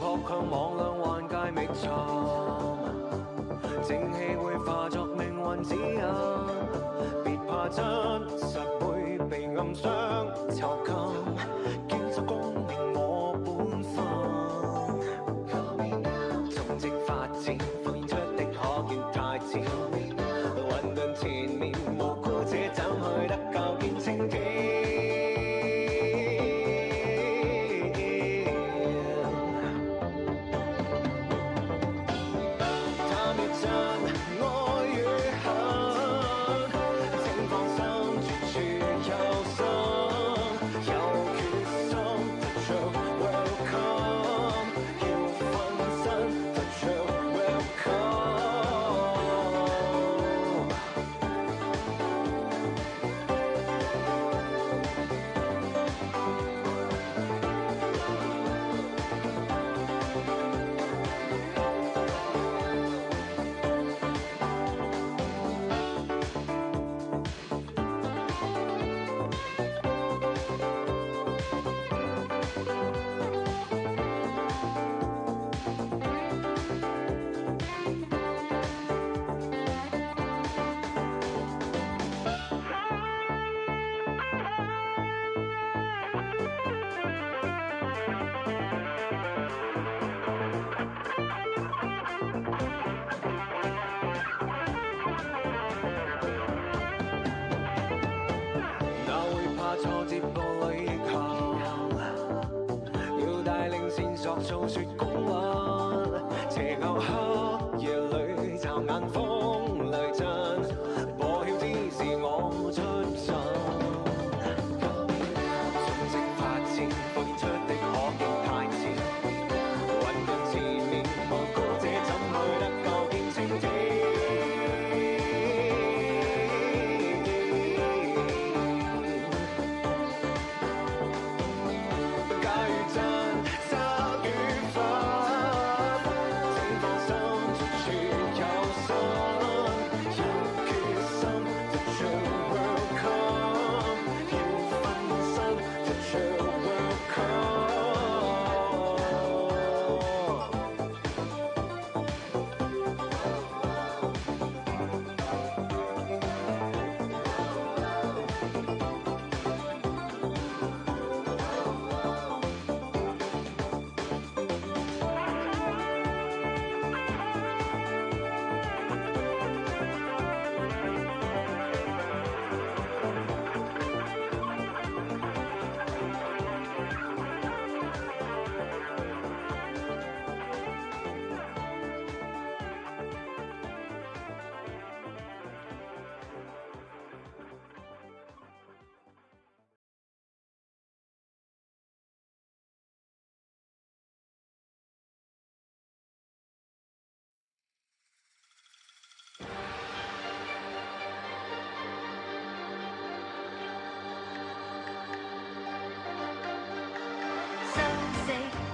學向網兩幻界覓尋，正氣會化作命運指引。別怕真實會被暗箱囚禁，堅守光明我本分。從政發展浮現出的可見太遲，混沌前面無辜者怎去得救見青天？挫折步裏求，要帶領線索訴說公允，邪牛黑夜裏驟眼風雷震，破曉之時我出陣。瞬息發展浮現出的可見太遲，混沌前面無辜者怎去得救見青天？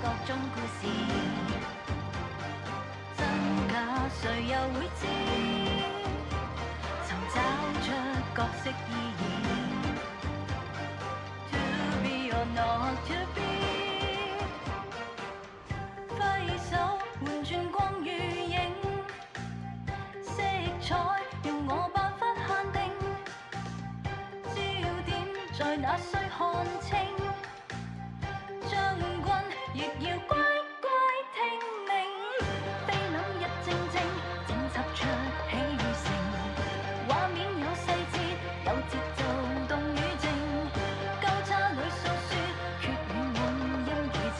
各種故事，真假誰又會知？尋找出角色意義 ，To be or not to be。揮手換轉光與影，色彩用我辦法限定，焦點在那需看清。亦要乖乖聽命，菲林一正正，整輯出喜與成。畫面有細節，有節奏，動與靜，交叉裏訴說，缺與滿陰與情。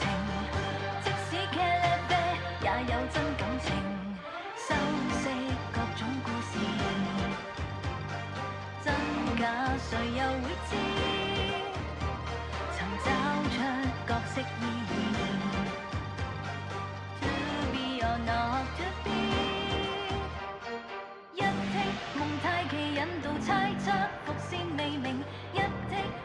即使騎呢啡，也有真感情。修飾各種故事，真假誰又會知？尋找出角色意義。Not to be， 一剔蒙太奇引導猜測，伏線未明；一剔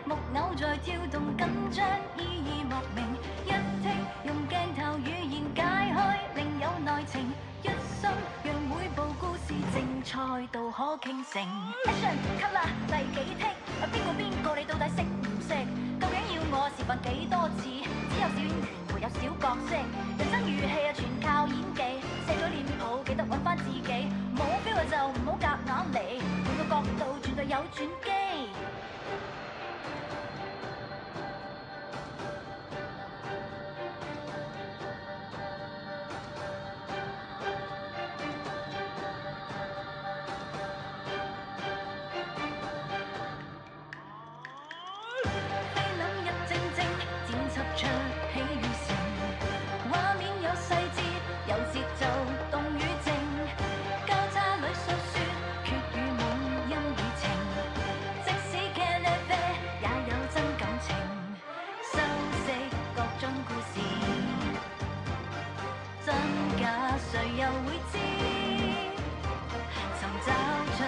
木偶在跳動緊張，意義莫名；一剔用鏡頭語言解開，另有內情。一心讓每部故事精彩到可傾城。Action cut 啦，第幾剔？邊個你到底識唔識？究竟要我示範幾多次？只有小演員會有小角色，人生如戲啊，全靠演技。卸咗臉譜，記得揾翻自己，冇 feel 就唔好夾硬嚟，換個角度絕對有轉機。菲林一幀幀，剪輯出喜與情，畫面有細節，有節奏，動與靜，交叉裏訴說，血與夢，恩與情，即使騎呢啡，也有真感情，修飾各種故事，真假誰又會知？尋找出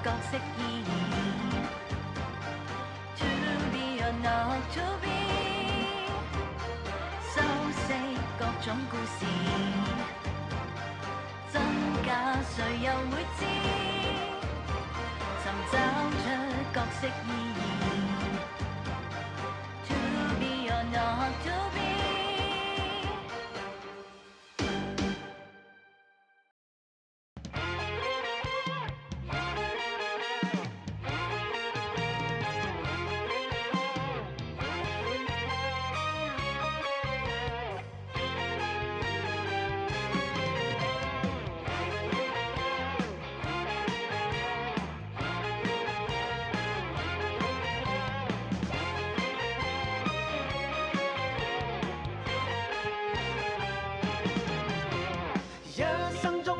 角色意義。Not to be， 修飾各種故事，真假誰又會知？尋找出角色意義。To be or not to be。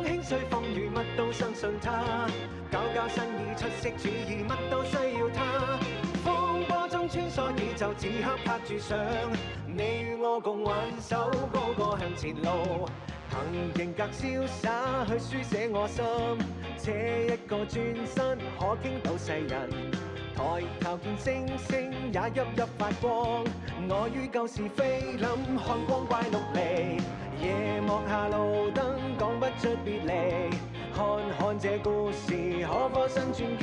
輕碎風雨乜都相信他，搞新意出色主意乜都需要他。風波中穿梭宇宙，此刻拍住上，你與我共挽手，高歌向前路。憑型格瀟灑去書寫我心，這一個轉身可傾倒世人。抬頭見星星也熠熠發光，我於舊時菲林看光怪陸離。夜幕下路燈講不出別離，看看這故事可否新傳奇？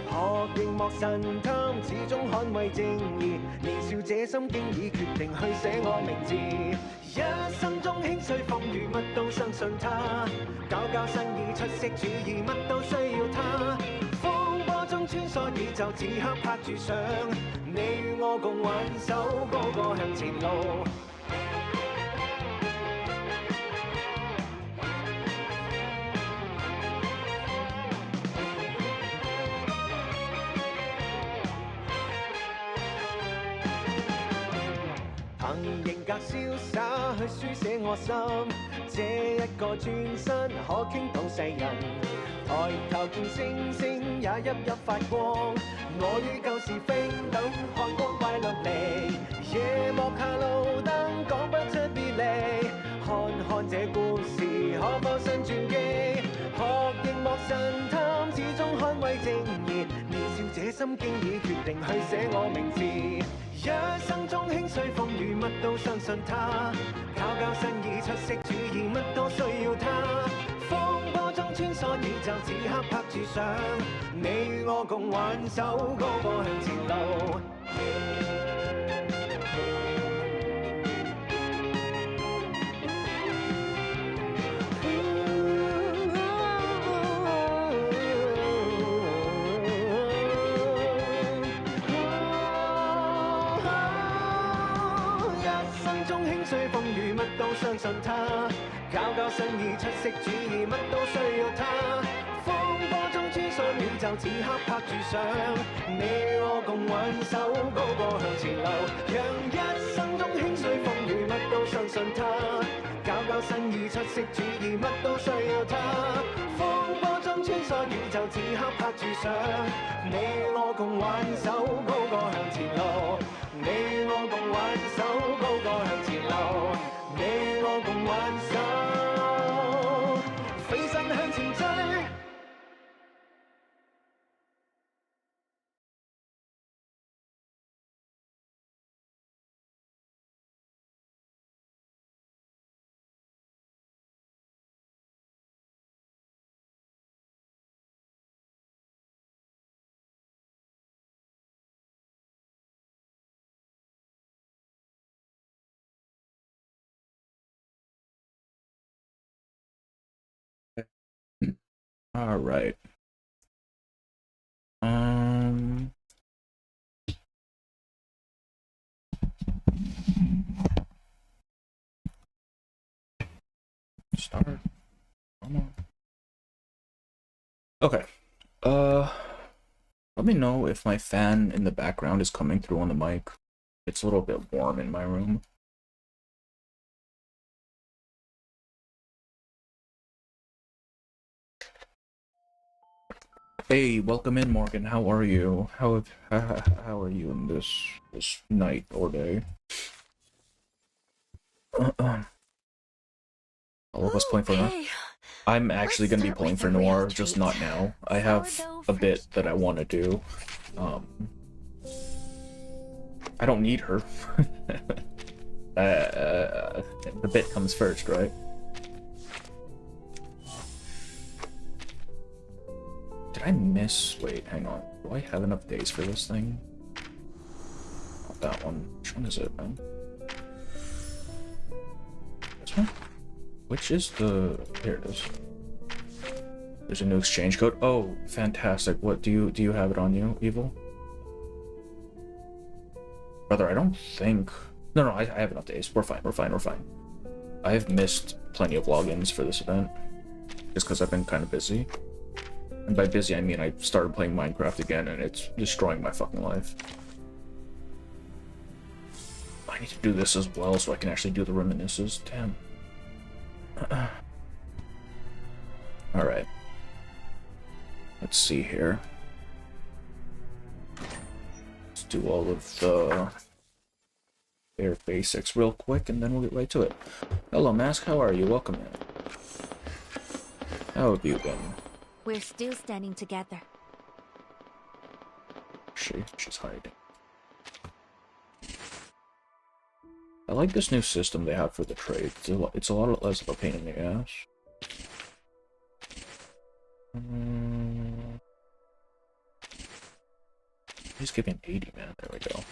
學熒幕神探，始終捍衛正義。年少這心經已決定去寫我名字，一生中輕碎風雨乜都相信他，搞新意出色主意乜都需要他。風波中穿梭宇宙，此刻拍住上，你與我共挽手，高歌向前路。憑型格瀟灑去書寫我心，這一個轉身可傾倒世人。抬頭見星星也熠熠發光，我於舊時飛等看光怪陸離。夜幕下路燈講不出別離，看看這故事可否新傳奇？學熒幕神探，始終捍衛正義。年少這心經已決定去寫我名字。一生中輕碎風雨乜都相信他，搞新意出色主意乜都需要他。風波中穿梭宇宙，此刻拍住上，你與我共挽手，高歌向前路。風雨乜都相信他，搞新意出色主意乜都需要他。風波中穿梭宇宙，此刻拍住上，你與我共挽手，高歌向前路。讓一生中輕碎風雨乜都相信他，搞新意出色主意乜都需要他。風波中穿梭宇宙，此刻拍住上，你與我共挽手，高歌向前路。你與我共挽手，高歌向前路。你與我共挽手，飛身向前追。Alright. Start. Come on. Okay. Let me know if my fan in the background is coming through on the mic. It's a little bit warm in my room. Hey, welcome in, Morgan. How are you? How are you in this night or day? All of us playing for Noir. I'm actually going to be playing for Noir, just not now. I have a bit that I want to do. I don't need her. The bit comes first, right? Did I miss? Wait, hang on. Do I have enough days for this thing? Not that one. Which one is it, man? This one? Which is the... Here it is. There's a new exchange code. Oh, fantastic. What do you have it on you, Evil? Brother, I don't think... No, I have enough days. We're fine. I've missed plenty of logins for this event. Just because I've been kind of busy. And by busy, I mean I started playing Minecraft again, and it's destroying my fucking life. I need to do this as well, so I can actually do the reminiscences. Damn. Alright. Let's see here. Let's do all of the bare basics real quick, and then we'll get right to it. Hello, Mask. How are you? Welcome in. How have you been? We're still standing together. She's hiding. I like this new system they have for the trade. It's a lot less of a pain in the ass. He's giving 80, man. There we go.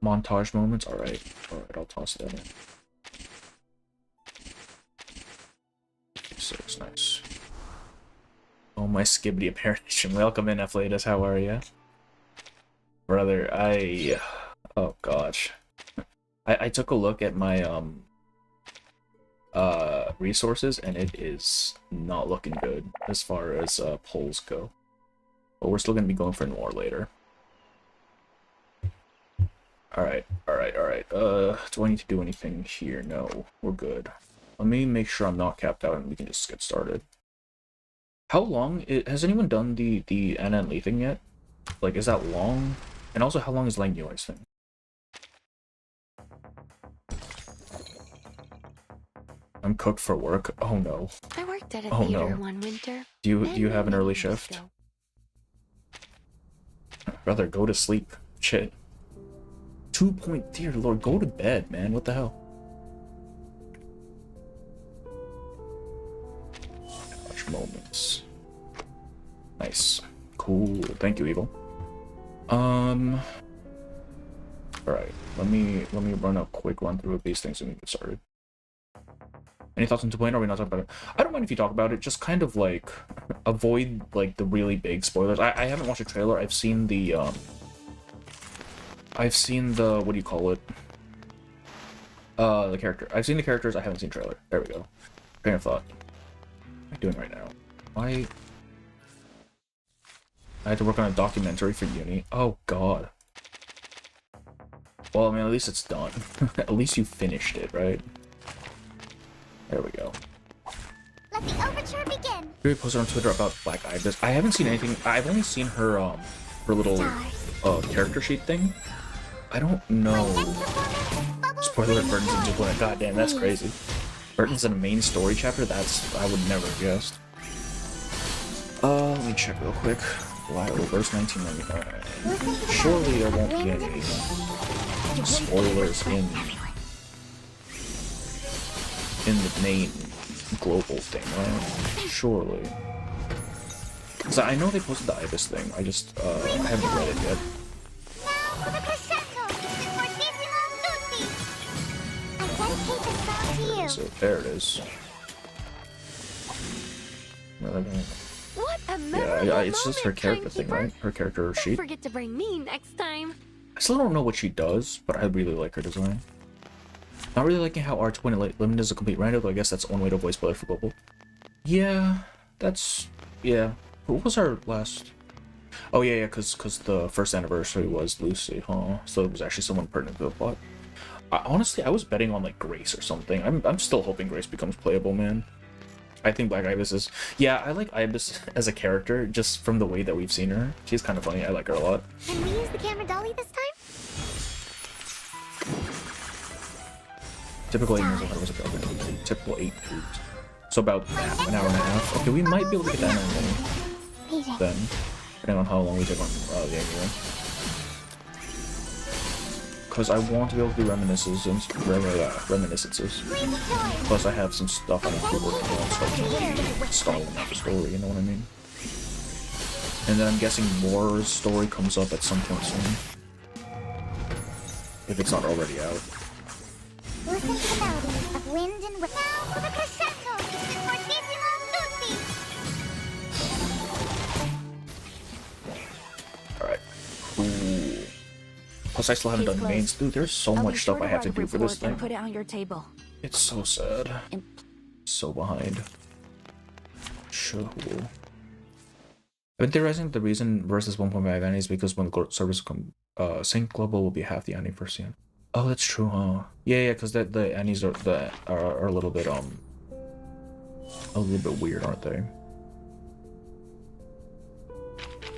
Montage moments. Alright, I'll toss that in. 6, nice. Oh, my Skibbity apparition. Welcome in, Afflatus. How are ya? Brother, oh gosh. I took a look at my resources, and it is not looking good as far as polls go. But we're still gonna be going for Noir later. Alright. Do I need to do anything here? No, we're good. Let me make sure I'm not capped out and we can just get started. How long has anyone done the Anna and Lee thing yet? Like, is that long? And also, how long is Liang Yui's thing? I'm cooked for work. Oh no. I worked at a Oh, theater no. one winter. Do you have an early shift? Brother, go to sleep. Shit. 2 point, dear lord, go to bed, man. What the hell? Watch moments. Nice. Cool. Thank you, Evil. Alright. Let me run a quick run through of these things and we get started. Any thoughts on 2.0? Are we not talking about it? I don't mind if you talk about it. Just kind of like avoid like the really big spoilers. I haven't watched a trailer. I've seen the what do you call it? The character. I've seen the characters. I haven't seen the trailer. There we go. Train of thought. What am I doing right now? I had to work on a documentary for uni. Oh god. Well, I mean, at least it's done. At least you finished it, right? There we go. Let the overture begin. We posted on Twitter about Black Ibis. I haven't seen anything. I've only seen her her little character sheet thing. I don't know. Spoiler alert, Burton's in 2.0. God damn, that's crazy. Burton's in a main story chapter? I would never have guessed. Let me check real quick. Wild verse 1999. Surely there won't be any spoilers in the main global thing, right? Surely. So I know they posted the Ibis thing. I just I haven't read it yet. Now for the crescendo, fortissimo tutti. I dedicate this song to you. fix it. There it is. What a Yeah, memorable it's just her moment, character thing, timekeeper. right? Her character Don't sheet. forget to bring me next time. I still don't know what she does, but I really like her design. Not really liking how R20 limited is a complete rando, though I guess that's one way to avoid spoiler for Bubble. Yeah, that's... yeah. What was our last... oh yeah, cause the first anniversary was Lucy, huh? So it was actually someone pertinent to the plot. Honestly, I was betting on like Grace or something. I'm still hoping Grace becomes playable, man. I think Black Ibis is... yeah, I like Ibis as a character, just from the way that we've seen her. She's kind of funny, I like her a lot. Can we use the camera dolly this time? Typical 8 minutes, I thought it was a typical 8 foods. So about an hour and a half. Okay, we might be able to get that in Meeting. then, depending on how long we take on the annual. Because I want to be able to do reminiscences. Plus I have some stuff I need to work on, so stalling out the story, you know what I mean? And then I'm guessing Mora's story comes up at some point soon. If it's not already out. Listen to the melody of wind and now for the crescendo. Fortissimo tutti. Alright. Ooh. Plus I still haven't done mains. Dude, there's so I'll be much sure stuff I have to write a do for this report and thing. Put it on your table. It's so sad. And So behind. Sure. I've been theorizing the reason versus 1.5 annie is because when the servers come sync global will be half the annie per CN. Oh, that's true, huh? Yeah, because the annies are a little bit weird, aren't they?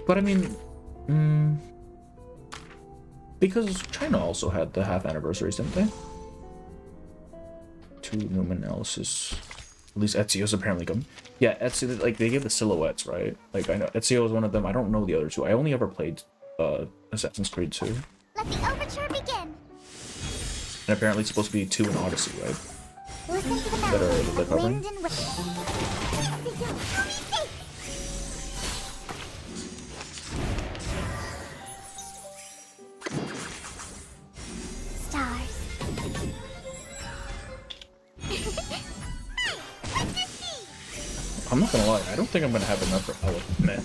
But I mean, because China also had the half anniversaries, didn't they? 2 Newman analysis. At least Ezio's apparently come. Yeah, Ezio, like they give the silhouettes, right? Like I know Ezio is one of them. I don't know the other two. I only ever played Assassin's Creed 2. Let the overture begin. And apparently it's supposed to be 2 in Odyssey, right? Listen to the That melody are of covering? wind and stars. I'm not gonna lie, I don't think I'm gonna have enough for Element.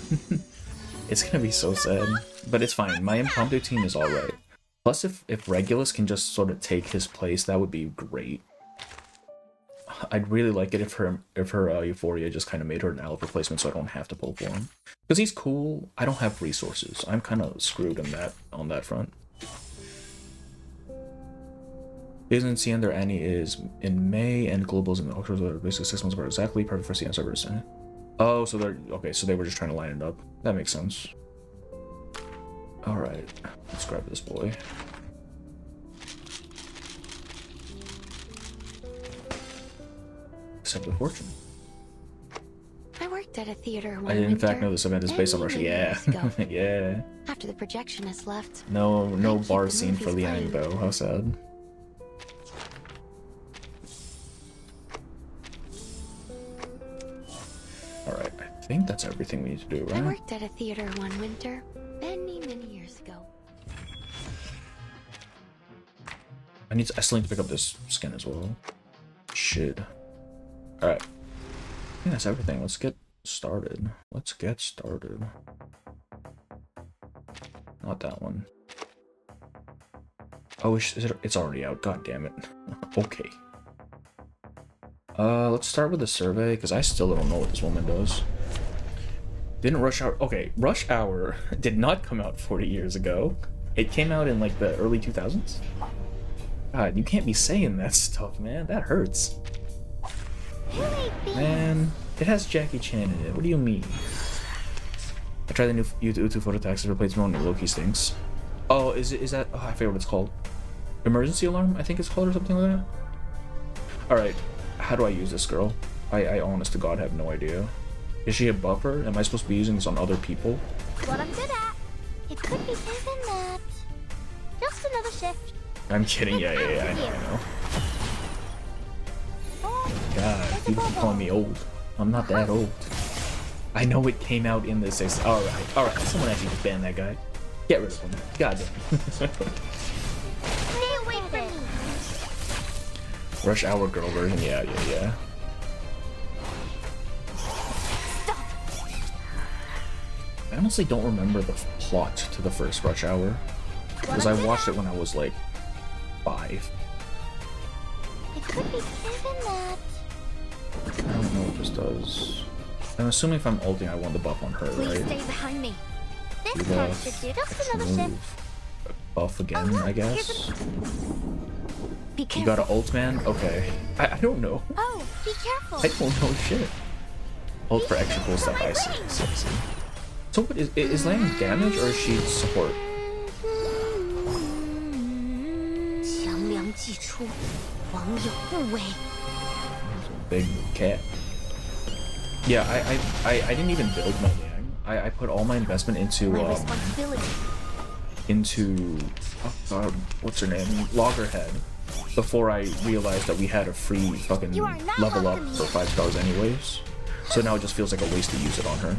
It's gonna be so sad. But it's fine, my impromptu team is alright. Plus, if Regulus can just sort of take his place, that would be great. I'd really like it if her Euphoria just kind of made her an Alpha replacement so I don't have to pull for him. Because he's cool, I don't have resources. I'm kind of screwed on that front. Isn't CN their Annie is in May and Global's in October, so they're basically 6 months apart exactly, perfect for CN servers. Oh, so they're okay, so they were just trying to line it up. That makes sense. Alright, let's grab this boy. Accept the fortune. I worked at a theater one I did in fact winter, know this event is based on many, Russia. many Yeah. years ago. Yeah. After the projectionist left. No I keep bar the scene for movies Liang playing. though. How sad. Alright, I think that's everything we need to do, I right? worked at a theater one winter, many, many years ago. I still need to pick up this skin as well. Shit. Alright. I think that's everything. Let's get started. Let's get started. Not that one. Oh, it's already out. God damn it. Okay. Let's start with the survey, because I still don't know what this woman does. Didn't Rush Hour... Okay, Rush Hour did not come out 40 years ago. It came out in, like, the early 2000s. God, you can't be saying that stuff, man. That hurts. Man, it has Jackie Chan in it. What do you mean? I tried the new YouTube photo taxes replacement on Loki stinks. Oh, is that... Oh, I forget what it's called. Emergency alarm, I think it's called, or something like that? Alright, how do I use this girl? I honest to God have no idea. Is she a buffer? Am I supposed to be using this on other people? What I'm good at. It could be even that. Just another shift. I'm kidding, yeah, I know. God, people keep calling me old. I'm not that old. I know it came out in the 60s. Alright, someone actually just banned that guy. Get rid of him. God damn. Stay away from me. Rush Hour Girl version, yeah. I honestly don't remember the plot to the first Rush Hour, because I watched it when I was like 5. It could be given that. I don't know what this does. I'm assuming if I'm ulting, I want the buff on her, Please right? stay behind me. This Do card the should do just extra another ship. move. Buff again, I guess. Be You careful. got an ult, man? Okay. I don't know. Oh, be careful. I don't know shit. Ult for extra cool stuff, I see. So what is Liang damage or is she support? 强梁既出，王有不为。 Big cat. Yeah, I didn't even build my Liang. I put all my investment into My responsibility. what's her name? Loggerhead. Before I realized that we had a free fucking You are not level up welcome for 5 stars anyways. So now it just feels like a waste to use it on her.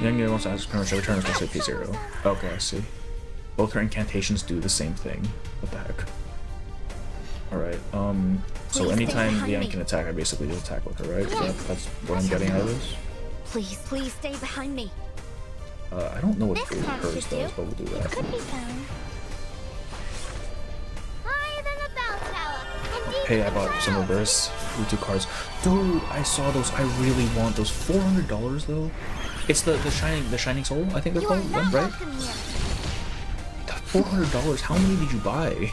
Young wants to ask pretty much every turn is going to say P0. Okay, I see. Both her incantations do the same thing. What the heck? Alright, so Please anytime stay behind Liang me. can attack, I basically just attack with her, right? Yes. That's what I'm getting out of this? Please stay behind me. I don't know what This card hers should do. does, but we'll do It that. could be found. Higher than a bell tower. And deep Hey, I in the bought some clouds. reverse Bluetooth cards. Dude, I saw those. I really want those. $400 though. It's the shining soul. I think they're You are called, not right? welcome here. $400. How many did you buy?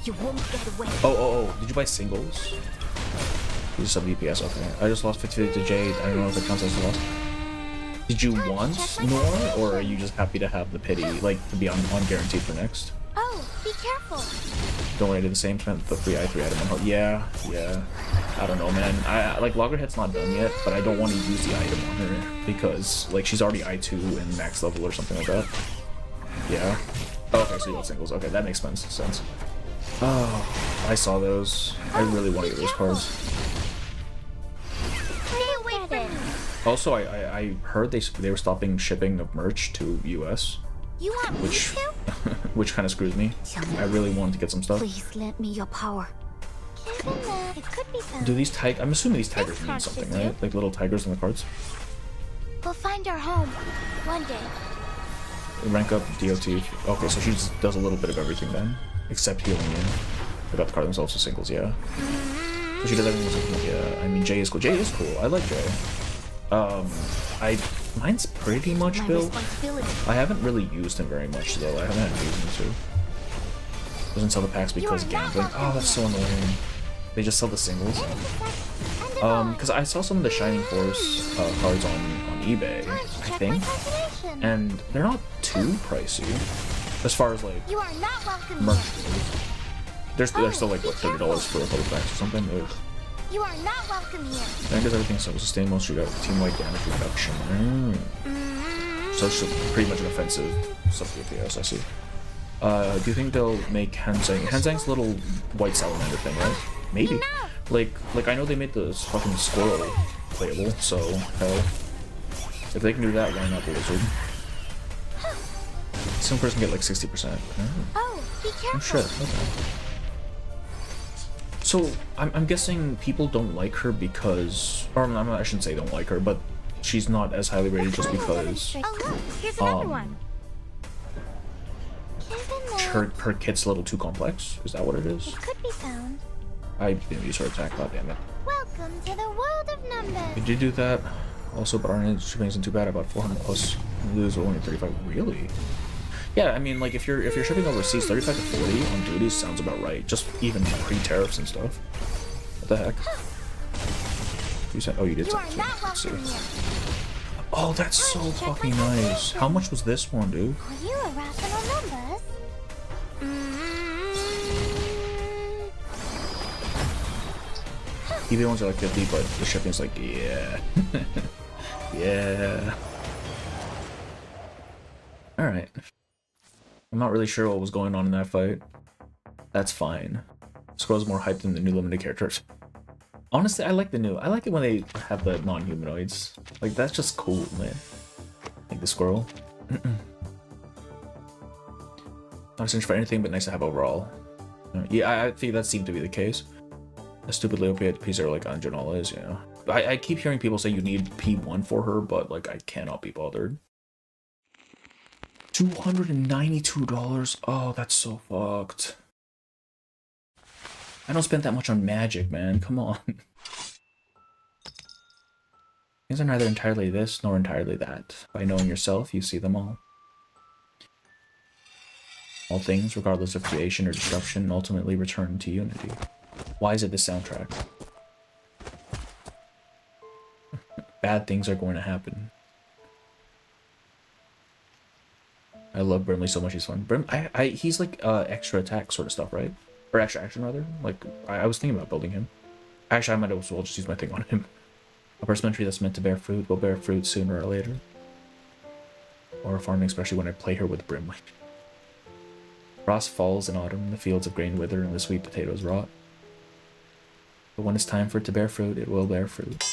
You won't get away. Oh. Did you buy singles? These are sub DPS. Okay. I just lost 50 to Jade. I don't know if it counts as a loss. Did you want Nor, or are you just happy to have the pity, like to be on guaranteed for next? Oh, be careful. Don't want to do the same spent the free i3 item on her. Yeah. I don't know, man. I like Loggerhead's not done yet, but I don't want to use the item on her because like she's already I2 and max level or something like that. Yeah. Oh, okay, so you got singles. Okay, that makes sense. Oh, I saw those. I really want to get those cards. Stay away from me. Also, I heard they were stopping shipping of merch to US, You want which me to? which kind of screws me. I really wanted to get some stuff. Please lend me your power. Given that, it could be found. Do these I'm assuming these tigers mean something, right? Like little tigers in the cards. We'll find our home one day. Rank up DOT. Okay, so she just does a little bit of everything then, except healing in. They got the card themselves as singles, yeah. So she does everything with singles, yeah. I mean, Jay is cool. Jay is cool. I like Jay. Mine's pretty much My built. responsibility. I haven't really used him very much though. I haven't had reason to. Doesn't sell the packs because of gambling. Oh, that's so annoying. They just sell the singles. Because I saw some of the Shining Force cards on eBay, I think, and they're not too pricey as far as like You are not welcome merch. here. They're still like what, $30 for a couple packs or something. Ugh. You are not welcome here. Then does everything so sustain most you got team-wide damage reduction. So it's pretty much an offensive sub DPS, I see. Do you think they'll make Hanzang? Hanzang's little white salamander thing, right? Maybe. Like I know they made the fucking squirrel playable, so hell. If they can do that, why not the lizard? Some person get like 60%. Oh, be Oh careful. shit, okay. So, I'm guessing people don't like her because... Or I shouldn't say don't like her, but she's not as highly rated just because Oh, look, here's another Um, one. Given that, her kit's a little too complex. Is that what it is? it could be found. I didn't use her attack, god damn it. Welcome to the world of We numbers. did do that. Also, but our shipping isn't too bad. About 400 plus. Lose only 35. Really? Yeah, I mean, like if you're shipping overseas, 35 to 40 on duties sounds about right. Just even pre-tariffs and stuff. What the heck? You said, oh, you did You say are it too. not Let's see. welcome here. Oh, that's so fucking nice. How much was this one, dude? Are you irrational numbers? eBay ones are like 50, but the shipping's like, yeah. Yeah. Alright. I'm not really sure what was going on in that fight. That's fine. Squirrel's more hyped than the new limited characters. Honestly, I like it when they have the non-humanoids. Like, that's just cool, man. Like the squirrel. Not essential for anything, but nice to have overall. Yeah, I think that seemed to be the case. A stupid little P0 like Anjanala is, yeah. I keep hearing people say you need P1 for her, but like I cannot be bothered. $292? Oh, that's so fucked. I don't spend that much on magic, man. Come on. Things are neither entirely this nor entirely that. By knowing yourself, you see them all. All things, regardless of creation or destruction, ultimately return to unity. Why is it this soundtrack? Bad things are going to happen. I love Brimley so much, he's fun. He's like extra attack sort of stuff, right? Or extra action, rather. Like, I was thinking about building him. Actually, I might as well just use my thing on him. A persimmon tree that's meant to bear fruit will bear fruit sooner or later. Or farming, especially when I play her with Brimley. Frost falls in autumn, the fields of grain wither, and the sweet potatoes rot. But when it's time for it to bear fruit, it will bear fruit.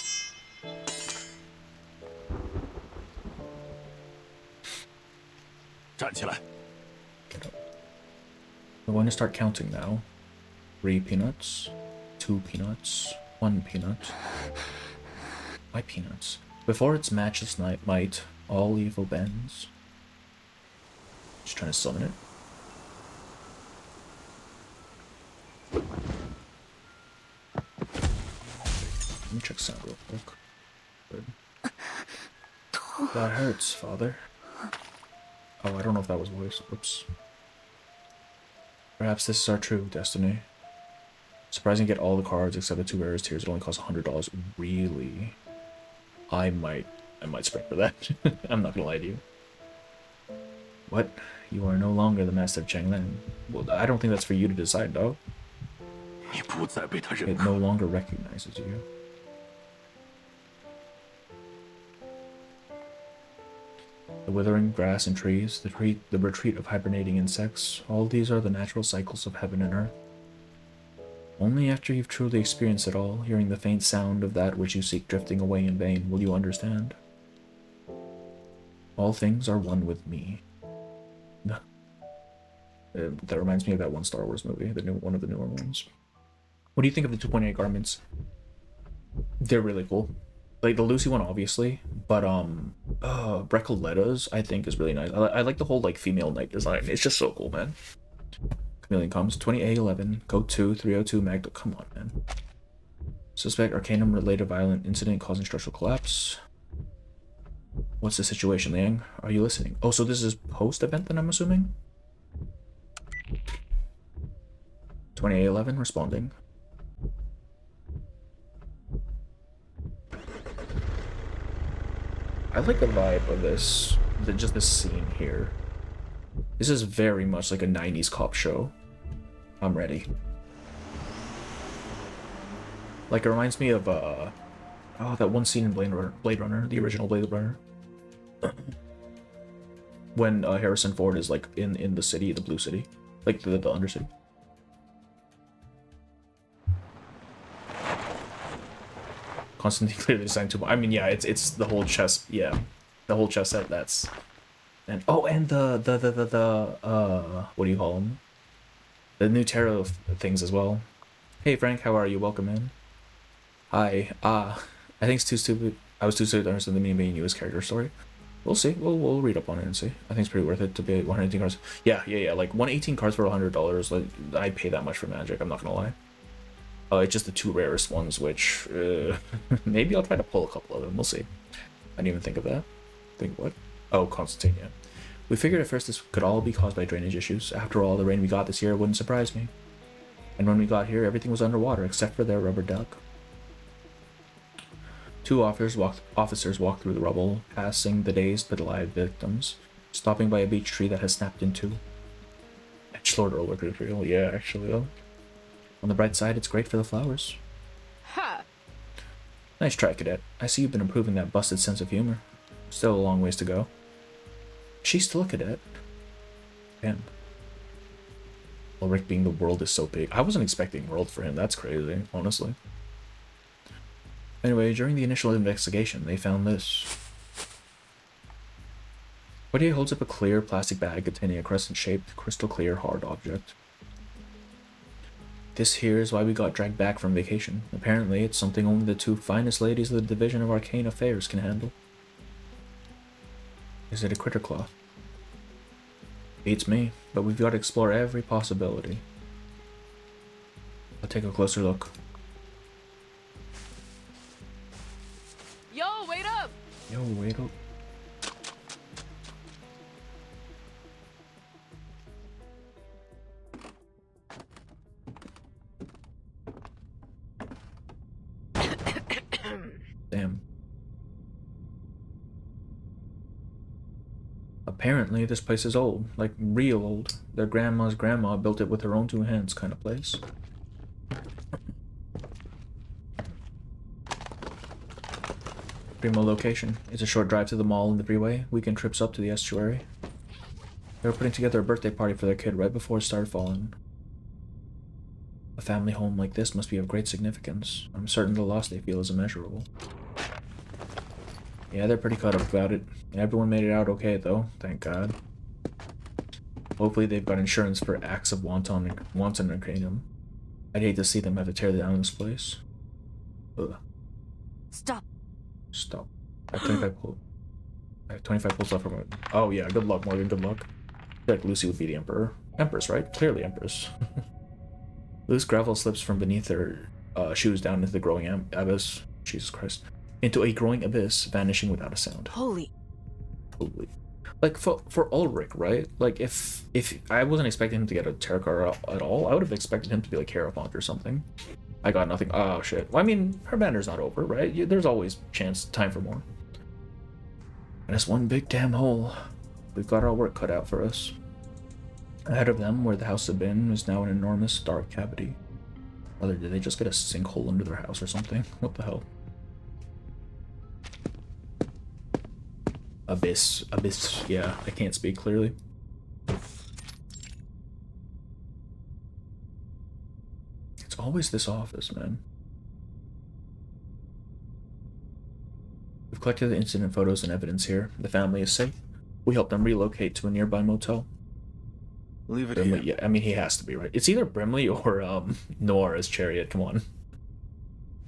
Get up. I'm going to start counting now. 3 peanuts, 2 peanuts, 1 peanut. Why peanuts? Before its matchless might, all evil bends. Just trying to summon it. Let me check sound real quick. Good. That hurts, father. Oh, I don't know if that was voice. Oops. Perhaps this is our true destiny. Surprising to get all the cards except the 2 rarest tiers. It only costs $100. Really? I might spring for that. I'm not gonna lie to you. What? You are no longer the master of Changlan. Well, I don't think that's for you to decide, though. It no longer recognizes you. The withering grass and trees, the retreat of hibernating insects, all these are the natural cycles of heaven and earth. Only after you've truly experienced it all, hearing the faint sound of that which you seek drifting away in vain, will you understand. All things are one with me. That reminds me of that one Star Wars movie, one of the newer ones. What do you think of the 2.8 garments? They're really cool. Like the Lucy one, obviously, but Breccoletta's I think is really nice. I like the whole like female knight design. It's just so cool, man. Chameleon comes 20A11 code 2 302 Magda. Come on, man. Suspect Arcanum related violent incident causing structural collapse. What's the situation, Liang? Are you listening? Oh, so this is post event then I'm assuming. 20A11 responding. I like the vibe of this, just this scene here. This is very much like a 90s cop show. I'm ready. Like, it reminds me of, oh, that one scene in Blade Runner, the original Blade Runner. When Harrison Ford is, like, in the city, the Blue City. Like, the Undercity. Constantly clearly designed too much. I mean, yeah, it's the whole chess, yeah, the whole chess set. That's, and oh, and the what do you call them? The new tarot things as well. Hey Frank, how are you? Welcome in. Hi. I think it's too stupid. I was too stupid to understand the meaning of Yu's character story. We'll see. We'll read up on it and see. I think it's pretty worth it to be 118 cards. Yeah. Like 118 cards for $100. Like I'd pay that much for Magic. I'm not gonna lie. It's just the 2 rarest ones, which maybe I'll try to pull a couple of them. We'll see. I didn't even think of that. Think what? Oh, Constantine, yeah. We figured at first this could all be caused by drainage issues. After all, the rain we got this year wouldn't surprise me. And when we got here, everything was underwater except for their rubber duck. 2 officers walked through the rubble, passing the dazed but alive victims, stopping by a beech tree that has snapped in 2. Edgelord roller real, yeah, actually though. On the bright side, it's great for the flowers. Ha! Nice try, Cadet. I see you've been improving that busted sense of humor. Still a long ways to go. She's still a cadet. Damn. Well, Rick being the world is so big. I wasn't expecting world for him. That's crazy, honestly. Anyway, during the initial investigation, they found this. Portier holds up a clear plastic bag containing a crescent-shaped, crystal-clear, hard object. This here is why we got dragged back from vacation. Apparently, it's something only the two finest ladies of the Division of Arcane Affairs can handle. Is it a critter claw? Beats me, but we've got to explore every possibility. I'll take a closer look. Yo, wait up! Yo, wait up. Damn. Apparently, this place is old, like real old. Their grandma's grandma built it with her own two hands kind of place. Primo location. It's a short drive to the mall and the freeway. Weekend trips up to the estuary. They were putting together a birthday party for their kid right before it started falling. A family home like this must be of great significance. I'm certain the loss they feel is immeasurable. Yeah, they're pretty caught up about it. Everyone made it out okay, though. Thank God. Hopefully they've got insurance for acts of wanton and cranium. I'd hate to see them have to tear down this place. Ugh. Stop. Stop. I have 25 pulls. I have 25 pulls left from it. Oh yeah, good luck, Morgan, good luck. I feel like Lucy would be the Emperor. Empress, right? Clearly Empress. Loose gravel slips from beneath her shoes down into the growing abyss. Jesus Christ. Into a growing abyss, vanishing without a sound. Holy. Totally. Like, for Ulrich, right? Like, if I wasn't expecting him to get a tarot card at all, I would have expected him to be like Hierophant or something. I got nothing. Oh, shit. Well, I mean, her banner's not over, right? There's always time for more. And it's one big damn hole. We've got our work cut out for us. Ahead of them, where the house had been, is now an enormous dark cavity. Brother, did they just get a sinkhole under their house or something? What the hell? Abyss, yeah, I can't speak clearly. It's always this office, man. We've collected the incident photos and evidence here. The family is safe. We helped them relocate to a nearby motel. Leave it Brimley, here. yeah, I mean, he has to be, right? It's either Brimley or Nora's chariot, come on.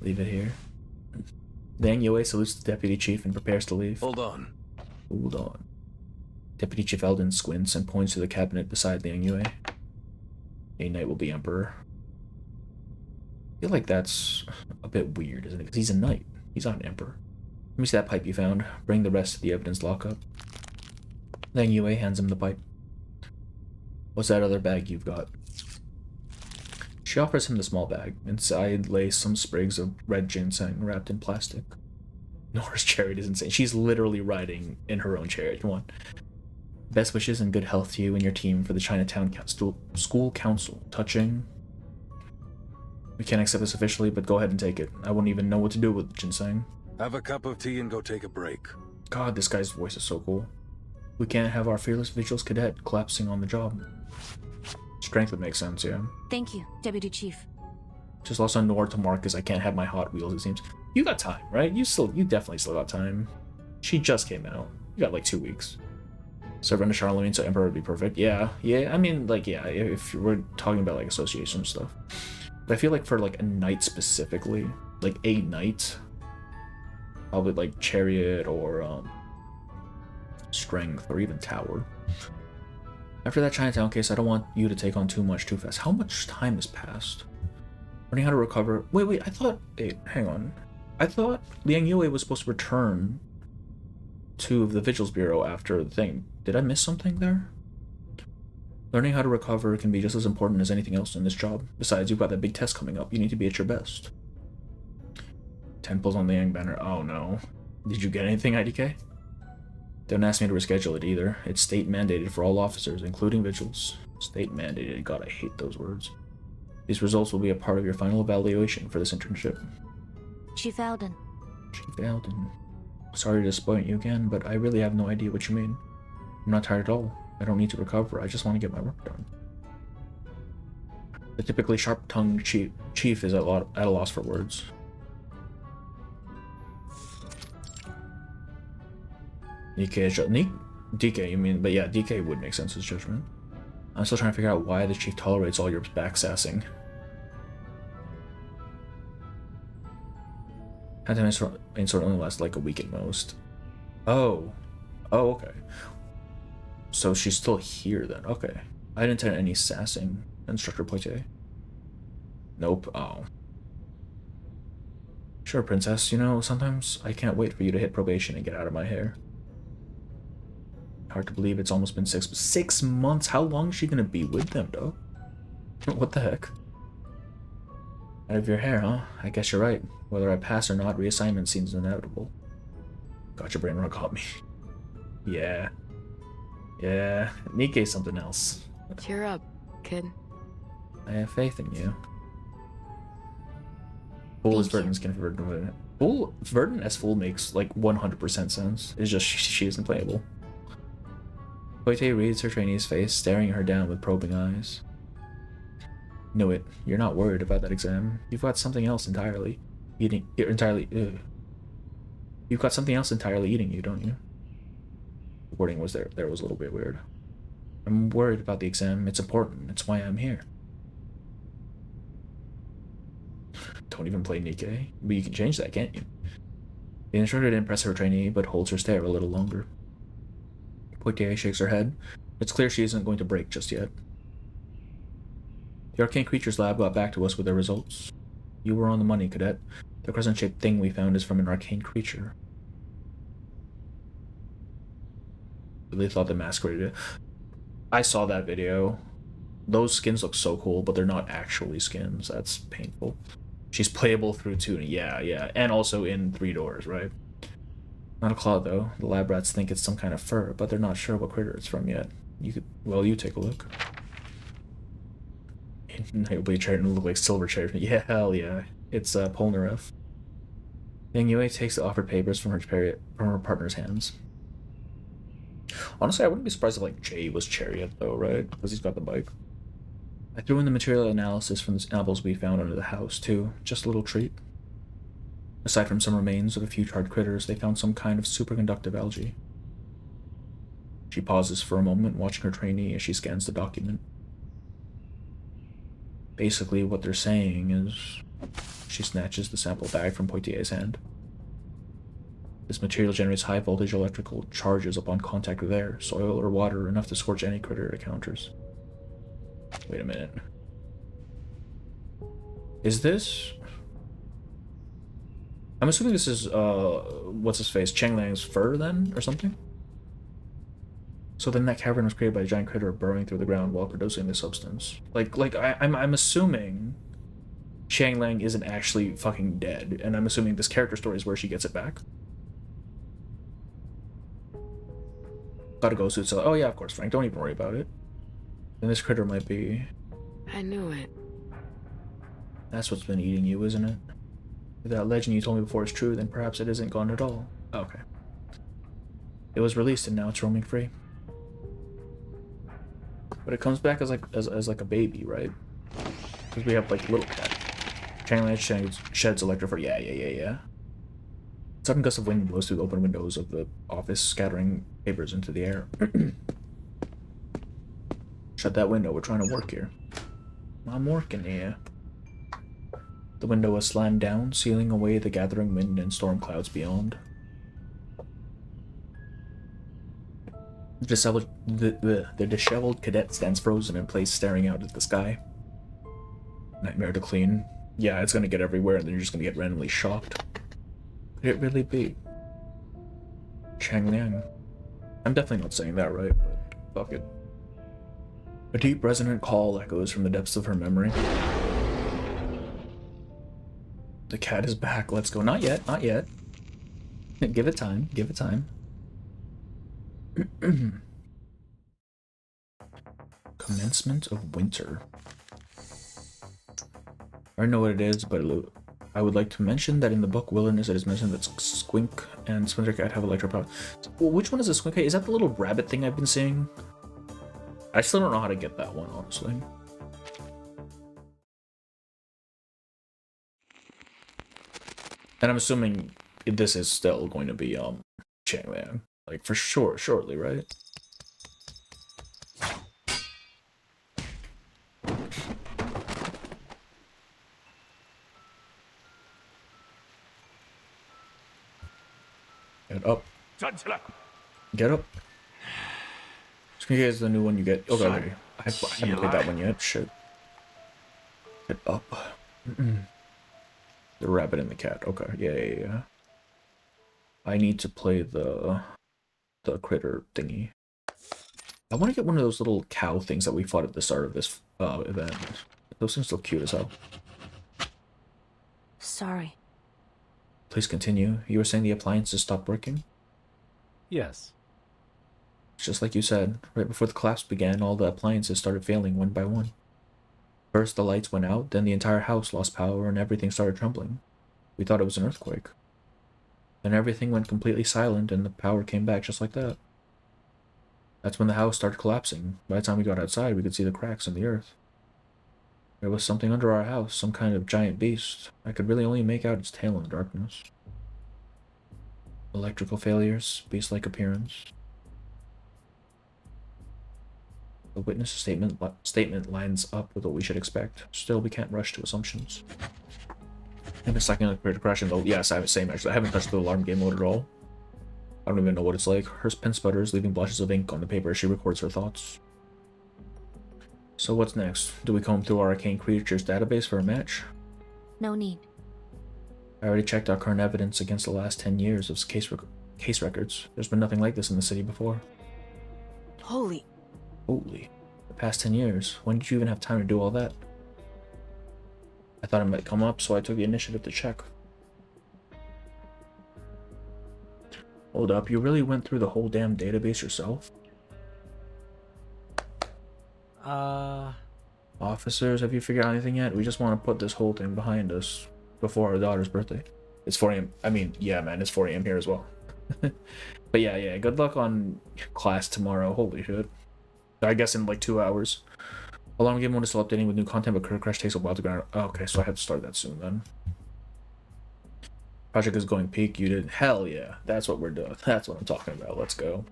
Leave it here. Liang Yue salutes the deputy chief and prepares to leave. Hold on. Hold on. Deputy Chief Eldon squints and points to the cabinet beside Liang Yue. A knight will be emperor. I feel like that's a bit weird, isn't it? Because he's a knight. He's not an emperor. Let me see that pipe you found. Bring the rest of the evidence lockup. Liang Yue hands him the pipe. What's that other bag you've got? She offers him the small bag. Inside lay some sprigs of red ginseng wrapped in plastic. Nora's chariot is insane. She's literally riding in her own chariot. Come on. Best wishes and good health to you and your team for the Chinatown School Council. Touching. We can't accept this officially, but go ahead and take it. I wouldn't even know what to do with ginseng. Have a cup of tea and go take a break. God, this guy's voice is so cool. We can't have our fearless vigilance cadet collapsing on the job. Strength would make sense, yeah. Thank you, Deputy Chief. Just lost on Nora to mark because I can't have my Hot Wheels, it seems. You got time, right? You definitely still got time. She just came out. You got like 2 weeks. Serve under Charlemagne, so Emperor would be perfect. Yeah, I mean, like, yeah, if we're talking about like association stuff. But I feel like for like a knight specifically, like a knight, probably like chariot or strength or even tower. After that Chinatown case, I don't want you to take on too much too fast. How much time has passed? Learning how to recover. Wait, I thought. Wait, hang on. I thought Liang Yue was supposed to return to the Vigils Bureau after the thing. Did I miss something there? Learning how to recover can be just as important as anything else in this job. Besides, you've got that big test coming up. You need to be at your best. 10 pulls on the Yang banner. Oh no. Did you get anything, IDK? Don't ask me to reschedule it either. It's state mandated for all officers, including Vigils. State mandated. God, I hate those words. These results will be a part of your final evaluation for this internship. Chief Alden. Chief Alden. Sorry to disappoint you again, but I really have no idea what you mean. I'm not tired at all. I don't need to recover. I just want to get my work done. The typically sharp-tongued chief is at a loss for words. DK, you mean? But yeah, DK would make sense as judgment. I'm still trying to figure out why the chief tolerates all your backsassing. Had to sort only lasts like a week at most. Oh. Oh, okay. So she's still here then. Okay. I didn't intend any sassing, Instructor Poitier. Nope. Oh. Sure, princess. You know, sometimes I can't wait for you to hit probation and get out of my hair. Hard to believe it's almost been 6 months. How long is she gonna be with them, though? What the heck? Out of your hair, huh? I guess you're right. Whether I pass or not, reassignment seems inevitable. Gotcha, brain rot got me. Yeah. Yeah. Nike's something else. Cheer up, kid. I have faith in you. Fool is Verdon's converted with it. Fool, Verdon as Fool makes like 100% sense. It's just she isn't playable. Poitier reads her trainee's face, staring her down with probing eyes. Know it. You're not worried about that exam. You've got something else entirely eating. You've got something else entirely eating you, don't you? The wording was there was a little bit weird. I'm worried about the exam. It's important. It's why I'm here. Don't even play Nikke. But you can change that, can't you? The instructor didn't press her trainee, but holds her stare a little longer. Poitier shakes her head. It's clear she isn't going to break just yet. The Arcane Creatures Lab got back to us with their results. You were on the money, cadet. The crescent-shaped thing we found is from an arcane creature. They thought the masqueraded it. I saw that video. Those skins look so cool, but they're not actually skins. That's painful. She's playable through 2. Yeah. And also in 3 doors, right? Not a claw, though. The lab rats think it's some kind of fur, but they're not sure what critter it's from yet. You take a look. Nightblade cherry look like silver cherry. Yeah, hell yeah. It's Polnareff. Yang Yue takes the offered papers from her partner's hands. Honestly, I wouldn't be surprised if like Jay was Chariot though, right? Because he's got the bike. I threw in the material analysis from the apples we found under the house too. Just a little treat. Aside from some remains of a few charred critters, they found some kind of superconductive algae. She pauses for a moment, watching her trainee as she scans the document. Basically, what they're saying is... She snatches the sample bag from Poitier's hand. This material generates high-voltage electrical charges upon contact with air, soil, or water, enough to scorch any critter it encounters. Wait a minute. Is this... I'm assuming this is, what's-his-face, Cheng Liang's fur, then, or something? So then that cavern was created by a giant critter burrowing through the ground while producing this substance. I'm assuming Cheng Liang isn't actually fucking dead, and I'm assuming this character story is where she gets it back. Gotta go suit. So, oh yeah, of course, Frank. Don't even worry about it. Then this critter might be... I knew it. That's what's been eating you, isn't it? If that legend you told me before is true, then perhaps it isn't gone at all. Okay. It was released and now it's roaming free. But it comes back as like a baby, right? Because we have like little cat. Cheng Liang sheds electric fur. Yeah. Sudden gust of wind blows through the open windows of the office, scattering papers into the air. Shut that window, we're trying to work here. I'm working here. The window was slammed down, sealing away the gathering wind and storm clouds beyond. The disheveled cadet stands frozen in place, staring out at the sky. Nightmare to clean. Yeah, it's gonna get everywhere, and then you're just gonna get randomly shocked. Could it really be Cheng Liang? I'm definitely not saying that right, but fuck it. A deep, resonant call echoes from the depths of her memory. The cat is back. Let's go. Not yet. Not yet. Give it time. Give it time. Commencement of winter. I don't know what it is, but I would like to mention that in the book Wilderness it is mentioned that Squink and Splinter Cat have electro-power. Well, which one is the Squink Cat? Is that the little rabbit thing I've been seeing? I still don't know how to get that one, honestly. And I'm assuming this is still going to be Cheng Liang. Like, for sure, shortly, right? Get up. Get up. Here's the new one you get. Okay, okay. I haven't played that one yet. Shit. Get up. The rabbit and the cat. Okay, yeah. I need to play the critter thingy. I want to get one of those little cow things that we fought at the start of this event. Those things look cute as hell. Sorry. Please continue. You were saying the appliances stopped working? Yes. Just like you said, right before the collapse began, all the appliances started failing one by one. First the lights went out, then the entire house lost power and everything started trembling. We thought it was an earthquake. Then everything went completely silent and the power came back just like that. That's when the house started collapsing. By the time we got outside, we could see the cracks in the earth. There was something under our house, some kind of giant beast. I could really only make out its tail in the darkness. Electrical failures, beast-like appearance. The witness statement lines up with what we should expect. Still, we can't rush to assumptions. And it's like in a depression though. Yes, I have the same actually. I haven't touched the alarm game mode at all. I don't even know what it's like. Her pen sputters, leaving blushes of ink on the paper as she records her thoughts. So what's next? Do we comb through our arcane creatures database for a match? No need. I already checked our current evidence against the last 10 years of case records. There's been nothing like this in the city before. Holy. Holy. The past 10 years. When did you even have time to do all that? I thought it might come up, so I took the initiative to check. Hold up, you really went through the whole damn database yourself? Officers, have you figured out anything yet? We just want to put this whole thing behind us before our daughter's birthday. It's 4 a.m. I mean, yeah, man, it's 4 a.m. here as well. But yeah, good luck on class tomorrow. Holy shit. I guess in like 2 hours. Alarm game mode is still updating with new content, but Critter Crash takes a while to ground. Oh, okay, so I have to start that soon then. Project is going peak. You did. Hell yeah. That's what we're doing. That's what I'm talking about. Let's go.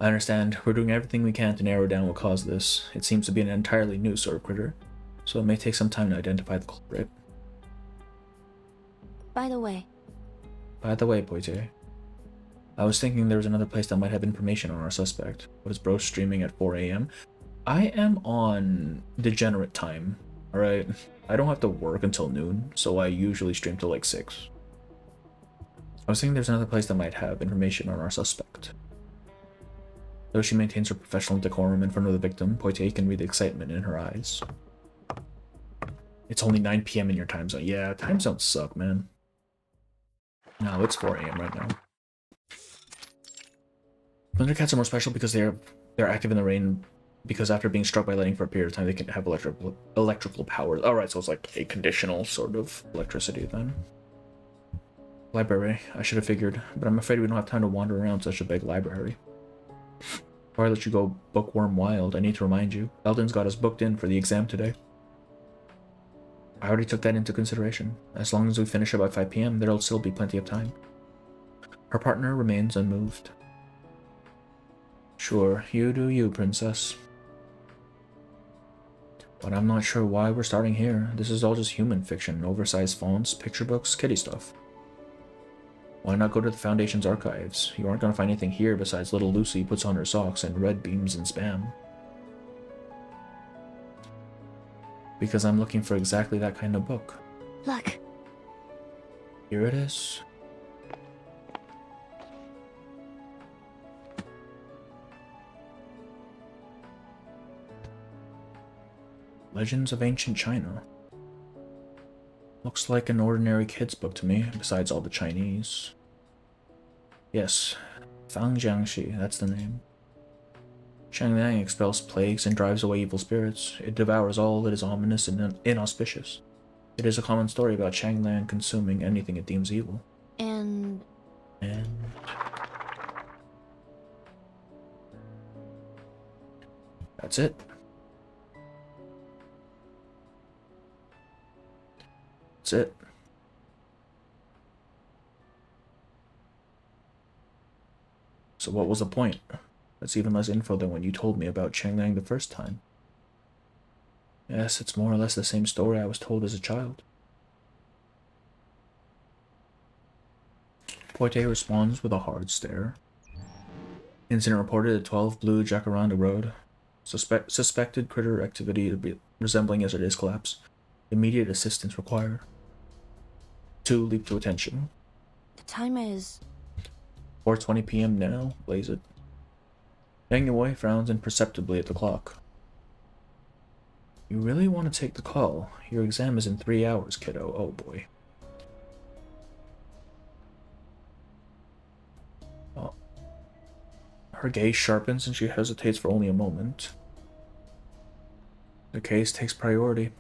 I understand. We're doing everything we can to narrow down what caused this. It seems to be an entirely new sort of critter, so it may take some time to identify the culprit. By the way, Poitier. I was thinking there was another place that might have information on our suspect. What is bro streaming at 4 a.m.? I am on degenerate time, alright? I don't have to work until noon, so I usually stream till like 6. I was thinking there's another place that might have information on our suspect. Though she maintains her professional decorum in front of the victim, Poitier can read the excitement in her eyes. It's only 9 p.m. in your time zone. Yeah, time zones suck, man. No, it's 4 a.m. right now. Thundercats are more special because they're active in the rain, because after being struck by lightning for a period of time, they can have electrical powers. Alright, so it's like a conditional sort of electricity then. Library. I should have figured, but I'm afraid we don't have time to wander around such a big library. Before I let you go bookworm wild, I need to remind you, Eldon's got us booked in for the exam today. I already took that into consideration. As long as we finish it by 5 p.m., there'll still be plenty of time. Her partner remains unmoved. Sure, you do you, princess. But I'm not sure why we're starting here. This is all just human fiction, oversized fonts, picture books, kiddie stuff. Why not go to the Foundation's archives? You aren't going to find anything here besides little Lucy puts on her socks and red beams and spam. Because I'm looking for exactly that kind of book. look. Here it is. Legends of Ancient China. Looks like an ordinary kid's book to me, besides all the Chinese. Yes, Fang Jiangxi, that's the name. Shang Liang expels plagues and drives away evil spirits. It devours all that is ominous and inauspicious. It is a common story about Shang Liang consuming anything it deems evil. And That's it. That's it. So what was the point? That's even less info than when you told me about Chang Liang the first time. Yes, it's more or less the same story I was told as a child. Poitier responds with a hard stare. Incident reported at 12 Blue Jacaranda Road. Suspected critter activity resembling yesterday's collapse. Immediate assistance required. 2 leap to attention. The time is... 4:20 p.m. now, blaze it. Yang Yue frowns imperceptibly at the clock. You really want to take the call? Your exam is in 3 hours, kiddo. Oh boy. Oh. Her gaze sharpens and she hesitates for only a moment. The case takes priority.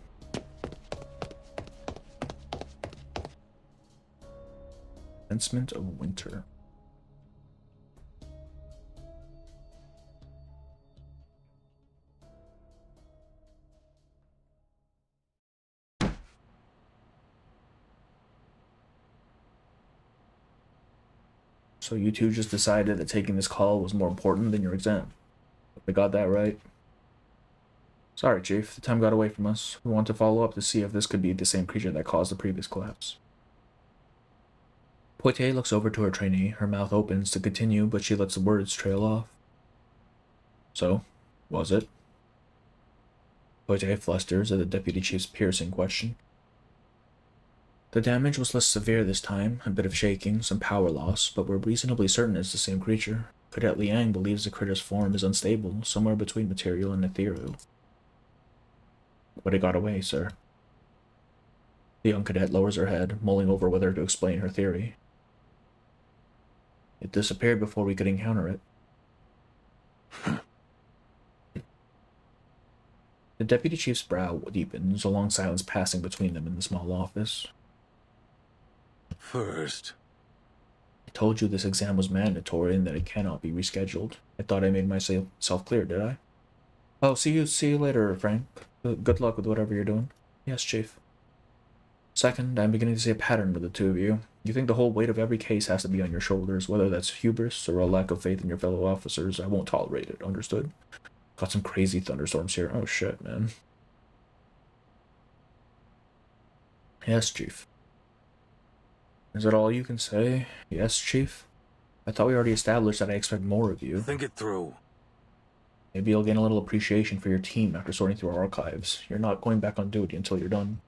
Commencement of winter. So you two just decided that taking this call was more important than your exam. I got that right. Sorry, Chief. The time got away from us. We want to follow up to see if this could be the same creature that caused the previous collapse. Poitier looks over to her trainee. Her mouth opens to continue, but she lets the words trail off. So, was it? Poitier flusters at the Deputy Chief's piercing question. The damage was less severe this time, a bit of shaking, some power loss, but we're reasonably certain it's the same creature. Cadet Liang believes the critter's form is unstable, somewhere between material and ethereal. But it got away, sir. The young cadet lowers her head, mulling over whether to explain her theory. It disappeared before we could encounter it. The Deputy Chief's brow deepens, a long silence passing between them in the small office. First, I told you this exam was mandatory and that it cannot be rescheduled. I thought I made myself clear, did I? Oh, see you later, Frank. Good luck with whatever you're doing. Yes, Chief. Second, I'm beginning to see a pattern with the two of you. You think the whole weight of every case has to be on your shoulders, whether that's hubris or a lack of faith in your fellow officers. I won't tolerate it, understood? Got some crazy thunderstorms here. Oh shit, man. Yes, Chief. Is that all you can say? Yes, Chief? I thought we already established that I expect more of you. think it through. Maybe you'll gain a little appreciation for your team after sorting through our archives. You're not going back on duty until you're done.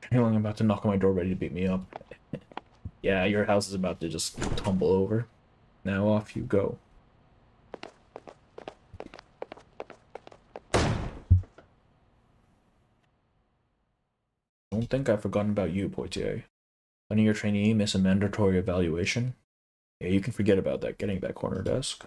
Feeling about to knock on my door ready to beat me up. Yeah, your house is about to just tumble over. Now off you go. Don't think I've forgotten about you, Poitier. Letting your trainee miss a mandatory evaluation? Yeah, you can forget about that, getting that corner desk.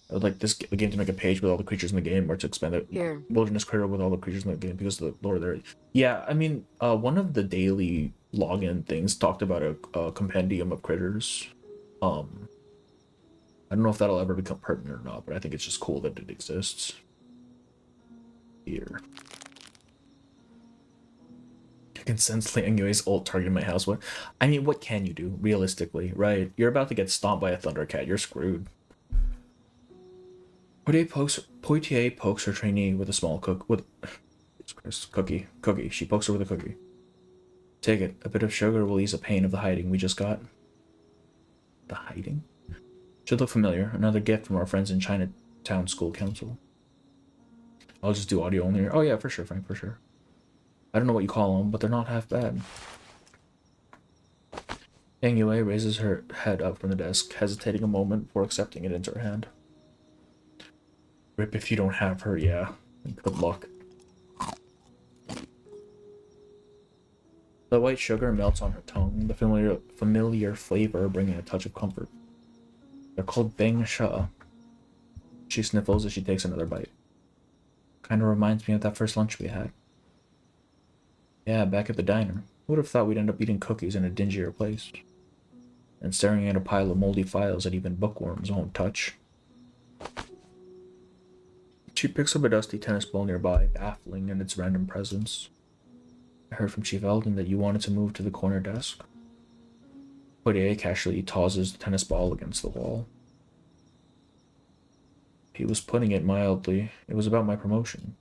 I would like the game to make a page with all the creatures in the game, or to expand the Here. wilderness critter with all the creatures in the game because of the lore there. Yeah, I mean, one of the daily login things talked about a compendium of critters. I don't know if that'll ever become pertinent or not, but I think it's just cool that it exists. Here. I can sense Liang Yue's ult targeting my house. What? I mean, what can you do, realistically, right? You're about to get stomped by a Thundercat. You're screwed. Poitier pokes her trainee with a small cookie. She pokes her with a cookie. Take it. A bit of sugar will ease the pain of the hiding we just got. The hiding? Should look familiar. Another gift from our friends in Chinatown School Council. I'll just do audio only. Oh yeah, for sure, Frank, for sure. I don't know what you call them, but they're not half bad. Yang Yue raises her head up from the desk, hesitating a moment before accepting it into her hand. Rip if you don't have her, yeah. Good luck. The white sugar melts on her tongue, the familiar flavor bringing a touch of comfort. They're called Beng Sha. She sniffles as she takes another bite. Kind of reminds me of that first lunch we had. Yeah, back at the diner. Who would have thought we'd end up eating cookies in a dingier place? And staring at a pile of moldy files that even bookworms won't touch. She picks up a dusty tennis ball nearby, baffling in its random presence. I heard from Chief Eldon that you wanted to move to the corner desk. Poitier casually tosses the tennis ball against the wall. He was putting it mildly. It was about my promotion.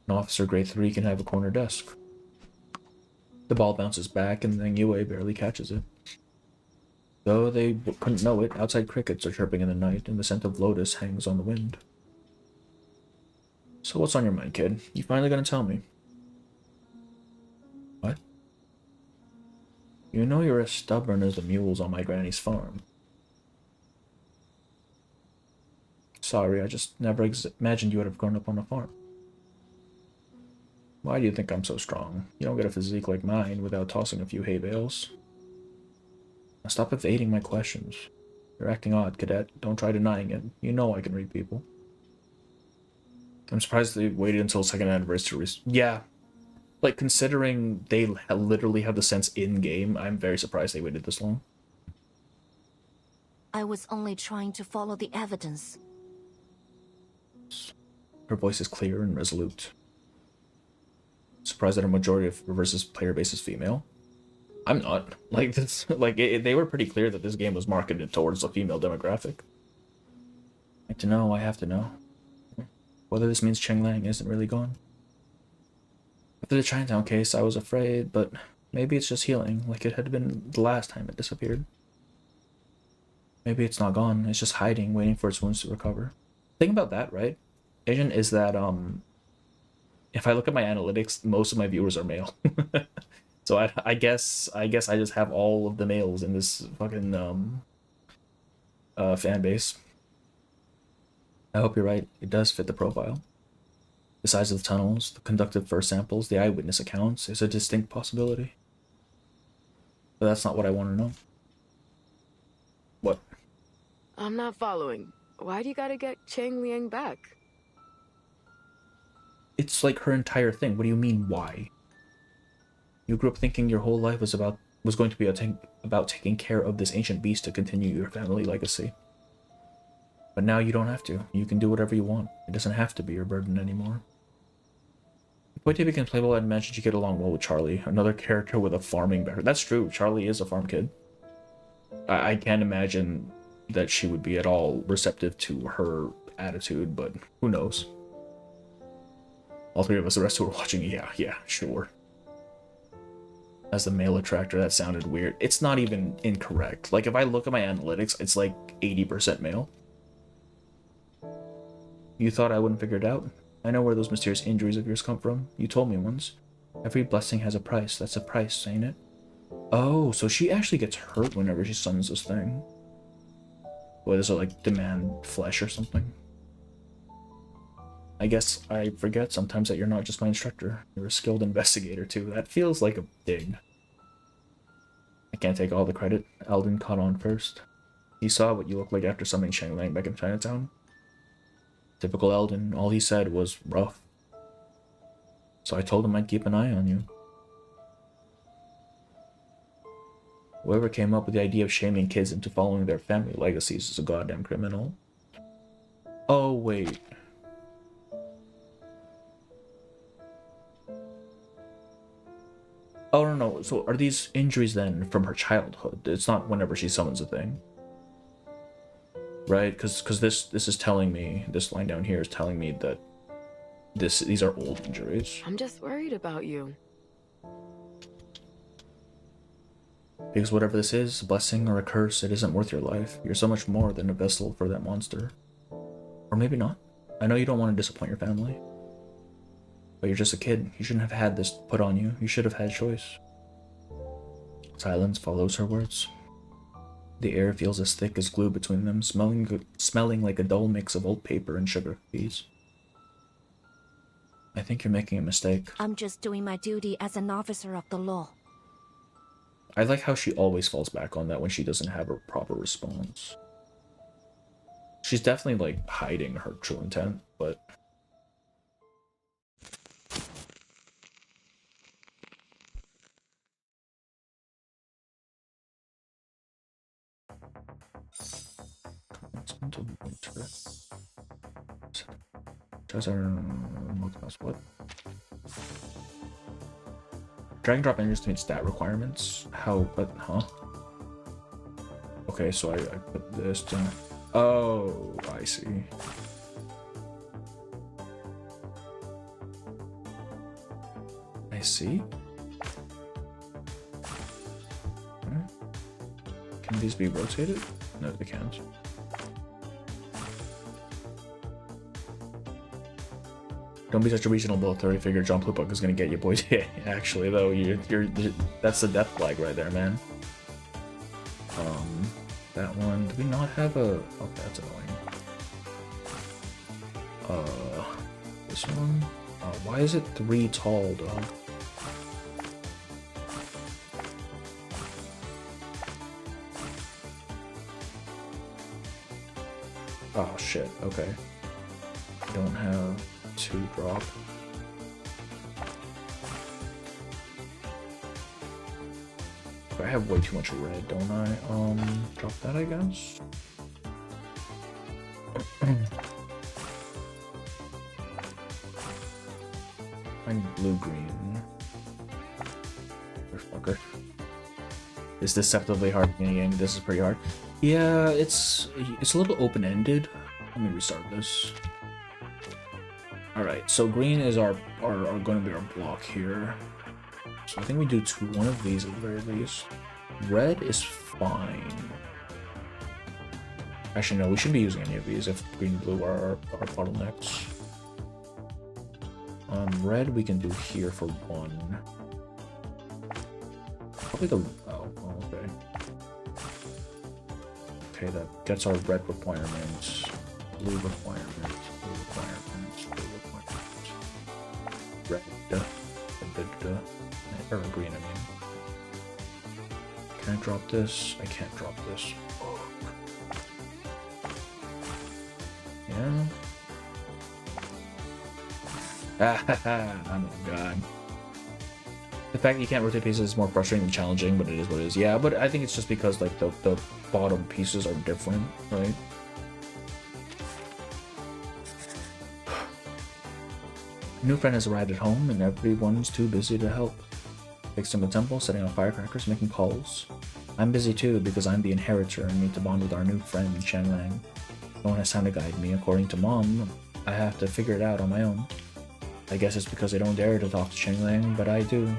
An officer grade 3 can have a corner desk. The ball bounces back and then Yue barely catches it. Though they couldn't know it, outside crickets are chirping in the night and the scent of lotus hangs on the wind. So what's on your mind, kid? You finally gonna tell me? What? You know you're as stubborn as the mules on my granny's farm. Sorry, I just never imagined you would have grown up on a farm. Why do you think I'm so strong? You don't get a physique like mine without tossing a few hay bales. Now stop evading my questions. You're acting odd, cadet. Don't try denying it. You know I can read people. I'm surprised they waited until second anniversary to yeah. Like, considering they literally have the sense in-game, I'm very surprised they waited this long. I was only trying to follow the evidence. Her voice is clear and resolute. Surprised that a majority of Reverse's player base is female. I'm not. Like, this, like, they were pretty clear that this game was marketed towards a female demographic. I have to know, I have to know. Whether this means Cheng Liang isn't really gone. After the Chinatown case, I was afraid, but maybe it's just healing, like it had been the last time it disappeared. Maybe it's not gone, it's just hiding, waiting for its wounds to recover. Thing about that, right, Asian, is that, if I look at my analytics, most of my viewers are male. So I guess I just have all of the males in this fucking, fan base. I hope you're right, it does fit the profile. The size of the tunnels, the conducted first samples, the eyewitness accounts is a distinct possibility. But that's not what I want to know. What? I'm not following. Why do you gotta get Cheng Liang back? It's like her entire thing. What do you mean, why? You grew up thinking your whole life was going to be about taking care of this ancient beast to continue your family legacy. But now you don't have to. You can do whatever you want. It doesn't have to be your burden anymore. If Boy became playable, I'd imagine you get along well with Charlie, another character with a farming background. That's true. Charlie is a farm kid. I can't imagine that she would be at all receptive to her attitude, but who knows? All three of us, the rest who were watching, yeah, sure. As the male attractor, that sounded weird. It's not even incorrect. Like, if I look at my analytics, it's like 80% male. You thought I wouldn't figure it out? I know where those mysterious injuries of yours come from. You told me once. Every blessing has a price. That's a price, ain't it? Oh, so she actually gets hurt whenever she summons this thing. What does it, like, demand flesh or something? I guess I forget sometimes that you're not just my instructor. You're a skilled investigator, too. That feels like a dig. I can't take all the credit. Eldon caught on first. He saw what you looked like after summoning Cheng Liang back in Chinatown. Typical Eldon, all he said was rough. So I told him I'd keep an eye on you. Whoever came up with the idea of shaming kids into following their family legacies is a goddamn criminal. Oh, wait. Oh, no. So are these injuries then from her childhood? It's not whenever she summons a thing. Right? Because this is telling me, this line down here is telling me that these are old injuries. I'm just worried about you. Because whatever this is, a blessing or a curse, it isn't worth your life. You're so much more than a vessel for that monster. Or maybe not. I know you don't want to disappoint your family. But you're just a kid. You shouldn't have had this put on you. You should have had choice. Silence follows her words. The air feels as thick as glue between them, smelling like a dull mix of old paper and sugar cookies. I think you're making a mistake. I'm just doing my duty as an officer of the law. I like how she always falls back on that when she doesn't have a proper response. She's definitely, like, hiding her true intent, but... What? Drag and drop engines to meet stat requirements? How, but, huh? Okay, so I put this down. Oh, I see. I see. Can these be rotated? No, they can't. Don't be such a regional military figure. John Plupuck is gonna get you, boys. Yeah, actually, though, you're that's the death flag right there, man. That one. Do we not have a? Oh, that's annoying. This one. Why is it 3 tall, dog? Oh shit. Okay. Don't have 2 drop. I have way too much red, don't I? Drop that, I guess. I need blue-green. Fucker. It's deceptively hard in the game. This is pretty hard. Yeah, it's a little open-ended. Let me restart this. Alright, so green is our going to be our block here. So I think we do one of these at the very least. Red is fine. Actually, no, we shouldn't be using any of these if green and blue are our bottlenecks. Red we can do here for 1. Probably the... Oh, okay. Okay, that gets our red requirements. Blue requirements. Blue requirements. Blue requirements. Red. Or green, I mean. Can I drop this? I can't drop this. Yeah. Oh my god. The fact that you can't rotate pieces is more frustrating than challenging, but it is what it is. Yeah, but I think it's just because like the bottom pieces are different, right? A new friend has arrived at home and everyone's too busy to help. Fixing the temple, setting off firecrackers, making calls. I'm busy too because I'm the inheritor and need to bond with our new friend, Liang. No one has time to guide me. According to Mom, I have to figure it out on my own. I guess it's because I don't dare to talk to Liang, but I do.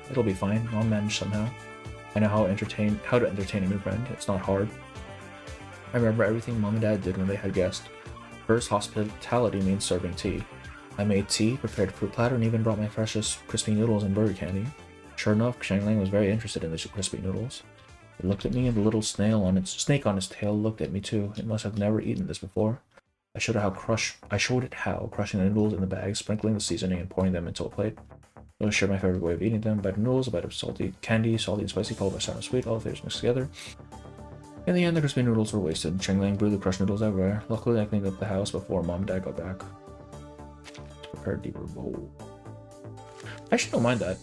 It'll be fine. I'll manage somehow. I know how to entertain a new friend. It's not hard. I remember everything Mom and Dad did when they had guests. First, hospitality means serving tea. I made tea, prepared a fruit platter, and even brought my freshest crispy noodles and burger candy. Sure enough, Liang was very interested in the crispy noodles. It looked at me, and the little snake on its tail looked at me too. It must have never eaten this before. I showed it how crushing the noodles in the bag, sprinkling the seasoning, and pouring them into a plate. It was sure my favorite way of eating them. A bite of noodles, a bite of salty candy, salty and spicy, followed by sour and sweet, all the flavors mixed together. In the end, the crispy noodles were wasted. Liang blew the crushed noodles everywhere. Luckily, I cleaned up the house before Mom and Dad got back. Prepare a deeper bowl. I actually don't mind that.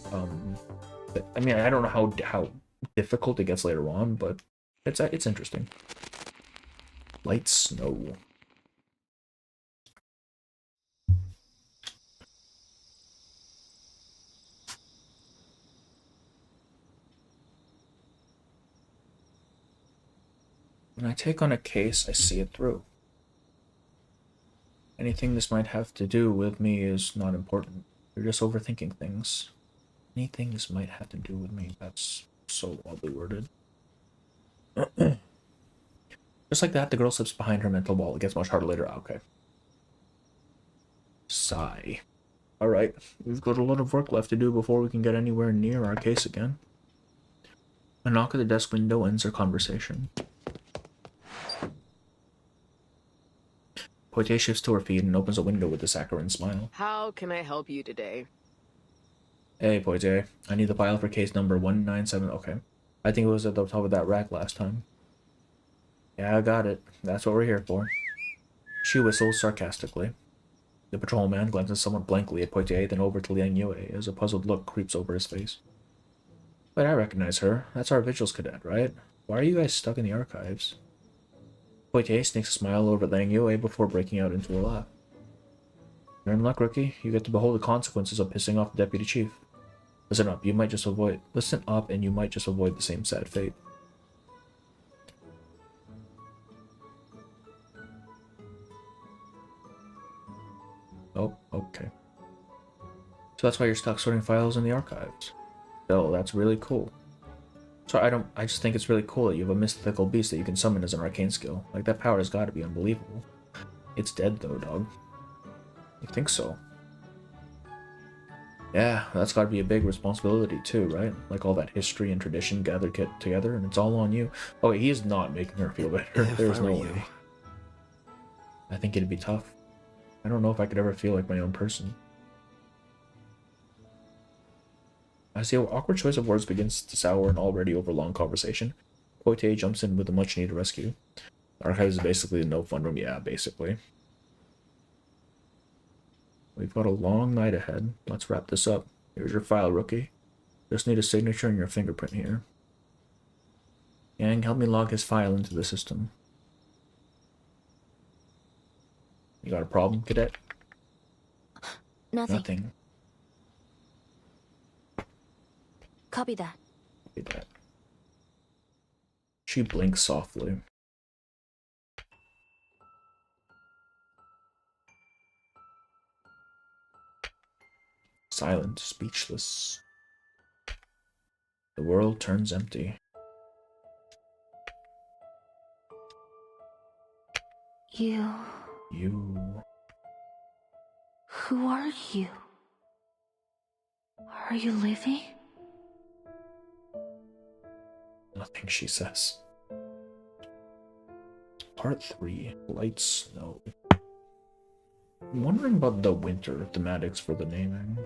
I mean, I don't know how difficult it gets later on, but it's interesting. Light snow. When I take on a case, I see it through. Anything this might have to do with me is not important. You're just overthinking things. Anything this might have to do with me, that's so oddly worded. Just like that, the girl slips behind her mental wall. It gets much harder later. Okay. Sigh. Alright, we've got a lot of work left to do before we can get anywhere near our case again. A knock at the desk window ends our conversation. Poitier shifts to her feet and opens a window with a saccharine smile. How can I help you today? Hey, Poitier. I need the file for case number 197. Okay. I think it was at the top of that rack last time. Yeah, I got it. That's what we're here for. She whistles sarcastically. The patrolman glances somewhat blankly at Poitier, then over to Liang Yue as a puzzled look creeps over his face. Wait, I recognize her. That's our vigils cadet, right? Why are you guys stuck in the archives? Poitier sneaks a smile over at Liang Yue before breaking out into a laugh. You're in luck, rookie. You get to behold the consequences of pissing off the deputy chief. Listen up, and you might just avoid the same sad fate. Oh, okay. So that's why you're stuck sorting files in the archives. Oh, that's really cool. So I just think it's really cool that you have a mythical beast that you can summon as an arcane skill. Like, that power has got to be unbelievable. It's dead though, dog. You think so? Yeah, that's got to be a big responsibility too, right? Like all that history and tradition gathered together, and it's all on you. Oh wait, he is not making her feel better. If There's I were no you. way. I think it'd be tough. I don't know if I could ever feel like my own person. I see how awkward choice of words begins to sour an already overlong conversation. Poitier jumps in with a much-needed rescue. The archives is basically a no fun room. Yeah, basically. We've got a long night ahead. Let's wrap this up. Here's your file, rookie. Just need a signature and your fingerprint here. Yang, help me log his file into the system. You got a problem, cadet? Nothing. Nothing. Copy that. Look at that. She blinks softly. Silent, speechless. The world turns empty. You... You... Who are you? Are you leaving? Nothing, she says. Part 3. Light Snow. I'm wondering about the winter thematics for the naming.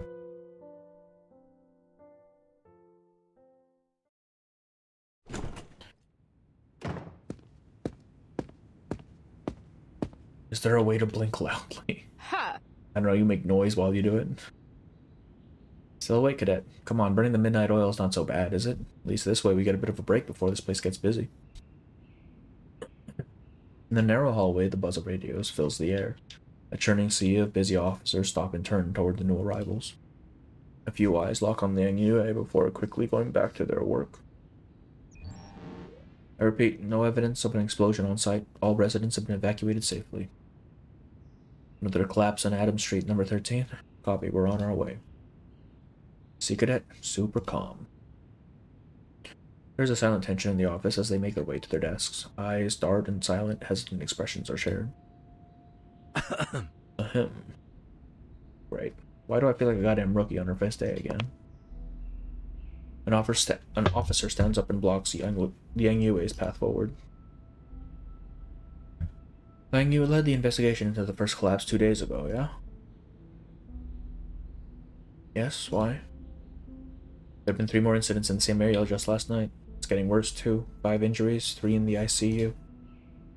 Is there a way to blink loudly? Ha! I don't know, you make noise while you do it. Still awake, cadet. Come on, burning the midnight oil is not so bad, is it? At least this way we get a bit of a break before this place gets busy. In the narrow hallway, the buzz of radios fills the air. A churning sea of busy officers stop and turn toward the new arrivals. A few eyes lock on Liang before quickly going back to their work. I repeat, no evidence of an explosion on site. All residents have been evacuated safely. Another collapse on Adams Street, number 13. Copy, we're on our way. See, cadet, super calm. There's a silent tension in the office as they make their way to their desks. Eyes dart and silent, hesitant expressions are shared. Ahem. Right. Why do I feel like a goddamn rookie on her first day again? An officer stands up and blocks Liang Yue's path forward. Liang Yue led the investigation into the first collapse 2 days ago, yeah? Yes, why? There have been 3 more incidents in the same area just last night. It's getting worse too. 5 injuries, 3 in the ICU.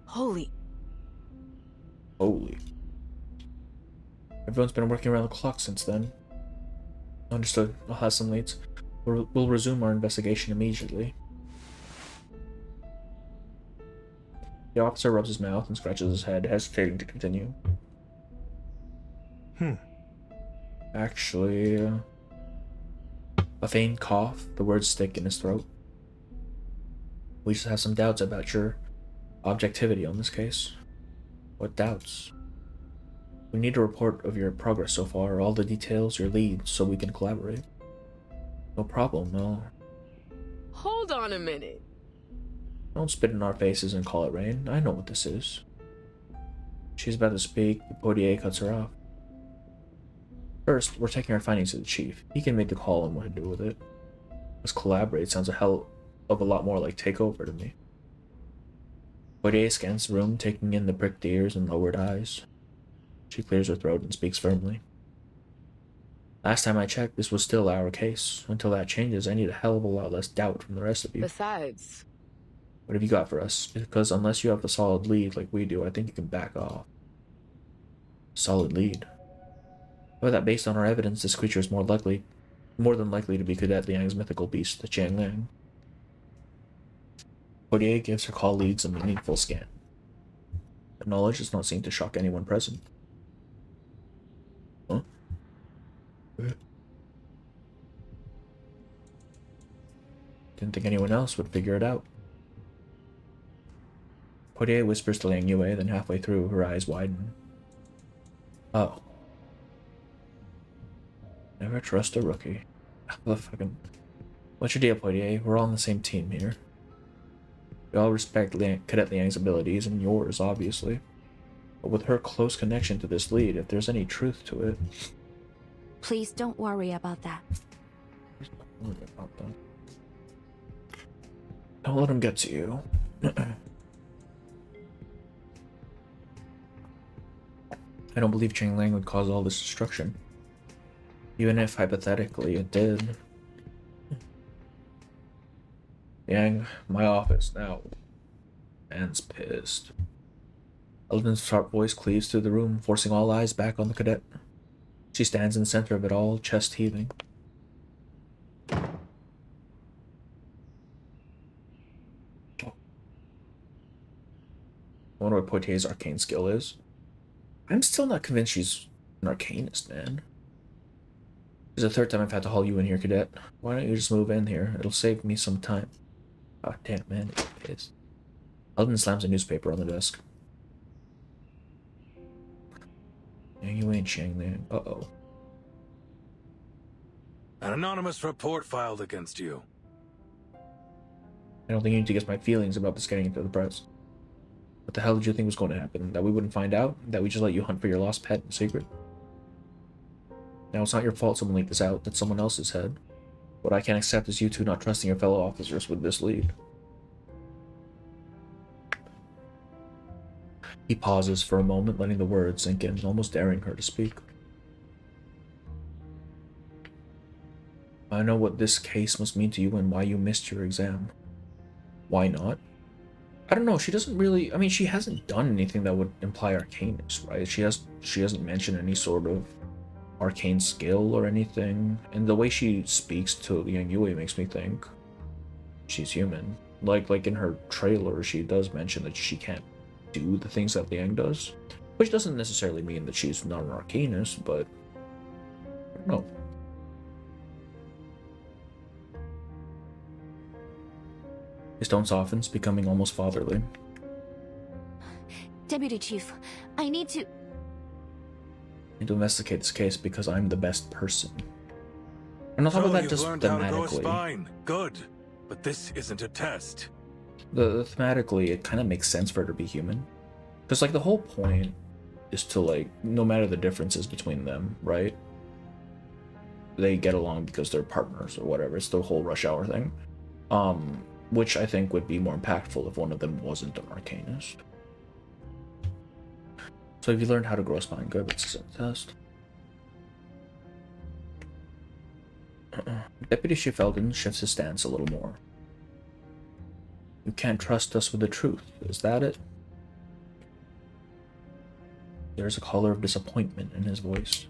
Holy... Holy. Everyone's been working around the clock since then. Understood. I'll have some leads. We'll resume our investigation immediately. The officer rubs his mouth and scratches his head, hesitating to continue. Actually, a faint cough, the words stick in his throat. We just have some doubts about your objectivity on this case. What doubts? We need a report of your progress so far, all the details, your leads, so we can collaborate. No problem, no. Hold on a minute. Don't spit in our faces and call it rain. I know what this is. She's about to speak, but Poitier cuts her off. First, we're taking our findings to the chief. He can make the call on what to do with it. This collaborate sounds a hell of a lot more like take over to me. Poitier scans the room, taking in the pricked ears and lowered eyes. She clears her throat and speaks firmly. Last time I checked, this was still our case. Until that changes, I need a hell of a lot less doubt from the rest of you. Besides... What have you got for us? Because unless you have a solid lead like we do, I think you can back off. Solid lead? But that based on our evidence, this creature is more than likely to be Cadet Liang's mythical beast, the Chang Liang. Poitier gives her colleagues a meaningful scan. The knowledge does not seem to shock anyone present. Huh? Didn't think anyone else would figure it out. Poitier whispers to Liang Yue, then halfway through, her eyes widen. Oh. Never trust a rookie. The fucking... What's your deal, Poitier? We're all on the same team here. We all respect Cadet Liang's abilities, and yours, obviously. But with her close connection to this lead, if there's any truth to it... Please don't worry about that. Don't let him get to you. I don't believe Cheng Liang would cause all this destruction. Even if, hypothetically, it did. Yang, my office, now. Man's pissed. Eldon's sharp voice cleaves through the room, forcing all eyes back on the cadet. She stands in the center of it all, chest heaving. I wonder what Poitier's arcane skill is. I'm still not convinced she's an arcanist, man. This is the third time I've had to haul you in here, cadet. Why don't you just move in here? It'll save me some time. Oh, damn, man. It is. Eldon slams a newspaper on the desk. Yeah, you ain't Cheng Liang. Uh-oh. An anonymous report filed against you. I don't think you need to guess my feelings about this getting into the press. What the hell did you think was going to happen? That we wouldn't find out? That we just let you hunt for your lost pet in secret? Now, it's not your fault someone leaked this out. That's someone else's head. What I can't accept is you two not trusting your fellow officers with this lead. He pauses for a moment, letting the words sink in, almost daring her to speak. I know what this case must mean to you and why you missed your exam. Why not? I don't know, she doesn't really... I mean, she hasn't done anything that would imply arcanist, right? She hasn't mentioned any sort of arcane skill or anything. And the way she speaks to Liang Yue makes me think she's human. Like in her trailer, she does mention that she can't do the things that Liang does. Which doesn't necessarily mean that she's not an arcanist, but... I don't know. His tone softens, becoming almost fatherly. Deputy Chief, I need to investigate this case because I'm the best person. And on top of that, you've just learned how to grow a thematically. spine. Good. But this isn't a test. Thematically, it kind of makes sense for her to be human. Because, like, the whole point is to, like, no matter the differences between them, right? They get along because they're partners or whatever. It's the whole Rush Hour thing. Which I think would be more impactful if one of them wasn't an arcanist. So if you learned how to grow a spine, good, let's set a test. Deputy Chief Eldon shifts his stance a little more. You can't trust us with the truth, is that it? There's a color of disappointment in his voice.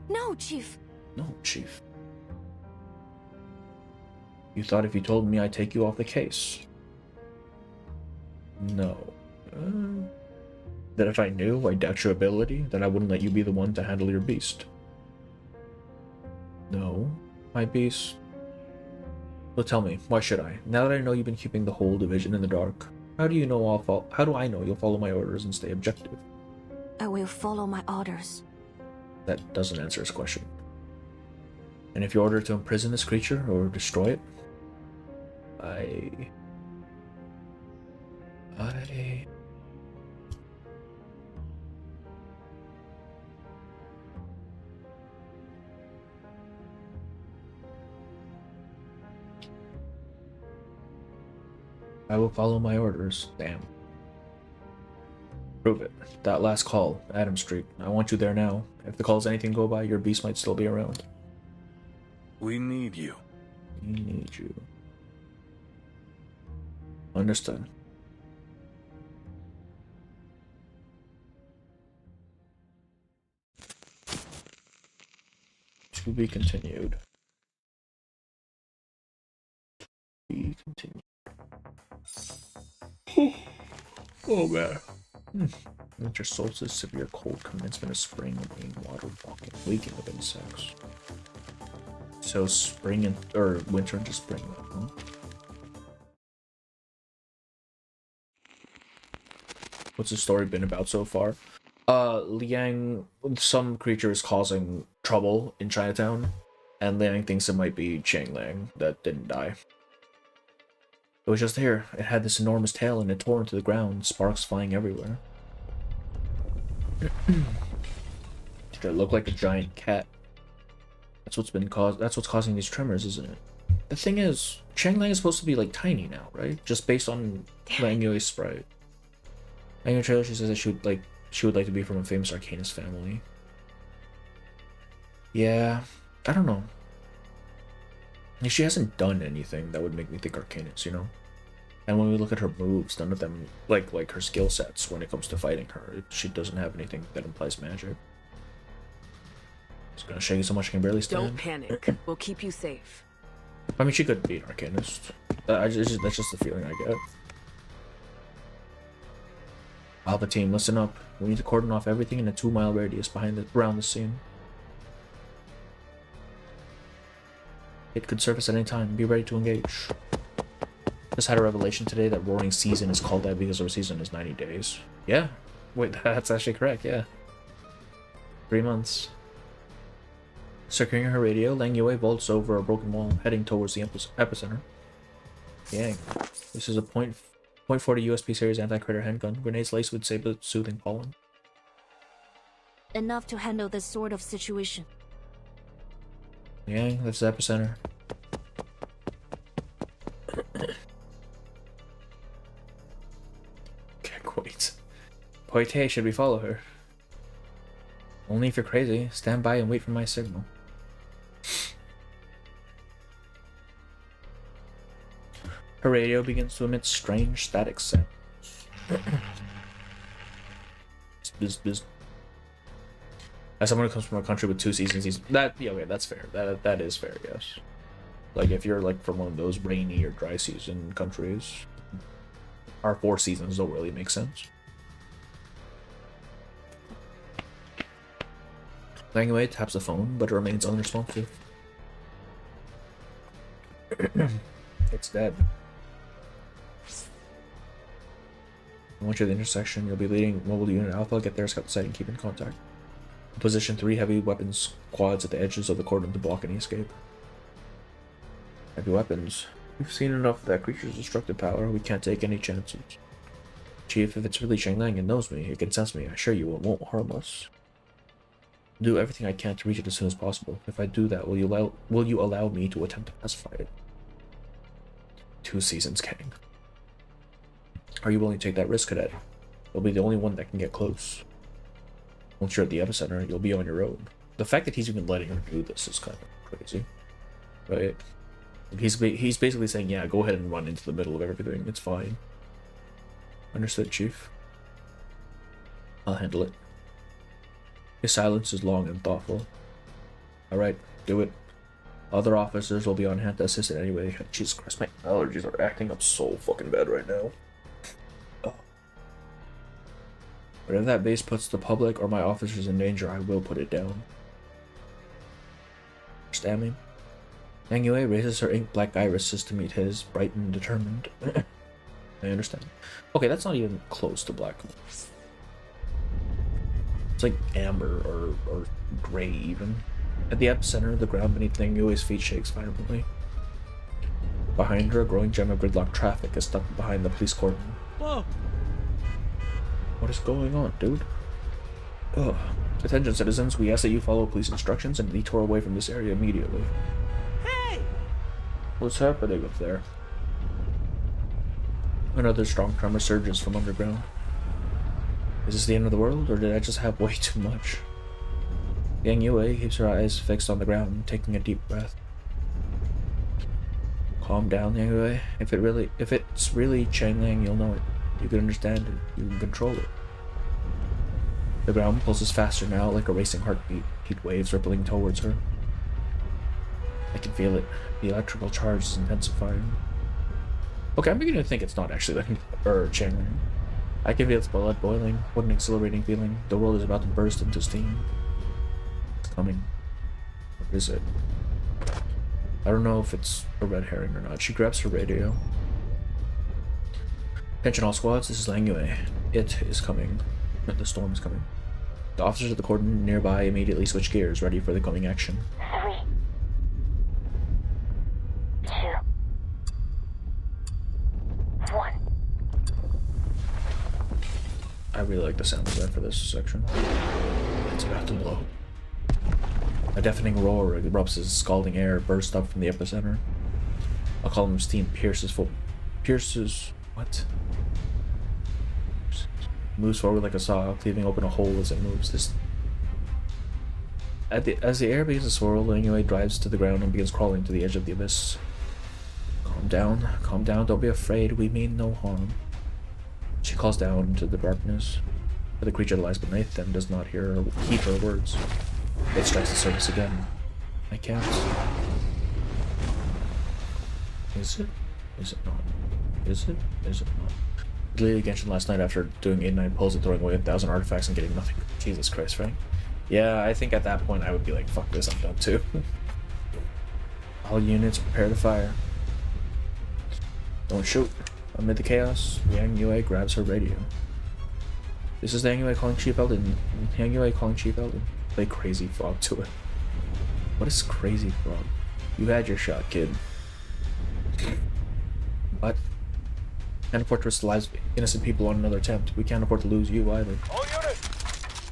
No, Chief. No, Chief. You thought if you told me I'd take you off the case. No. That if I knew I doubt your ability, that I wouldn't let you be the one to handle your beast. No, my beast. Well, tell me, why should I? Now that I know you've been keeping the whole division in the dark, how do I know you'll follow my orders and stay objective? I will follow my orders. That doesn't answer his question. And if you're ordered to imprison this creature or destroy it, I will follow my orders. Damn. Prove it. That last call, Adam Street. I want you there now. If the calls anything go by, your beast might still be around. We need you. We need you. Understood. To be continued. Be continued. Oh man. Winter solstice, severe cold, commencement of spring, rain, water, walking, waking of insects. So spring and or winter into spring. Huh? What's the story been about so far? Liang, some creature is causing trouble in Chinatown, And Liang thinks it might be Chang Liang that didn't die. It was just there. It had this enormous tail and it tore into the ground, sparks flying everywhere. Did it look like a giant cat? That's what's causing these tremors, isn't it? The thing is, Chang Liang is supposed to be like tiny now, right? Just based on Liang Yue's sprite. In the trailer, she says that she would like to be from a famous Arcanist family. Yeah, I don't know. Like, she hasn't done anything that would make me think Arcanist, you know? And when we look at her moves, none of them, like her skill sets when it comes to fighting her, she doesn't have anything that implies magic. It's gonna shake you so much I can barely stand. Don't panic. We'll keep you safe. I mean, she could be an Arcanist. That's just the feeling I get. Alpha team, listen up. We need to cordon off everything in a 2-mile radius around the scene. It could surface at any time. Be ready to engage. Just had a revelation today that Roaring Season is called that because our season is 90 days. Yeah. Wait, that's actually correct, yeah. 3 months. Securing her radio, Liang Yue vaults over a broken wall, heading towards the epicenter. Yang. This is a .40 USP series anti-critter handgun. Grenades laced with soothing pollen. Enough to handle this sort of situation. Yang, that's the epicenter. Can't wait. Poite, should we follow her? Only if you're crazy. Stand by and wait for my signal. Her radio begins to emit strange static sounds. Biz. As someone who comes from a country with 2 seasons, okay, that's fair. That is fair, yes. Like, if you're like from one of those rainy or dry season countries, our 4 seasons don't really make sense. Liang Yue taps the phone, but it remains unresponsive. It's dead. Once you're at the intersection, you'll be leading Mobile Unit Alpha. Get there, scout the site, and keep in contact. Position 3 heavy weapons quads at the edges of the cordon to block any escape. Heavy weapons. We've seen enough of that creature's destructive power. We can't take any chances. Chief, if it's really Chang Liang and knows me, it can sense me. I assure you it won't harm us. I'll do everything I can to reach it as soon as possible. If I do that, will you allow me to attempt to pacify it? 2 seasons, Kang. Are you willing to take that risk, Cadet? You'll be the only one that can get close. Once you're at the epicenter, you'll be on your own. The fact that he's even letting her do this is kind of crazy, right? He's basically saying, yeah, go ahead and run into the middle of everything. It's fine. Understood, Chief. I'll handle it. His silence is long and thoughtful. Alright, do it. Other officers will be on hand to assist in any way. Jesus Christ, my allergies are acting up so fucking bad right now. But if that base puts the public or my officers in danger, I will put it down. Understand me? Liang Yue raises her ink black irises to meet his, bright and determined. I understand. Okay, that's not even close to black. It's like amber or gray even. At the epicenter, the ground beneath Liang Yue's feet shakes violently. Behind her, a growing gem of gridlock traffic is stuck behind the police cordon. Whoa! What is going on, dude? Ugh. Attention, citizens. We ask that you follow police instructions and detour away from this area immediately. Hey! What's happening up there? Another strong tremor surges from underground. Is this the end of the world, or did I just have way too much? Liang Yue keeps her eyes fixed on the ground, taking a deep breath. Calm down, Liang Yue. If it's really Chang Liang, you'll know it. You can understand it. You can control it. The ground pulses faster now, like a racing heartbeat. Heat waves rippling towards her. I can feel it. The electrical charge is intensifying. Okay, I'm beginning to think it's not actually Chang Liang. I can feel its blood boiling. What an exhilarating feeling. The world is about to burst into steam. It's coming. What is it? I don't know if it's a red herring or not. She grabs her radio. Attention all squads, this is Liang Yue. It is coming. The storm is coming. The officers at the cordon nearby immediately switch gears, ready for the coming action. Hurry. I really like the sound design for this section. It's about to blow. A deafening roar erupts as scalding air bursts up from the epicenter. A column of steam moves forward like a saw, cleaving open a hole as it moves. As the air begins to swirl, Liang Yue drives to the ground and begins crawling to the edge of the abyss. Calm down, don't be afraid, we mean no harm. She calls down into the darkness, but the creature that lies beneath them does not heed her words. It strikes the surface again. I can't. Is it? Is it not? Is it? Is it not? I deleted Genshin last night after doing 89 pulls and throwing away 1,000 artifacts and getting nothing. Jesus Christ, Frank. Yeah, I think at that point I would be like, fuck this, I'm done too. All units prepare to fire. Don't shoot. Amid the chaos, Liang Yue grabs her radio. This is Liang Yue calling Chief Eldon. Liang Yue calling Chief Eldon. Play Crazy Frog to it. What is Crazy Frog? You had your shot, kid. What? Can't afford to risk the lives of innocent people on another attempt. We can't afford to lose you either. All units!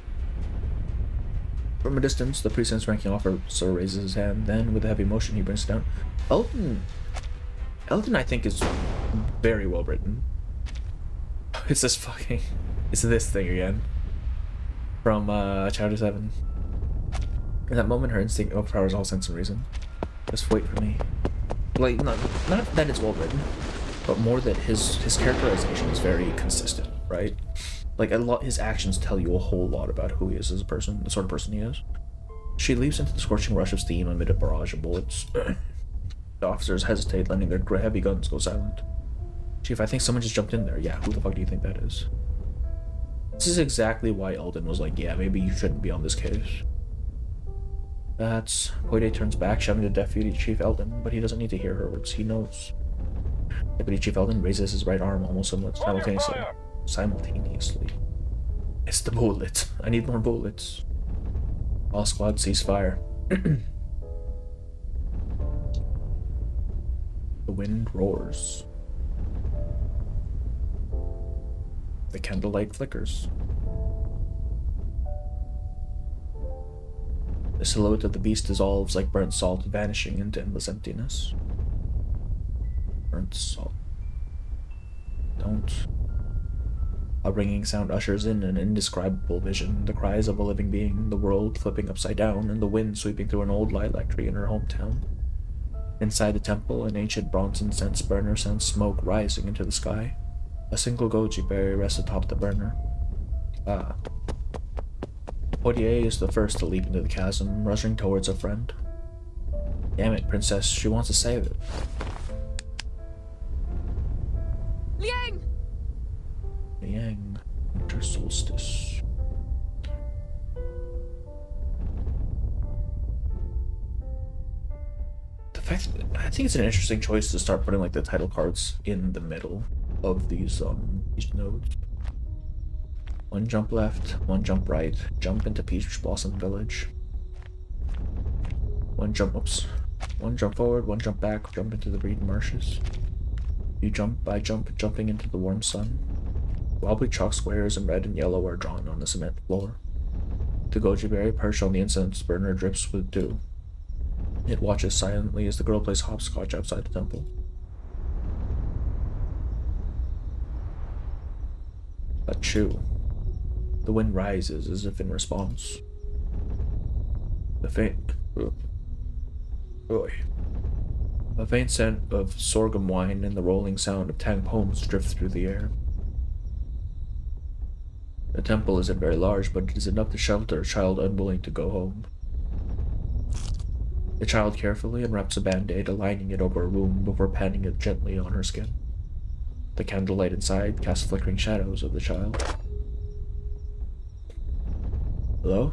From a distance, the precinct's ranking officer raises his hand, then, with a heavy motion, he brings it down. Eldon, I think, is very well written. It's this thing again. From, Chapter 7. In that moment, her instinct overpowers all sense and reason. Just wait for me. Like, not that it's well written, but more that his characterization is very consistent, right? Like, his actions tell you a whole lot about who he is as a person, the sort of person he is. She leaps into the scorching rush of steam amid a barrage of bullets. The officers hesitate, letting their heavy guns go silent. Chief, I think someone just jumped in there. Yeah, who the fuck do you think that is? This is exactly why Eldon was like, yeah, maybe you shouldn't be on this case. Poide turns back, shouting to Deputy Chief Eldon, but he doesn't need to hear her words. He knows. Deputy Chief Eldon raises his right arm almost simultaneously. It's the bullet. I need more bullets. All squads cease fire. The wind roars. The candlelight flickers. The silhouette of the beast dissolves like burnt salt, vanishing into endless emptiness. Burnt salt. Don't. A ringing sound ushers in an indescribable vision, the cries of a living being, the world flipping upside down, and the wind sweeping through an old lilac tree in her hometown. Inside the temple, an ancient bronze incense burner sends smoke rising into the sky. A single goji berry rests atop the burner. Ah. Poitier is the first to leap into the chasm, rushing towards a friend. Damn it, princess, she wants to save it. Liang! Liang, winter solstice. I think it's an interesting choice to start putting like the title cards in the middle of these nodes. One jump left, one jump right, jump into Peach Blossom Village. One jump forward, one jump back, jump into the reed marshes. You jump by jumping into the warm sun. Wobbly chalk squares in red and yellow are drawn on the cement floor. The goji berry perched on the incense burner drips with dew. It watches silently as the girl plays hopscotch outside the temple. Achoo. The wind rises as if in response. A faint scent of sorghum wine and the rolling sound of tang poems drift through the air. The temple isn't very large, but it is enough to shelter a child unwilling to go home. The child carefully unwraps a band-aid, aligning it over a wound before patting it gently on her skin. The candlelight inside casts flickering shadows of the child. Hello?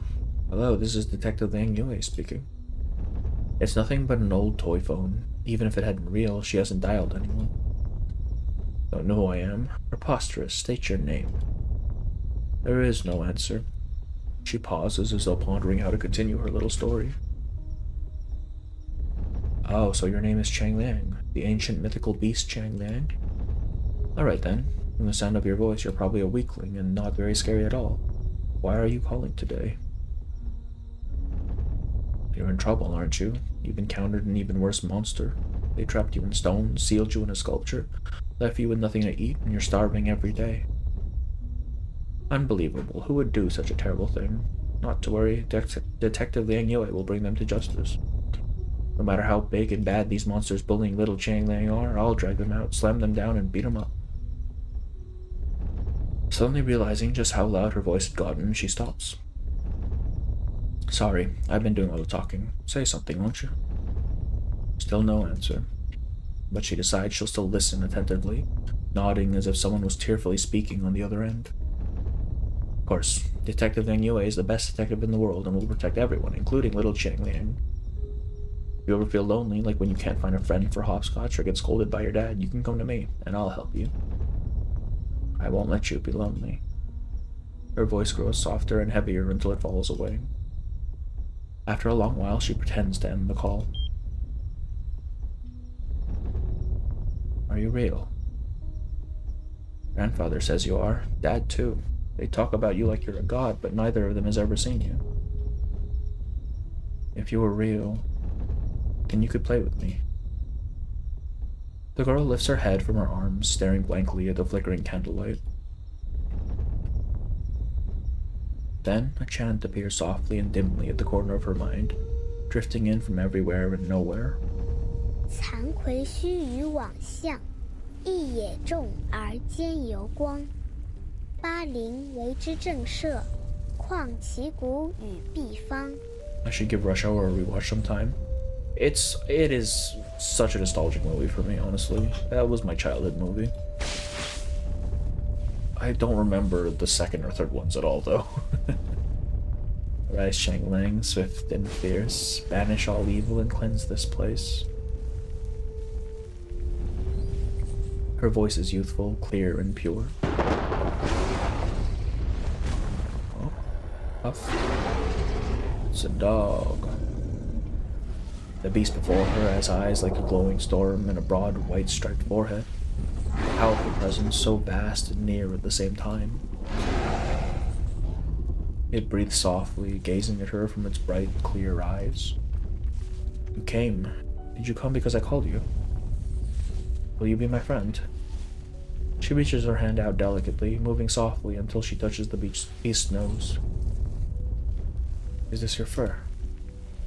Hello, this is Detective Liang Yue speaking. It's nothing but an old toy phone. Even if it had been real, she hasn't dialed anyone. Don't know who I am? Preposterous. State your name. There is no answer. She pauses as though pondering how to continue her little story. Oh, so your name is Chang Liang, the ancient mythical beast Chang Liang? Alright then. From the sound of your voice, you're probably a weakling and not very scary at all. Why are you calling today? You're in trouble, aren't you? You've encountered an even worse monster. They trapped you in stone, sealed you in a sculpture, left you with nothing to eat, and you're starving every day. Unbelievable. Who would do such a terrible thing? Not to worry, Detective Liang will bring them to justice. No matter how big and bad these monsters bullying little Chang Liang are, I'll drag them out, slam them down, and beat them up. Suddenly realizing just how loud her voice had gotten, she stops. Sorry, I've been doing all the talking. Say something, won't you? Still no answer. But she decides she'll still listen attentively, nodding as if someone was tearfully speaking on the other end. Of course, Detective Liang is the best detective in the world and will protect everyone, including little Chang Liang. If you ever feel lonely, like when you can't find a friend for hopscotch or get scolded by your dad, you can come to me, and I'll help you. I won't let you be lonely. Her voice grows softer and heavier until it falls away. After a long while, she pretends to end the call. Are you real? Grandfather says you are. Dad, too. They talk about you like you're a god, but neither of them has ever seen you. If you were real, then you could play with me. The girl lifts her head from her arms, staring blankly at the flickering candlelight. Then a chant appears softly and dimly at the corner of her mind, drifting in from everywhere and nowhere. 残魁须臾往相，一野众而兼游光。巴陵为之震慑，况其谷与毕方。 I should give Rush Hour a rewatch sometime. It is such a nostalgic movie for me, honestly. That was my childhood movie. I don't remember the second or third ones at all, though. Rise Chang Liang, swift and fierce, banish all evil and cleanse this place. Her voice is youthful, clear, and pure. Oh, puff. It's a dog. The beast before her has eyes like a glowing storm and a broad, white striped forehead. A powerful presence, so vast and near at the same time. It breathes softly, gazing at her from its bright, clear eyes. You came. Did you come because I called you? Will you be my friend? She reaches her hand out delicately, moving softly until she touches the beast's nose. Is this your fur?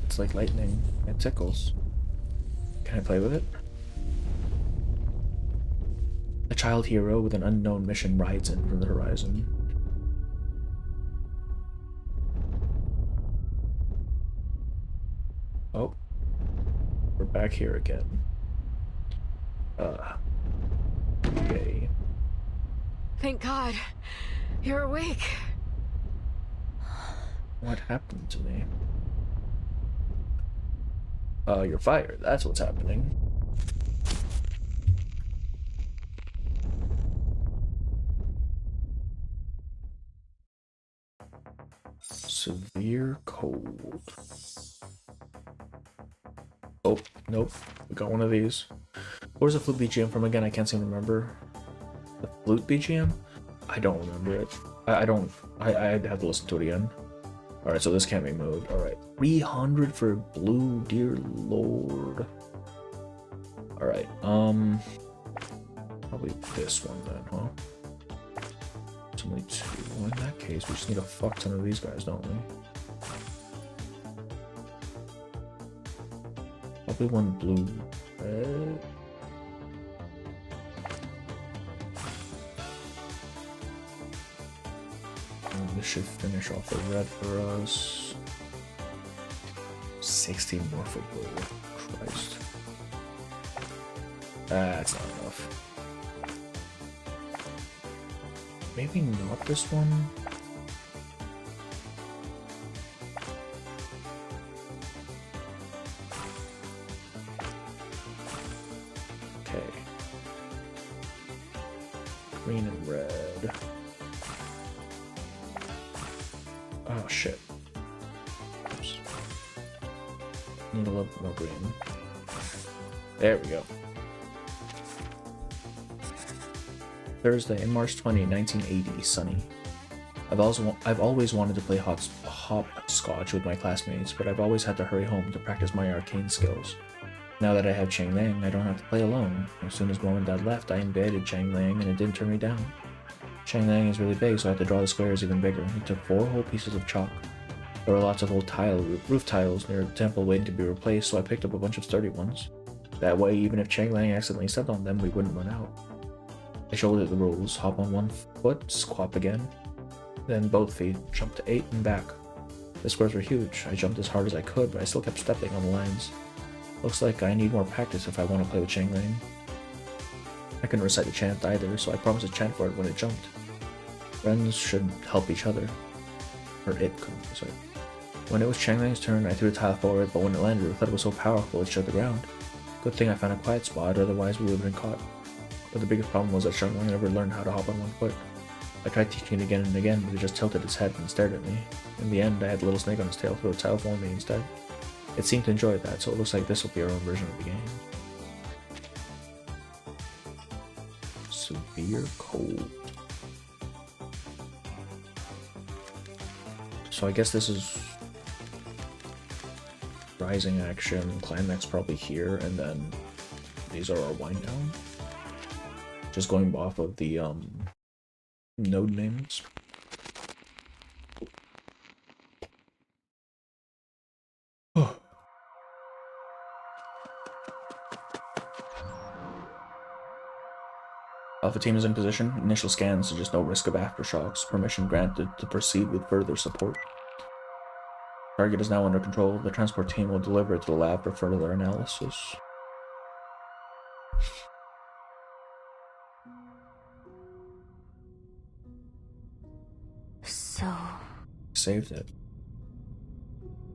It's like lightning. It tickles. Can I play with it? A child hero with an unknown mission rides in from the horizon. Oh. We're back here again. Okay. Thank God. You're awake. What happened to me? You're fired. That's what's happening. Severe cold. Oh, nope. We got one of these. Where's the flute BGM from again? I can't seem to remember. The flute BGM? I don't remember it. I'd have to listen to it again. Alright, so this can't be moved. Alright. 300 for blue, dear lord. Alright, probably this one then, huh? It's only two. Well, in that case, we just need a fuck ton of these guys, don't we? Probably one blue, red. This should finish off the red for us. 16 more for blue. Christ. That's not enough. Maybe not this one. Okay. Green and red. Oh shit. Oops. Need a little bit more green. There we go. Thursday, March 20, 1980, sunny. I've always wanted to play hopscotch with my classmates, but I've always had to hurry home to practice my arcane skills. Now that I have Chang Liang, I don't have to play alone. As soon as Mom and Dad left, I invaded Chang Liang and it didn't turn me down. Chang Liang is really big, so I had to draw the squares even bigger. It took 4 whole pieces of chalk. There were lots of old roof tiles near the temple waiting to be replaced, so I picked up a bunch of sturdy ones. That way, even if Chang Liang accidentally stepped on them, we wouldn't run out. I showed it the rules: hop on 1 foot, squat again, then both feet, jump to 8 and back. The squares were huge. I jumped as hard as I could, but I still kept stepping on the lines. Looks like I need more practice if I want to play with Chang Liang. I couldn't recite the chant either, so I promised to chant for it when it jumped. Friends should help each other. Or it couldn't recite. When it was Chang Liang's turn, I threw the tile forward, but when it landed, I thought it was so powerful it shook the ground. Good thing I found a quiet spot, otherwise we would have been caught. But the biggest problem was that Chang Liang never learned how to hop on 1 foot. I tried teaching it again and again, but it just tilted its head and stared at me. In the end, I had the little snake on its tail throw a tile for me instead. It seemed to enjoy that, so it looks like this will be our own version of the game. Severe cold. So I guess this is rising action, climax probably here, and then these are our wind down. Just going off of the node names. Alpha team is in position. Initial scans suggest no risk of aftershocks. Permission granted to proceed with further support. Target is now under control. The transport team will deliver it to the lab for further analysis. So... Saved it.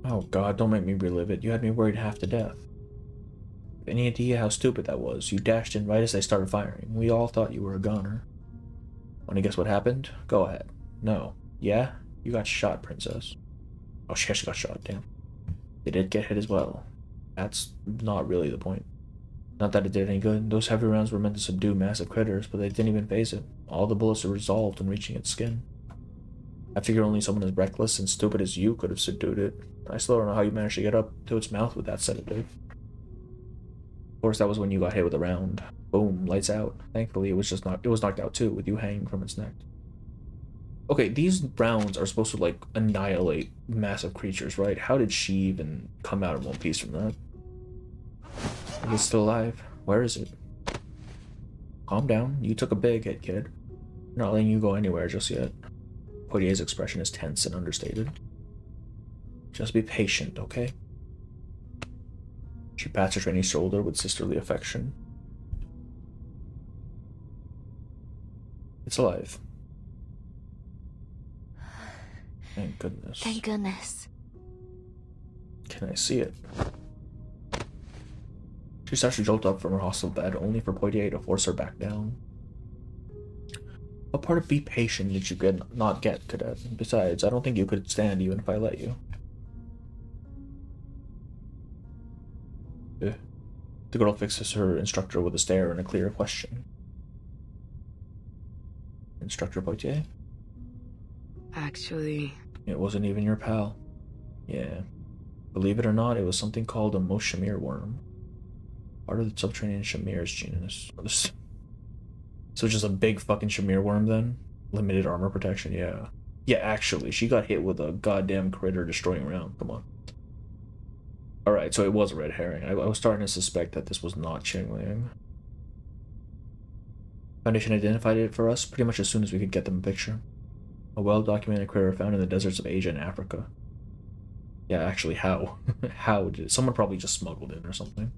Oh god, don't make me relive it. You had me worried half to death. Any idea how stupid that was? You dashed in right as they started firing. We all thought you were a goner. Want to guess what happened? Go ahead. No. Yeah? You got shot, princess. Oh, she actually got shot, damn. They did get hit as well. That's not really the point. Not that it did any good. Those heavy rounds were meant to subdue massive critters, but they didn't even phase it. All the bullets were resolved when reaching its skin. I figure only someone as reckless and stupid as you could have subdued it. I still don't know how you managed to get up to its mouth with that sedative. Of course, that was when you got hit with a round. Boom, lights out. Thankfully, it was knocked out too, with you hanging from its neck. Okay, these rounds are supposed to, like, annihilate massive creatures, right? How did she even come out in one piece from that? It's still alive. Where is it? Calm down. You took a big hit, kid. I'm not letting you go anywhere just yet. Poitier's expression is tense and understated. Just be patient, okay? She pats her trainee's shoulder with sisterly affection. It's alive. Thank goodness. Thank goodness. Can I see it? She starts to jolt up from her hostile bed, only for Poitier to force her back down. What part of be patient did you not get, Cadet? Besides, I don't think you could stand even if I let you. The girl fixes her instructor with a stare and a clear question. Instructor Poitier? Actually... It wasn't even your pal. Yeah. Believe it or not, it was something called a Moshamir worm. Part of the subterranean Shamir's genus. So just a big fucking Shamir worm then? Limited armor protection, yeah. Yeah, actually, she got hit with a goddamn critter destroying round. Come on. Alright, so it was a red herring. I was starting to suspect that this was not Chang Liang. Foundation identified it for us pretty much as soon as we could get them a picture. A well-documented critter found in the deserts of Asia and Africa. Yeah, actually, how? How did someone probably just smuggled in or something?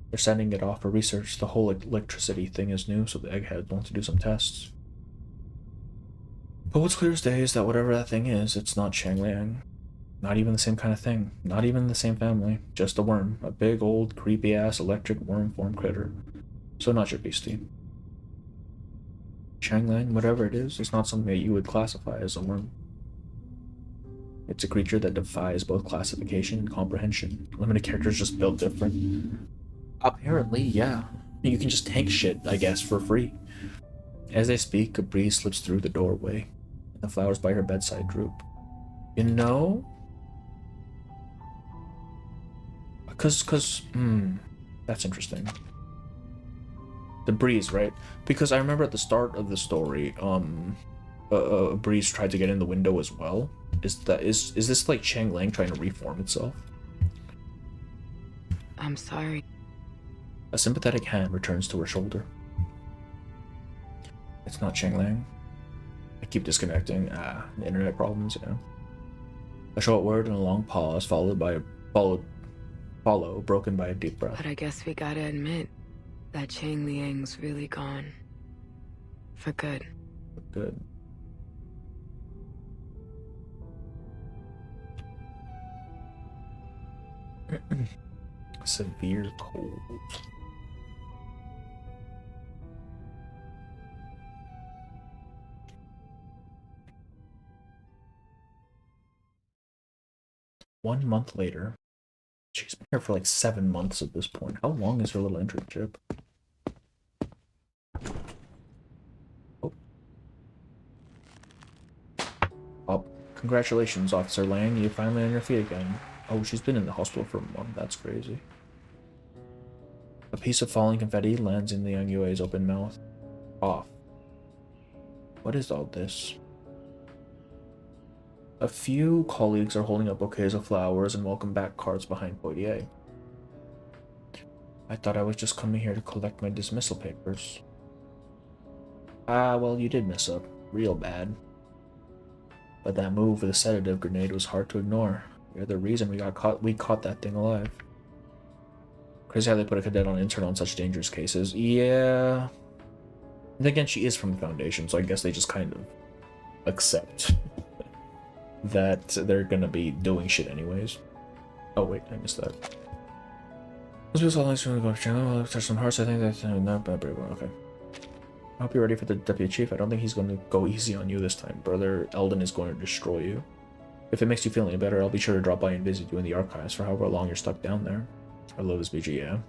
They're sending it off for research. The whole electricity thing is new, so the eggheads want to do some tests. But what's clear as day is that whatever that thing is, it's not Chang Liang. Not even the same kind of thing. Not even the same family. Just a worm. A big, old, creepy-ass electric worm-form critter. So not your beastie. Chang Liang, whatever it is not something that you would classify as a worm. It's a creature that defies both classification and comprehension. Limited characters just built different. Apparently, yeah. You can just tank shit, I guess, for free. As they speak, a breeze slips through the doorway, and the flowers by her bedside droop. You know? That's interesting. The breeze, right? Because I remember at the start of the story, a breeze tried to get in the window as well. Is this like Chang Liang trying to reform itself? I'm sorry. A sympathetic hand returns to her shoulder. It's not Chang Liang. I keep disconnecting. Internet problems, you know. A short word and a long pause, followed broken by a deep breath. But I guess we gotta admit that Chang Liang's really gone. For good. Good. Severe cold. One month later. She's been here for like 7 months at this point. How long is her little internship? Oh, congratulations, Officer Liang. You're finally on your feet again. Oh, she's been in the hospital for a month. That's crazy. A piece of falling confetti lands in Liang Yue's open mouth. Off. What is all this? A few colleagues are holding up bouquets of flowers and welcome back cards behind Poitier. I thought I was just coming here to collect my dismissal papers. Ah, well, you did mess up. Real bad. But that move with the sedative grenade was hard to ignore. You're the reason we caught that thing alive. Crazy how they put a cadet on intern on such dangerous cases. Yeah. And again, she is from the Foundation, so I guess they just kind of accept that they're gonna be doing shit anyways. Oh wait, I missed that. This was all nice to go to channel. I'll touch some hearts. I think that's not bad, very well. Okay. I hope you're ready for the deputy chief. I don't think he's going to go easy on you this time. Brother Eldon is going to destroy you. If it makes you feel any better, I'll be sure to drop by and visit you in the archives for however long you're stuck down there. I love this BG, yeah.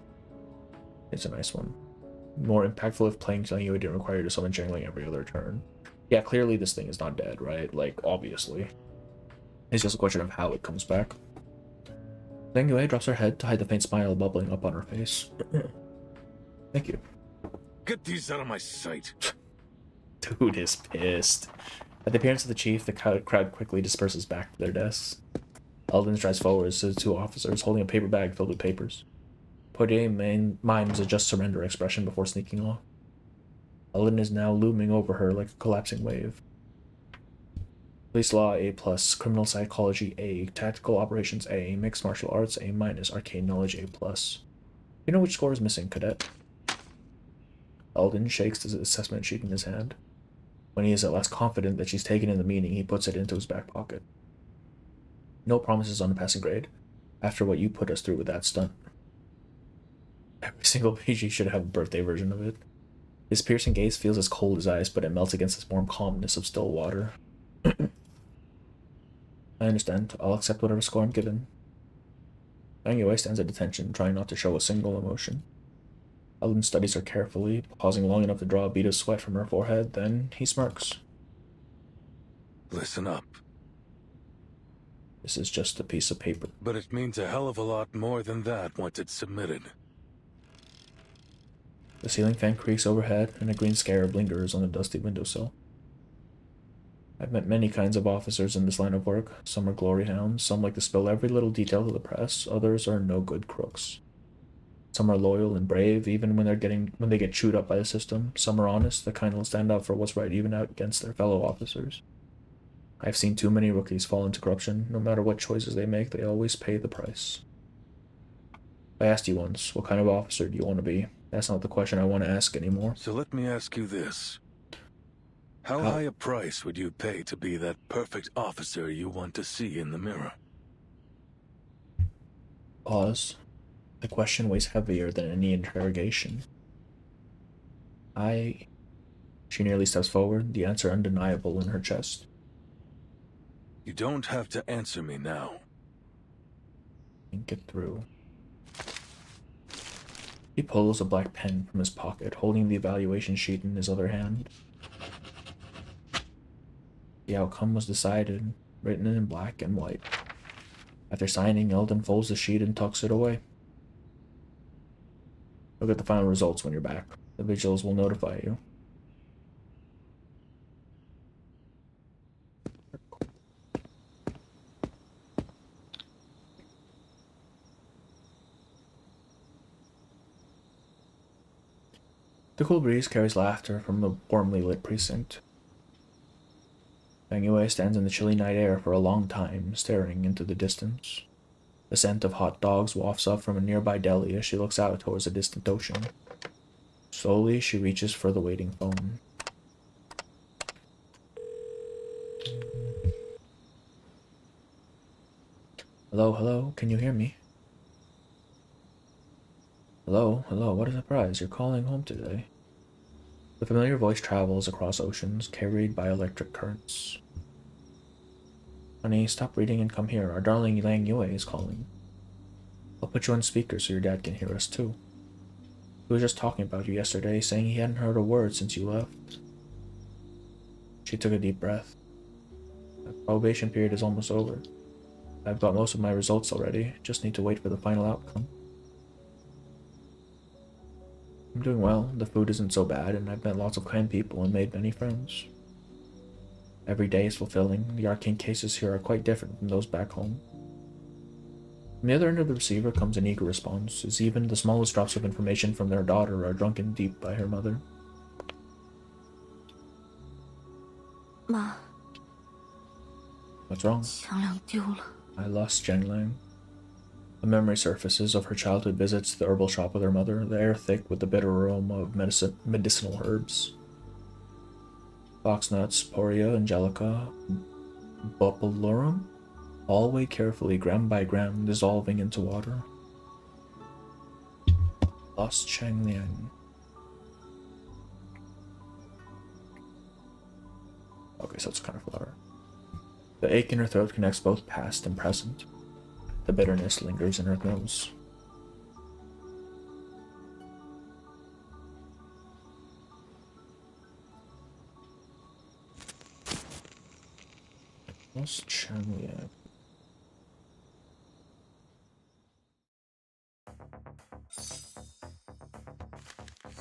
It's a nice one. More impactful if playing Liang Yue didn't require you to summon Chang Liang every other turn. Yeah, clearly this thing is not dead, right? Like, obviously. It's just a question of how it comes back. Liang Yue drops her head to hide the faint smile bubbling up on her face. Thank you. Get these out of my sight. Dude is pissed. At the appearance of the chief, the crowd quickly disperses back to their desks. Eldon strides forward to the two officers, holding a paper bag filled with papers. Poitier mimes a just surrender expression before sneaking off. Eldon is now looming over her like a collapsing wave. Police law A+, criminal psychology A, tactical operations A, mixed martial arts A-, arcane knowledge A+. You know which score is missing, cadet? Eldon shakes his assessment sheet in his hand. When he is at last confident that she's taken in the meaning, he puts it into his back pocket. No promises on a passing grade, after what you put us through with that stunt. Every single PG should have a birthday version of it. His piercing gaze feels as cold as ice, but it melts against the warm calmness of still water. I understand. I'll accept whatever score I'm given. Liang Yue stands at attention, trying not to show a single emotion. Eldon studies her carefully, pausing long enough to draw a bead of sweat from her forehead, then he smirks. Listen up. This is just a piece of paper. But it means a hell of a lot more than that once it's submitted. The ceiling fan creaks overhead, and a green scarab lingers on the dusty windowsill. I've met many kinds of officers in this line of work. Some are glory hounds, some like to spill every little detail to the press, others are no good crooks. Some are loyal and brave, even when they get chewed up by the system. Some are honest, the kind who'll stand up for what's right even out against their fellow officers. I've seen too many rookies fall into corruption. No matter what choices they make, they always pay the price. I asked you once, what kind of officer do you want to be? That's not the question I want to ask anymore. So let me ask you this. How high a price would you pay to be that perfect officer you want to see in the mirror? Pause. The question weighs heavier than any interrogation. She nearly steps forward, the answer undeniable in her chest. You don't have to answer me now. Think it through. He pulls a black pen from his pocket, holding the evaluation sheet in his other hand. The outcome was decided, written in black and white. After signing, Eldon folds the sheet and tucks it away. You'll get the final results when you're back. The vigils will notify you. The cool breeze carries laughter from the warmly lit precinct. Liang Yue stands in the chilly night air for a long time, staring into the distance. The scent of hot dogs wafts up from a nearby deli as she looks out towards the distant ocean. Slowly, she reaches for the waiting phone. Hello, hello, can you hear me? Hello, hello, what a surprise, you're calling home today. The familiar voice travels across oceans, carried by electric currents. Honey, stop reading and come here. Our darling Liang Yue is calling. I'll put you on speaker so your dad can hear us too. He was just talking about you yesterday, saying he hadn't heard a word since you left. She took a deep breath. The probation period is almost over. I've got most of my results already, just need to wait for the final outcome. I'm doing well, the food isn't so bad, and I've met lots of kind people and made many friends. Every day is fulfilling. The arcane cases here are quite different from those back home. From the other end of the receiver comes an eager response, as even the smallest drops of information from their daughter are drunken deep by her mother. Ma, What's wrong? 强亮丢了。 I lost Jen Liang. A memory surfaces of her childhood visits to the herbal shop with her mother, the air thick with the bitter aroma of medicinal herbs. Foxnuts, Poria, Angelica, Bopalorum, all weighed carefully, gram by gram, dissolving into water. Lost Chang Liang. Okay, so it's kind of flower. The ache in her throat connects both past and present. The bitterness lingers in her nose. Lost Chang Liang.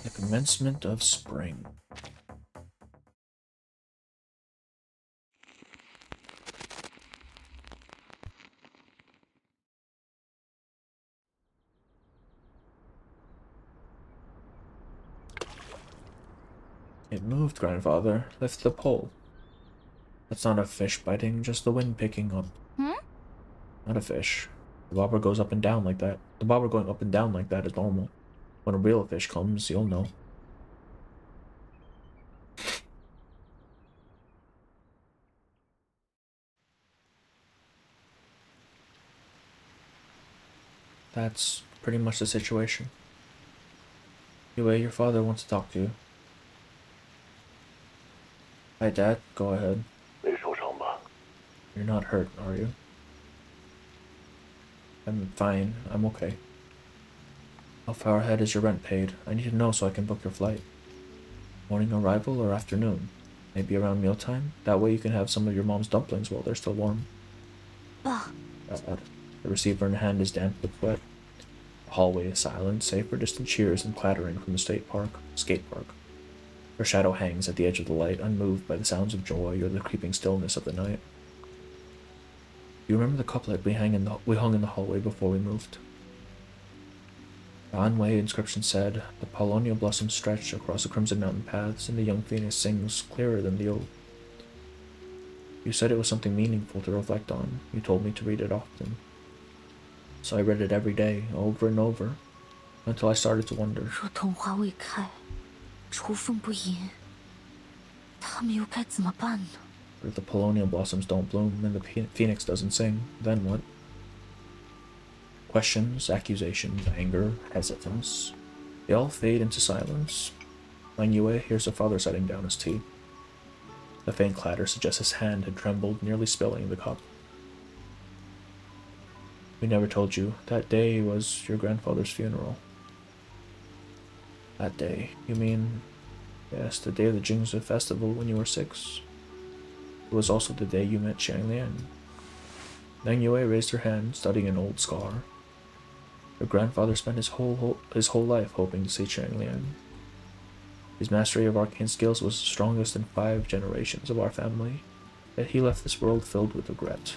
The commencement of spring. It moved, grandfather. Lift the pole. That's not a fish biting, just the wind picking up. Not a fish. The bobber goes up and down like that. The bobber going up and down like that is normal. When a real fish comes, you'll know. That's pretty much the situation. Anyway, your father wants to talk to you. Hi, Dad. Go ahead. 没受伤吧？ You're not hurt, are you? I'm fine. I'm okay. How far ahead is your rent paid? I need to know so I can book your flight. Morning arrival or afternoon? Maybe around mealtime? That way you can have some of your mom's dumplings while they're still warm.爸， The receiver in hand is damp with sweat. The hallway is silent, save for distant cheers and clattering from the skate park. Her shadow hangs at the edge of the light, unmoved by the sounds of joy or the creeping stillness of the night. You remember the couplet we hung in the hallway before we moved? The Anwei inscription said, "The Paulownia blossoms stretch across the crimson mountain paths, and the young phoenix sings clearer than the old." You said it was something meaningful to reflect on. You told me to read it often. So I read it every day, over and over, until I started to wonder. 若桐花未开，雏凤不吟，他们又该怎么办呢？ But if the Paulownia blossoms don't bloom and the phoenix doesn't sing, then what? Questions, accusations, anger, hesitance. They all fade into silence. Liang Yue hears her father setting down his tea. The faint clatter suggests his hand had trembled, nearly spilling the cup. We never told you. That day was your grandfather's funeral. That day? You mean... Yes, the day of the Jingzhi festival when you were 6. It was also the day you met Xiang Liang. Liang Yue raised her hand, studying an old scar. Her grandfather spent his whole life hoping to see Xiang Liang. His mastery of arcane skills was strongest in 5 generations of our family, yet he left this world filled with regret.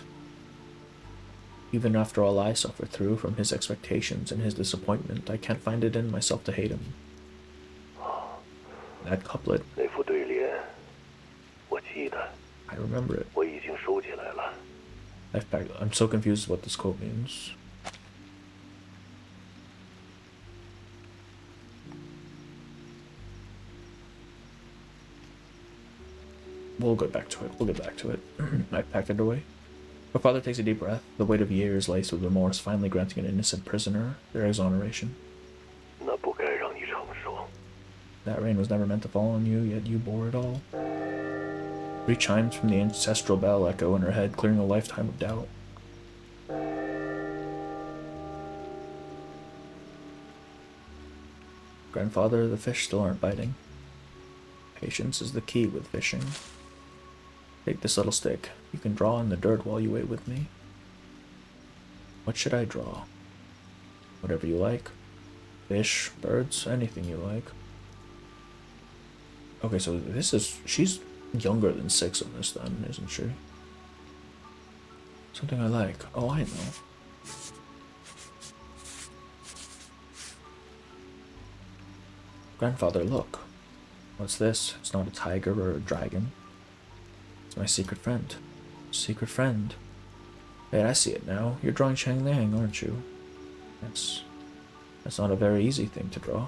Even after all I suffered through from his expectations and his disappointment, I can't find it in myself to hate him. That couplet, 那副对联，我记得， I remember it. 我已经收起来了。 I'm so confused what this quote means. We'll get back to it. I packed it away. Her father takes a deep breath, the weight of years laced with remorse finally granting an innocent prisoner their exoneration. 那不该让你承受。 That rain was never meant to fall on you, yet you bore it all. 3 chimes from the ancestral bell echo in her head, clearing a lifetime of doubt. Grandfather, the fish still aren't biting. Patience is the key with fishing. Take this little stick. You can draw in the dirt while you wait with me. What should I draw? Whatever you like. Fish, birds, anything you like. Okay, so she's younger than 6 in this then, isn't she? Something I like. Oh, I know. Grandfather, look. What's this? It's not a tiger or a dragon. It's my secret friend. Secret friend. Hey, I see it now. You're drawing Xiang Liang, aren't you? That's not a very easy thing to draw.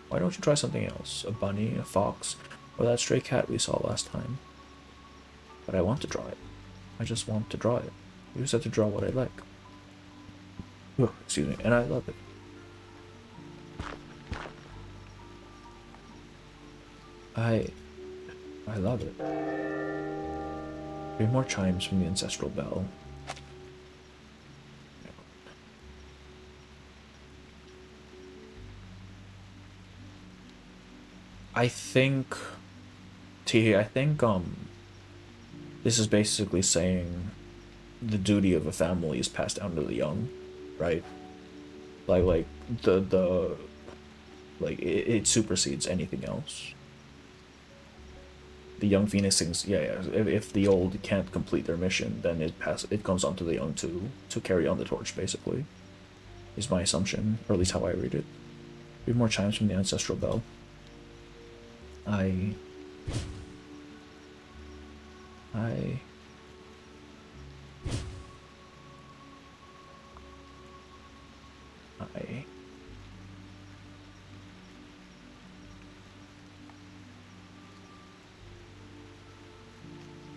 Why don't you try something else? A bunny, a fox, or that stray cat we saw last time? But I want to draw it. I just want to draw it. You just have to draw what I like. Oh, excuse me, and I love it. I love it. 3 more chimes from the ancestral bell. I think this is basically saying the duty of a family is passed down to the young, right? Like it supersedes anything else. The young phoenix thinks, if the old can't complete their mission, then it comes on to the young to carry on the torch, basically. Is my assumption, or at least how I read it. 3 more chimes from the ancestral bell. I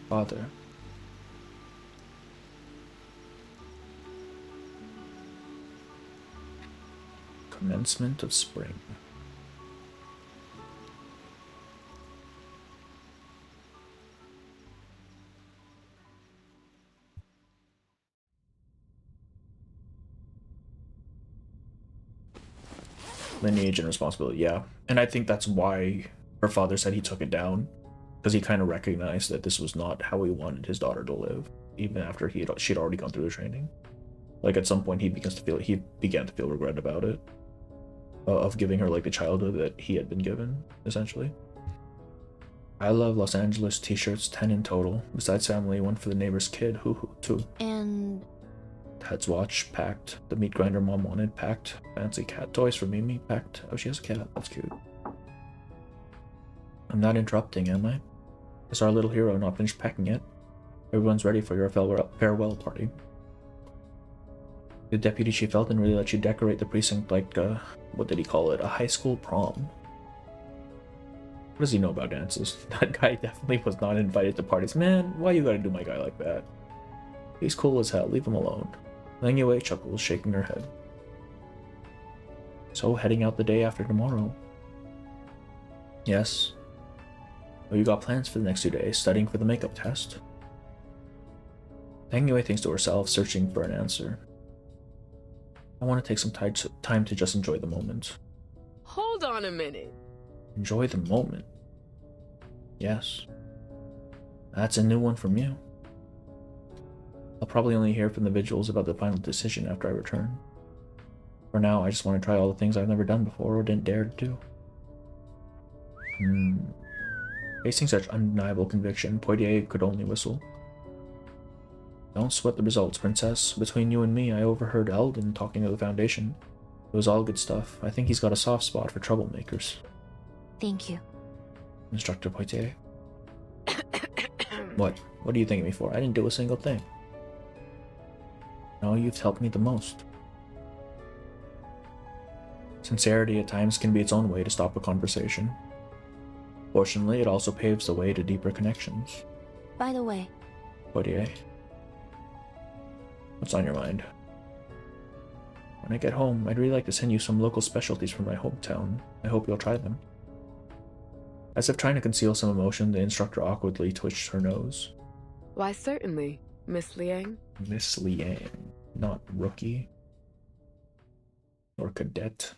Father. Commencement of spring. Lineage and responsibility, yeah. And I think that's why her father said he took it down. Because he kind of recognized that this was not how he wanted his daughter to live, even after she'd already gone through the training. Like at some point he began to feel regret about it. Of giving her like the childhood that he had been given, essentially. I love Los Angeles t-shirts, 10 in total. Besides family, 1 for the neighbor's kid, hoo, 2. And Dad's watch, packed. The meat grinder mom wanted, packed. Fancy cat toys for Mimi, packed. Oh, she has a cat, that's cute. I'm not interrupting, am I? Is our little hero not finished packing yet? Everyone's ready for your farewell party. The deputy chief Elton really let you decorate the precinct like, what did he call it? A high school prom. What does he know about dances? That guy definitely was not invited to parties. Man, why you gotta do my guy like that? He's cool as hell, leave him alone. Liang Yue chuckles, shaking her head. So, heading out the day after tomorrow. Yes. Oh, you got plans for the next 2 days, studying for the makeup test. Liang Yue thinks to herself, searching for an answer. I want to take some time to just enjoy the moment. Hold on a minute. Enjoy the moment. Yes. That's a new one from you. I'll probably only hear from the vigils about the final decision after I return. For now, I just want to try all the things I've never done before or didn't dare to do. Facing such undeniable conviction, Poitier could only whistle. Don't sweat the results, Princess. Between you and me, I overheard Eldon talking to the Foundation. It was all good stuff. I think he's got a soft spot for troublemakers. Thank you. Instructor Poitier. What? What are you thanking me for? I didn't do a single thing. No, you've helped me the most. Sincerity at times can be its own way to stop a conversation. Fortunately, it also paves the way to deeper connections. By the way, Poitier. What's on your mind? When I get home, I'd really like to send you some local specialties from my hometown. I hope you'll try them. As if trying to conceal some emotion, the instructor awkwardly twitched her nose. Why, certainly, Miss Liang. Miss Liang, not rookie. Or cadet.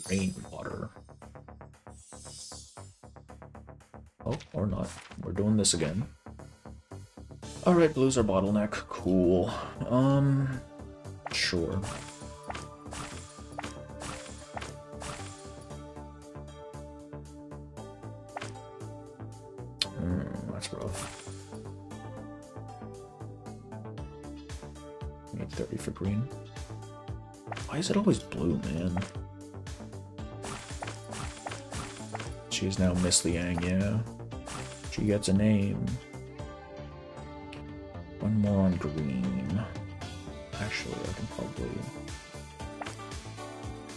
Rainwater. Oh, or not. We're doing this again. Alright, blues are bottleneck. Cool. Sure. That's rough. Need 30 for green. Why is it always blue, man? She's now Miss Liang, yeah. She gets a name. One more on green. Actually, I can probably...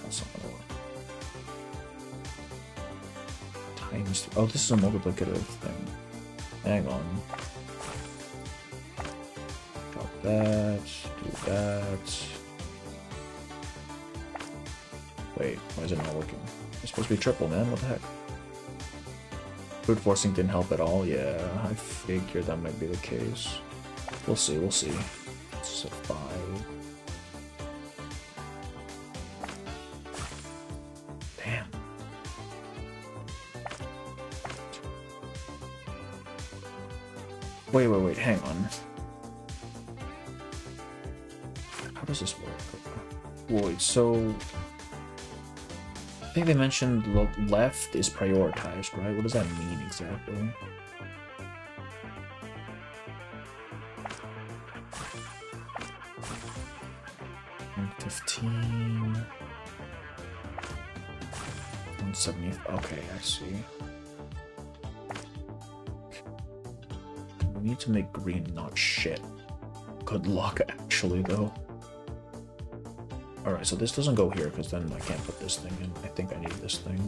That's not gonna work. Times... Oh, this is a multiplicative thing. Hang on. Drop that. Do that. Wait, why is it not working? It's supposed to be triple, man. What the heck? Brute forcing didn't help at all. Yeah, I figured that might be the case. We'll see, we'll see. It's a 5. Damn. Wait, hang on. How does this work? Wait, so... I think they mentioned the left is prioritized, right? What does that mean exactly? And 15... 170... Okay, I see. We need to make green not shit. Good luck, actually, though. Alright, so this doesn't go here, because then I can't put this thing in. I think I need this thing.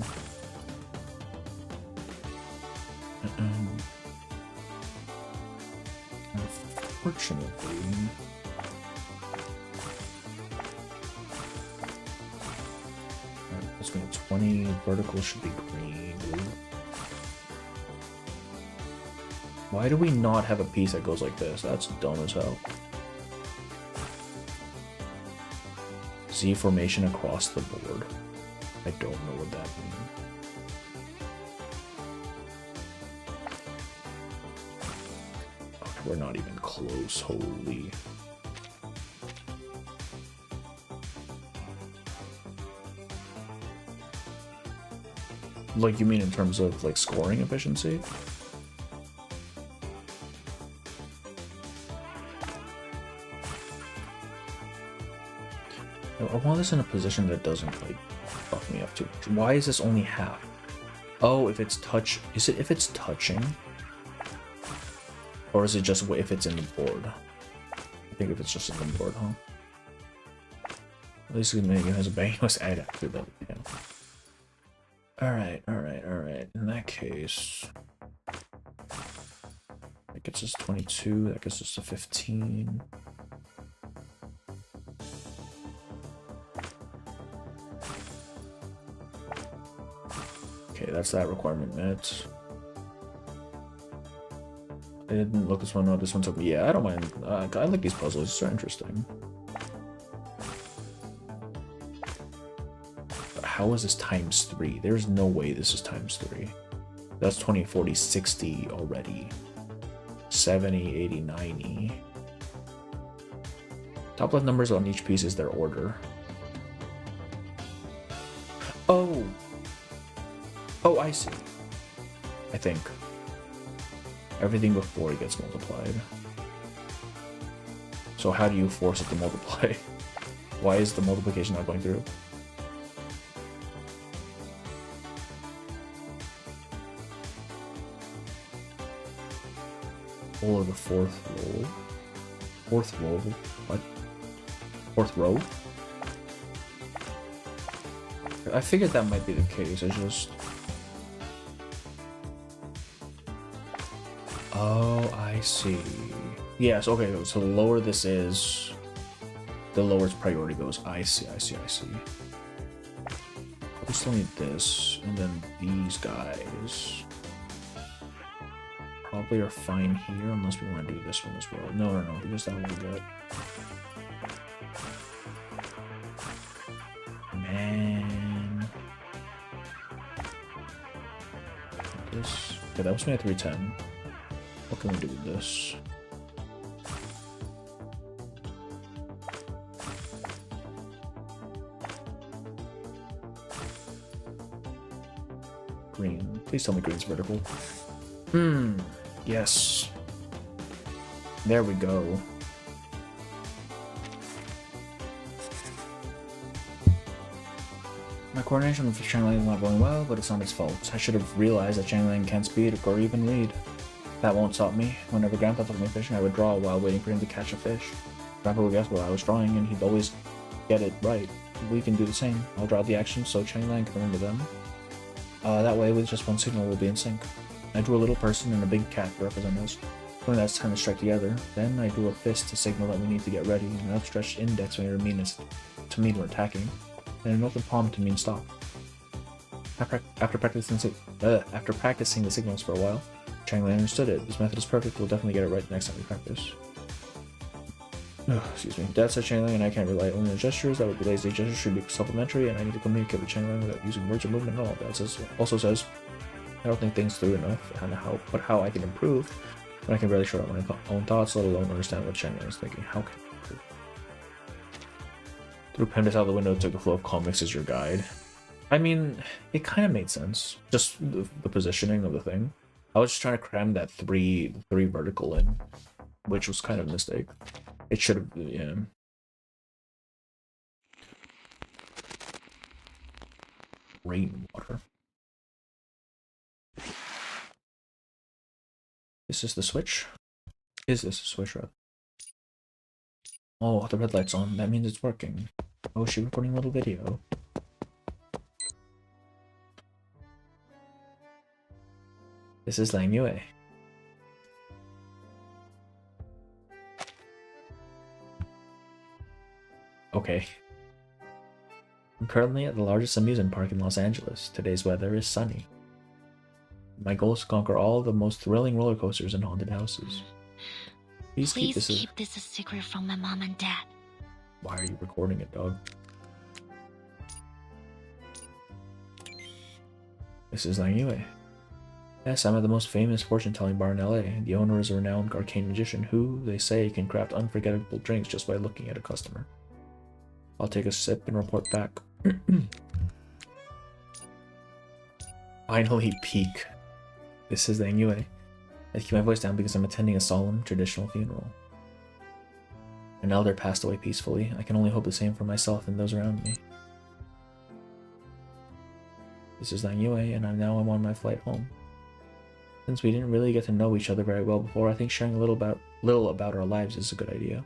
Unfortunately... That's going to 20. Vertical should be green. Why do we not have a piece that goes like this? That's dumb as hell. Z formation across the board. I don't know what that means. Okay, we're not even close, holy. Like, you mean in terms of, like, scoring efficiency? I want this in a position that doesn't, like, fuck me up too much. Why is this only half? Oh, if it's touch... Is it if it's touching? Or is it just if it's in the board? I think if it's just in the board, huh? At least it has a bangos add after that, yeah. Alright. In that case... That gets us 22, that gets us to 15... Okay, that's that requirement met. I didn't look this one up. This one took me. Yeah, I don't mind. I like these puzzles. They're interesting. how is this times 3? There's no way this is times 3. That's 20, 40, 60 already. 70, 80, 90. Top left numbers on each piece is their order. Oh! Oh, I see. I think. Everything before it gets multiplied. So how do you force it to multiply? Why is the multiplication not going through? Or the fourth row? Fourth row? What? Fourth row? I figured that might be the case. I just... Oh, I see. Yes, okay, so the lower this is, the lower its priority goes. I see. We still need this, and then these guys probably are fine here, unless we want to do this one as well. No, because that will be good. Man. This. Okay, that was me at 310. What can we do with this? Green. Please tell me green's vertical. Yes. There we go. My coordination with Changling is not going well, but it's not its fault. I should have realized that Changling can't speak or even read. That won't stop me. Whenever Grandpa took me fishing, I would draw while waiting for him to catch a fish. Grandpa would guess what I was drawing, and he'd always get it right. We can do the same. I'll draw the actions so Changling can remember them. That way, with just one signal, we'll be in sync. I drew a little person and a big cat to represent us. When that's time to strike together, then I drew a fist to signal that we need to get ready, an outstretched index when it means to mean we're attacking, and an open palm to mean stop. After practicing the signals for a while, Changling understood it. This method is perfect. We'll definitely get it right next time we practice. Excuse me. Dad said Changling and I can't rely only on gestures. That would be lazy. Gestures should be supplementary, and I need to communicate with Changling without using words or movement at all. Dad also says, I don't think things through enough, and how I can improve when I can barely shut out my own thoughts, let alone understand what Changling is thinking. How can I improve? Threw PEMDAS out the window, took the flow of comics as your guide. I mean, it kind of made sense. Just the positioning of the thing. I was just trying to cram that three vertical in, which was kind of a mistake. It should have, yeah. Rainwater. Is this the switch? Is this a switch, rather? Oh, the red light's on. That means it's working. Oh, is she recording a little video? This is Liang Yue. Okay. I'm currently at the largest amusement park in Los Angeles. Today's weather is sunny. My goal is to conquer all the most thrilling roller coasters and haunted houses. Please keep this a secret from my mom and dad. Why are you recording it, dog? This is Liang Yue. Yes, I'm at the most famous fortune-telling bar in LA. The owner is a renowned arcane magician who, they say, can craft unforgettable drinks just by looking at a customer. I'll take a sip and report back. Finally peak. This is Liang Yue. I keep my voice down because I'm attending a solemn, traditional funeral. An elder passed away peacefully. I can only hope the same for myself and those around me. This is Liang Yue, and I'm on my flight home. Since we didn't really get to know each other very well before, I think sharing a little about our lives is a good idea.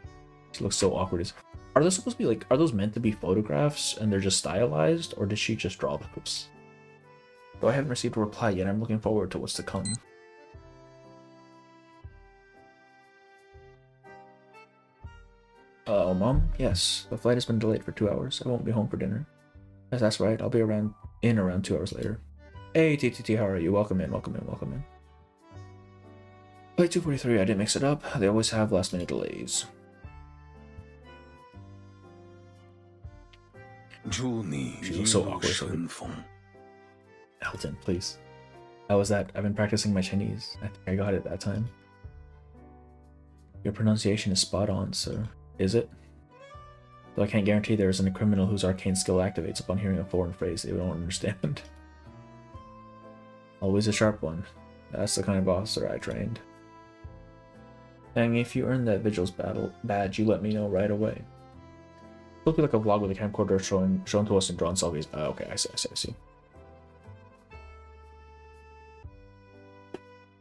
She looks so awkward. Are those supposed to be like, are those meant to be photographs and they're just stylized, or did she just draw those? Though I haven't received a reply yet, I'm looking forward to what's to come. Oh, Mom? Yes, the flight has been delayed for 2 hours. I won't be home for dinner. Yes, that's right. I'll be around 2 hours later. Hey, TTT, how are you? Welcome in. Flight 243, I didn't mix it up. They always have last-minute delays. 祝你 She 一 looks so 路 awkward. 顺风。 Elton, please. How was that? I've been practicing my Chinese. I think I got it that time. Your pronunciation is spot on, sir. Is it? Though I can't guarantee there isn't a criminal whose arcane skill activates upon hearing a foreign phrase they don't understand. Always a sharp one. That's the kind of officer I trained. And if you earn that Vigil's battle badge, you let me know right away. It'll be like a vlog with a camcorder shown to us in drawn selfies. Okay, I see.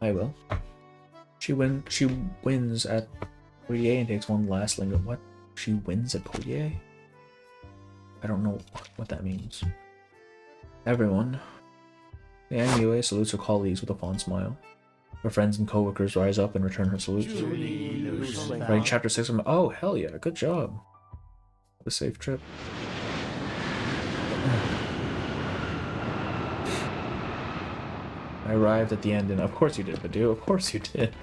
I will. She wins at Poitiers and takes one last linger. What? She wins at Poitiers? I don't know what that means. Everyone. Liang Yue salutes her colleagues with a fond smile. Her friends and co-workers rise up and return her salutes. Writing chapter 6 of oh, hell yeah, good job. Have a safe trip. I arrived at the end, and of course you did, Badu, of course you did.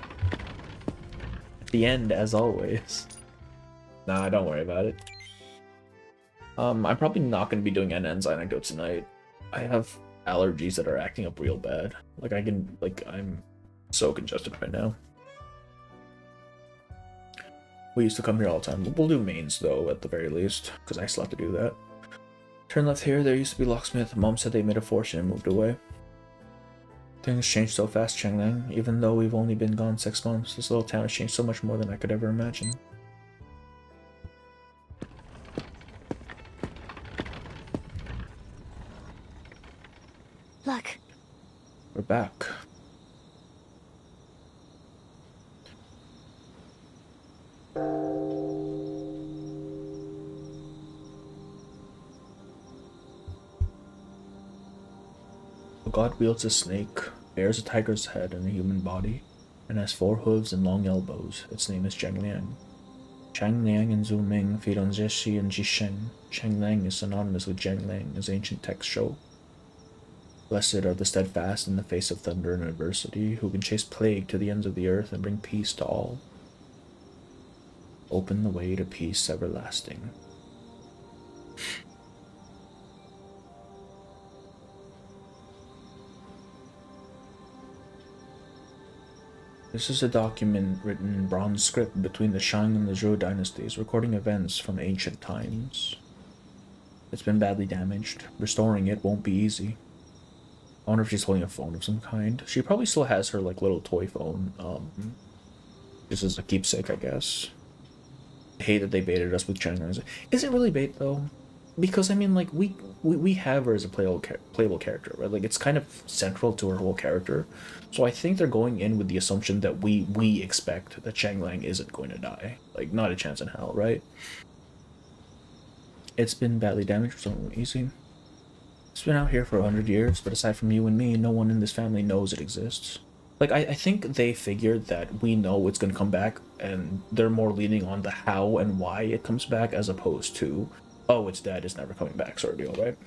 The end, as always. Nah, don't worry about it. I'm probably not going to be doing NN's anecdote tonight. I have allergies that are acting up real bad. I'm so congested right now. We used to come here all the time. We'll do mains, though, at the very least, because I still have to do that. Turn left here, there used to be locksmith. Mom said they made a fortune and moved away. Things changed so fast, Chenglang. Even though we've only been gone 6 months, this little town has changed so much more than I could ever imagine. Look. We're back. A god wields a snake, bears a tiger's head and a human body, and has 4 hooves and long elbows. Its name is Zhang Liang. Zhang Liang and Zhu Ming feed on Zexi and Jisheng. Zhang Liang is synonymous with Zhang Liang, as ancient texts show. Blessed are the steadfast in the face of thunder and adversity, who can chase plague to the ends of the earth and bring peace to all. Open the way to peace everlasting. This is a document written in bronze script between the Shang and the Zhou dynasties, recording events from ancient times. It's been badly damaged. Restoring it won't be easy. I wonder if she's holding a phone of some kind. She probably still has her little toy phone. This is a keepsake, I guess. I hate that they baited us with China. Is it really bait though? Because I mean, we have her as a playable character, right? It's kind of central to her whole character. So I think they're going in with the assumption that we expect that Changlang isn't going to die. Not a chance in hell, right? It's been badly damaged, so easy. It's been out here for 100 years, but aside from you and me, no one in this family knows it exists. I think they figured that we know it's gonna come back, and they're more leaning on the how and why it comes back as opposed to, oh, it's dead, it's never coming back sort of deal, right?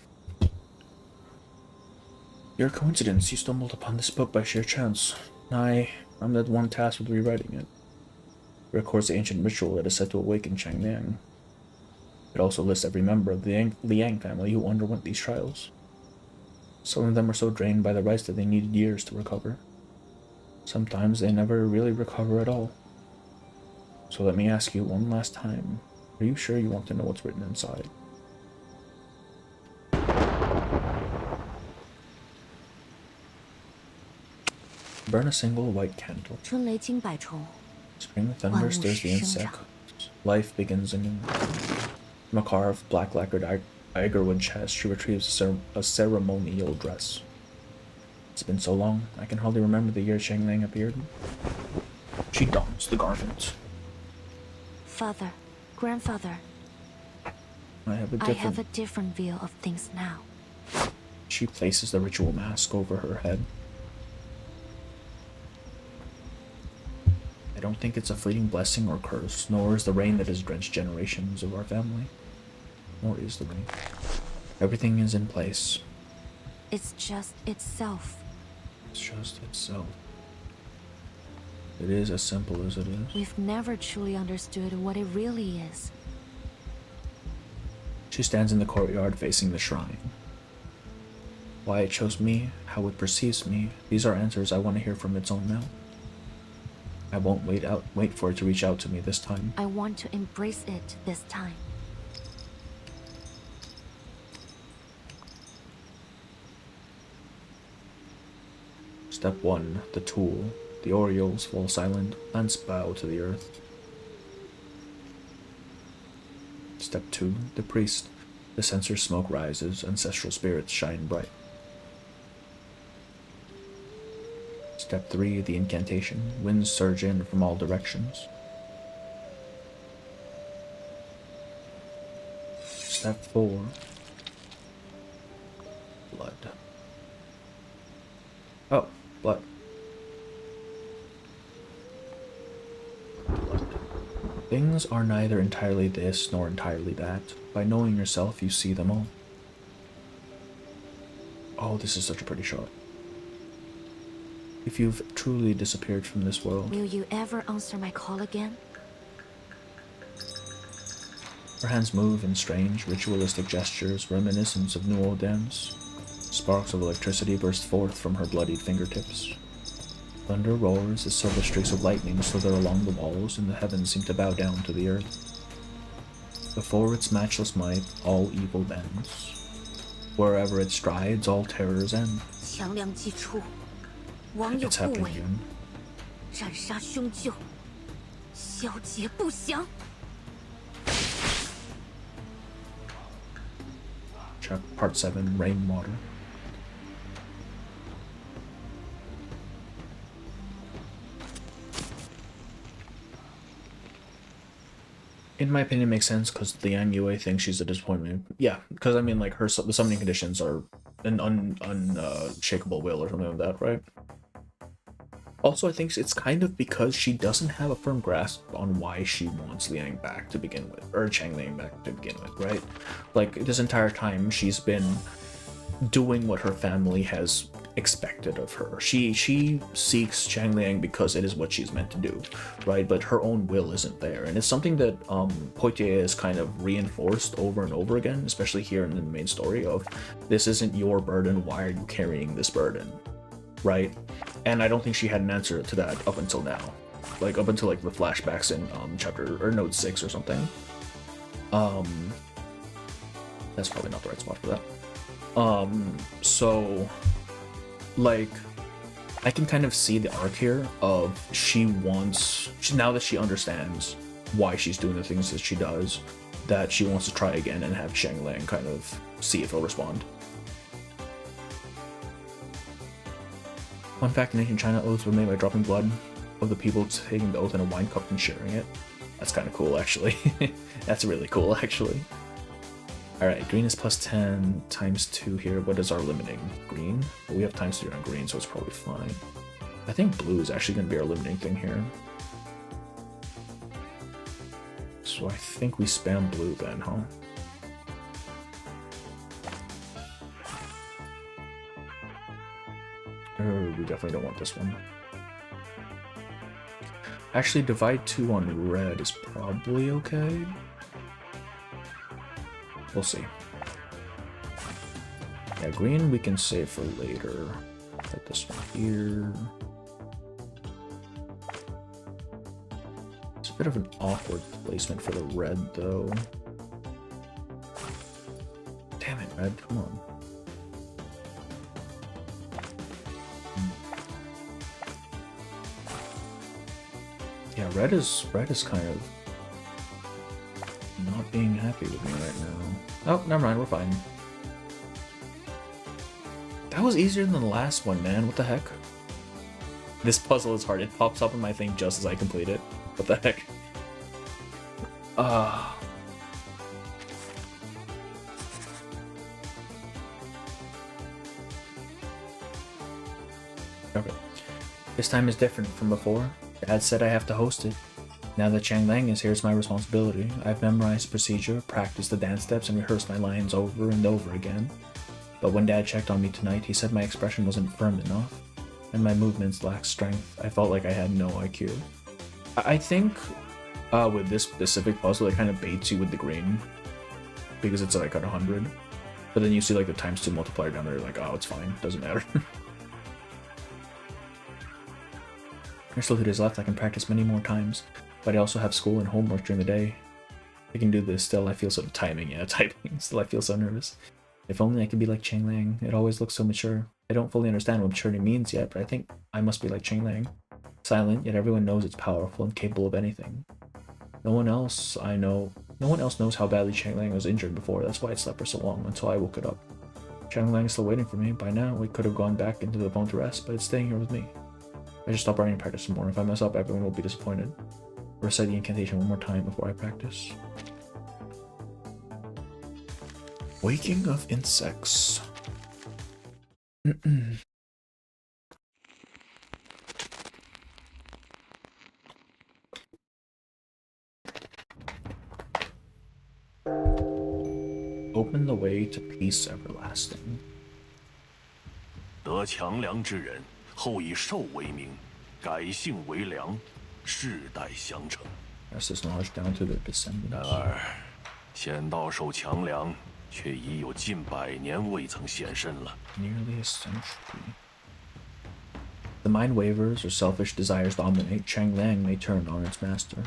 Your coincidence, you stumbled upon this book by sheer chance. I'm the one tasked with rewriting it. It records the ancient ritual that is said to awaken Changlang. It also lists every member of the Liang family who underwent these trials. Some of them were so drained by the rites that they needed years to recover. Sometimes they never really recover at all. So let me ask you one last time. Are you sure you want to know what's written inside? Burn a single white candle. 春雷惊百虫. Spring thunder stirs the insect. Life begins anew. From a carved black lacquered agarwood chest, she retrieves a ceremonial dress. It's been so long, I can hardly remember the year Changlang appeared. She dons the garment. Father, grandfather, I have a different view of things now. She places the ritual mask over her head. I don't think it's a fleeting blessing or curse, nor is the rain that has drenched generations of our family. Nor is the rain. Everything is in place. It's just itself. It's just itself. It is as simple as it is. We've never truly understood what it really is. She stands in the courtyard facing the shrine. Why it chose me, how it perceives me, these are answers I want to hear from its own mouth. I won't wait for it to reach out to me this time. I want to embrace it this time. Step 1, the tool. The orioles fall silent, plants bow to the earth. Step 2, the priest. The censer smoke rises, ancestral spirits shine bright. Step 3, the incantation. Winds surge in from all directions. Step 4, blood. Oh, blood. Blood. Things are neither entirely this nor entirely that. By knowing yourself, you see them all. Oh, this is such a pretty shot. If you've truly disappeared from this world, Will you ever answer my call again? her hands move in strange, ritualistic gestures reminiscent of New Orleans. Sparks of electricity burst forth from her bloodied fingertips. Thunder roars as silver streaks of lightning slither along the walls, and the heavens seem to bow down to the earth. Before its matchless might, all evil bends. Wherever it strides, all terrors end. 强梁既出，王有 It's 不 happening 为， again. 斩杀凶旧，消劫不祥。 Part 7, Rainwater. In my opinion, it makes sense because the Liang Yue thinks she's a disappointment. Yeah, because I mean, like, the summoning conditions are an unshakable will or something like that, right? Also, I think it's kind of because she doesn't have a firm grasp on why she wants Liang back to begin with, or Chang Liang back to begin with, right? Like, this entire time, she's been doing what her family has expected of her. She seeks Chang Liang because it is what she's meant to do, right? But her own will isn't there, and it's something that Poitier has kind of reinforced over and over again, especially here in the main story of, this isn't your burden, why are you carrying this burden, right? And I don't think she had an answer to that up until now, like up until like the flashbacks in chapter or note 6 or something. That's probably not the right spot for that. So like, I can kind of see the arc here of now that she understands why she's doing the things that she does, that she wants to try again and have Chang Liang kind of see if he'll respond. Fun fact, in ancient China, oaths were made by dropping blood of the people taking the oath in a wine cup and sharing it. That's kind of cool, actually. That's really cool, actually. Alright, green is plus 10 times 2 here. What is our limiting? Green? Well, we have times 3 on green, so it's probably fine. I think blue is actually going to be our limiting thing here. So I think we spam blue then, huh? Oh, we definitely don't want this one. Actually, divide 2 on red is probably okay. We'll see. Yeah, green we can save for later. Put this one here. It's a bit of an awkward placement for the red, though. Damn it, red, come on. Yeah, red is kind of not being happy with me right now. Oh, never mind, we're fine. That was easier than the last one, man. What the heck? This puzzle is hard. It pops up in my thing just as I complete it. What the heck? Okay. This time is different from before. Dad said I have to host it. Now that Chang Liang is here, it's my responsibility. I've memorized the procedure, practiced the dance steps, and rehearsed my lines over and over again. But when Dad checked on me tonight, he said my expression wasn't firm enough, and my movements lacked strength. I felt like I had no IQ. I think with this specific puzzle, it kind of baits you with the green. because it's like at 100. But then you see like the ×2 multiplier down there, like, oh, it's fine, doesn't matter. There's still 2 days left. I can practice many more times, but I also have school and homework during the day. I can do this. Still, I feel so timing. Yeah, typing. Still, I feel so nervous. If only I could be like Chang Liang. It always looks so mature. I don't fully understand what maturity means yet, but I think I must be like Chang Liang. Silent, yet everyone knows it's powerful and capable of anything. No one else knows how badly Chang Liang was injured before. That's why it slept for so long, until I woke it up. Chang Liang is still waiting for me. By now, we could have gone back into the phone to rest, but it's staying here with me. I just stop running and practice some more. If I mess up, everyone will be disappointed. Recite the incantation one more time before I practice. Waking of insects. Open the way to peace everlasting. 得强梁之人，后以寿为名，改姓为梁，世代相承。 Pass this knowledge down to their 然 descendants. 而，显道授强梁，却已有近100年未曾现身了。 Nearly a century. The mind wavers or selfish desires dominate, Chang Liang may turn on its master.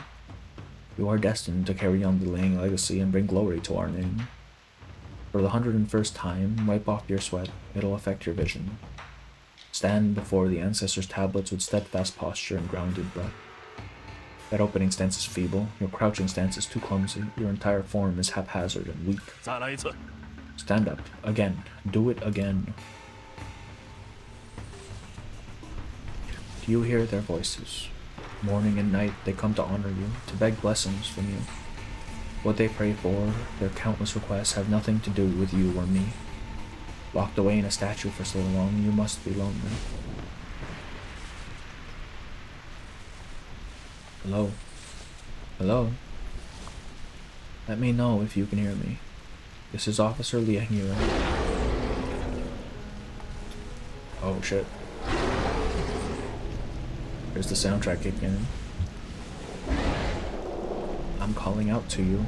You are destined to carry on the Liang legacy and bring glory to our name. For the 101st time, wipe off your sweat. It'll affect your vision. Stand before the ancestors' tablets with steadfast posture and grounded breath. That opening stance is feeble. Your crouching stance is too clumsy. Your entire form is haphazard and weak. 再来一次。 Stand up. Again. Do it again. Do you hear their voices? Morning and night they come to honor you, to beg blessings from you. What they pray for, their countless requests, have nothing to do with you or me. Locked away in a statue for so long, you must be lonely. Hello? Hello? Let me know if you can hear me. This is Officer Liang. Oh shit. There's the soundtrack kicking in. I'm calling out to you.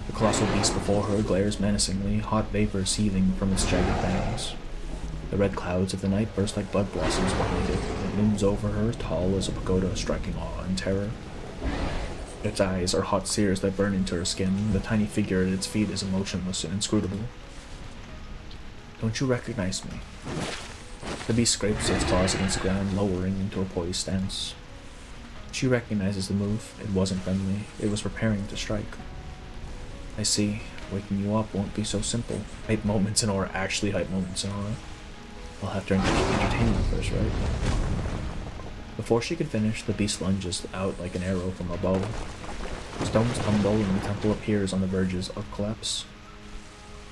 The colossal beast before her glares menacingly, hot vapor seething from its jagged fangs. The red clouds of the night burst like bud blossoms behind it. It looms over her, tall as a pagoda, striking awe and terror. Its eyes are hot sears that burn into her skin. The tiny figure at its feet is emotionless and inscrutable. Don't you recognize me? The beast scrapes its claws against the ground, lowering into a poised stance. She recognizes the move. It wasn't friendly. It was preparing to strike. I see. Waking you up won't be so simple. Hype moments in aura, actually hype moments in aura. I'll have to entertain you first, right? Before she could finish, the beast lunges out like an arrow from a bow. Stones tumble and the temple appears on the verges of collapse.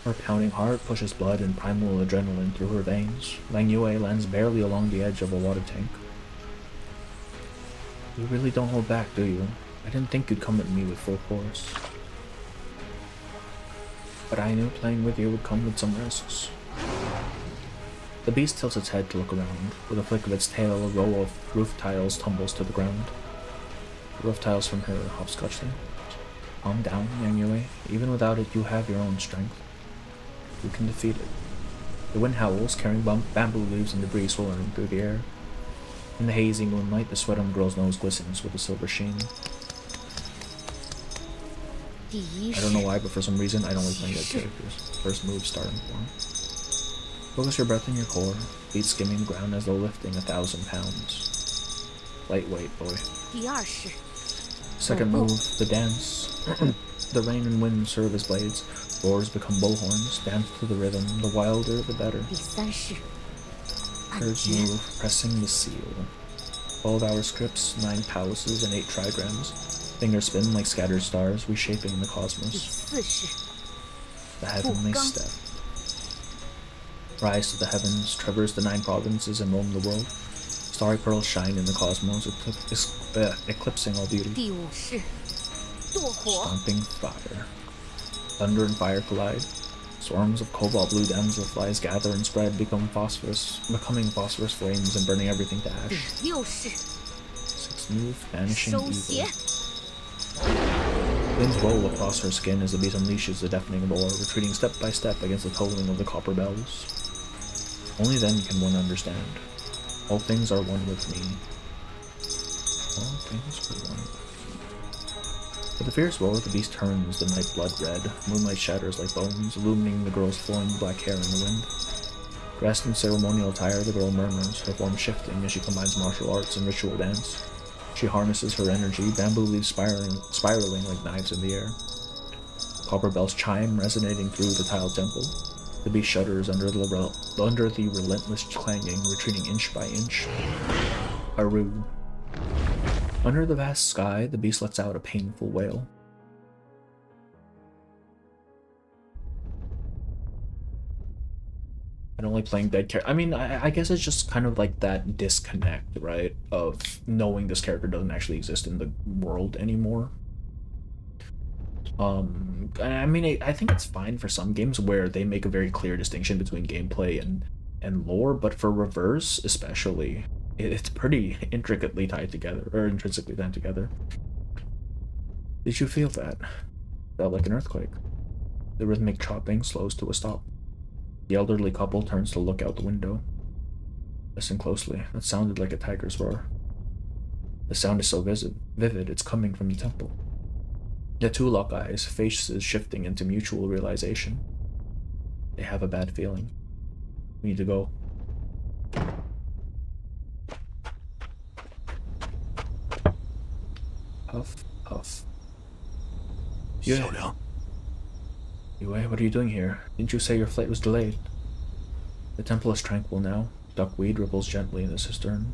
Her pounding heart pushes blood and primal adrenaline through her veins. Liang Yue lands barely along the edge of a water tank. You really don't hold back, do you? I didn't think you'd come at me with full force. But I knew playing with you would come with some risks. The beast tilts its head to look around. With a flick of its tail, a row of roof tiles tumbles to the ground. The roof tiles from her hopscotchly. Calm down, Liang Yue. Even without it, you have your own strength. You can defeat it. The wind howls, carrying bamboo leaves and debris swirling through the air. In the hazy moonlight, the sweat on the girl's nose glistens with a silver sheen. I don't know why, but for some reason, I don't like playing dead characters. First move, starting form. Focus your breath in your core, feet skimming the ground as though lifting 1,000 pounds. Lightweight, boy. Second move, the dance. The rain and wind serve as blades. Roars become bullhorns. Dance to the rhythm. The wilder, the better. Third move, pressing the seal. 12-hour scripts, 9 palaces, and 8 trigrams. Fingers spin like scattered stars, reshaping the cosmos. The heavenly step. Rise to the heavens, traverse the 9 provinces, and roam the world. Starry pearls shine in the cosmos, eclipsing all beauty. Stomping fire. Thunder and fire collide. Swarms of cobalt blue damselflies gather and spread, becoming phosphorus flames and burning everything to ash. Sixth move, vanishing evil. Winds roll across her skin as the beast unleashes the deafening roar, retreating step by step against the tolling of the copper bells. Only then can one understand. All things are one with me. All things are one. With a fierce roar, the beast turns the night blood red. Moonlight shatters like bones, illumining the girl's flowing black hair in the wind. Dressed in ceremonial attire, the girl murmurs, her form shifting as she combines martial arts and ritual dance. She harnesses her energy, bamboo leaves spiraling like knives in the air. Copper bells chime, resonating through the tiled temple. The beast shudders under the relentless clanging, retreating inch by inch. Aru. Under the vast sky, the beast lets out a painful wail. I don't like playing dead character. I mean, I guess it's just kind of like that disconnect, right? Of knowing this character doesn't actually exist in the world anymore. I mean, I think it's fine for some games where they make a very clear distinction between gameplay and lore, but for Reverse especially, it's pretty intricately tied together, or intrinsically tied together. Did you feel that? Felt like an earthquake. The rhythmic chopping slows to a stop. The elderly couple turns to look out the window. Listen closely. That sounded like a tiger's roar. The sound is so vivid, it's coming from the temple. The two lock eyes, faces shifting into mutual realization. They have a bad feeling. We need to go. Puff, puff. Liang. Yue, what are you doing here? Didn't you say your flight was delayed? The temple is tranquil now. Duckweed ripples gently in the cistern.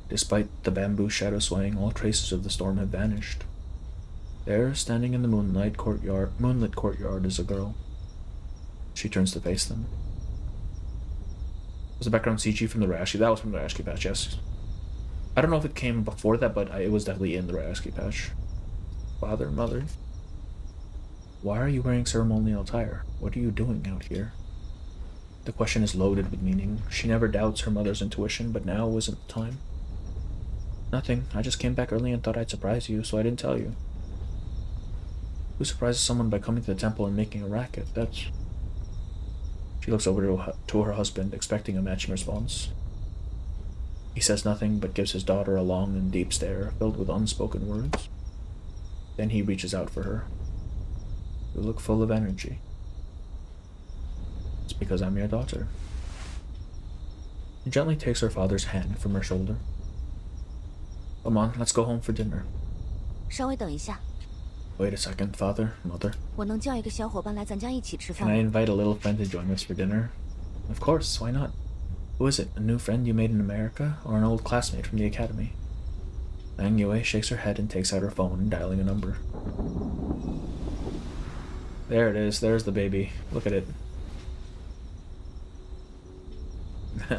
Despite the bamboo shadow swaying, all traces of the storm have vanished. There, standing in the moonlit courtyard, is a girl. She turns to face them. Was the background CG from the Rashki? That was from the Rashki patch, yes. I don't know if it came before that, but it was definitely in the Rashki patch. Father, mother. Why are you wearing ceremonial attire? What are you doing out here? The question is loaded with meaning. She never doubts her mother's intuition, but now wasn't the time. Nothing. I just came back early and thought I'd surprise you, so I didn't tell you. Who surprises someone by coming to the temple and making a racket? That's... She looks over to her husband, expecting a matching response. He says nothing, but gives his daughter a long and deep stare, filled with unspoken words. Then he reaches out for her. You look full of energy. It's because I'm your daughter. He gently takes her father's hand from her shoulder. Come on, let's go home for dinner. 稍微等一下， Wait a second, father, mother. 我能叫一个小伙伴来咱家一起吃 Can 饭 I 吗？ invite a little friend to join us for dinner? Of course, why not? Who is it? A new friend you made in America, or an old classmate from the academy? Liang Yue shakes her head and takes out her phone, dialing a number. There it is. There's the baby. Look at it.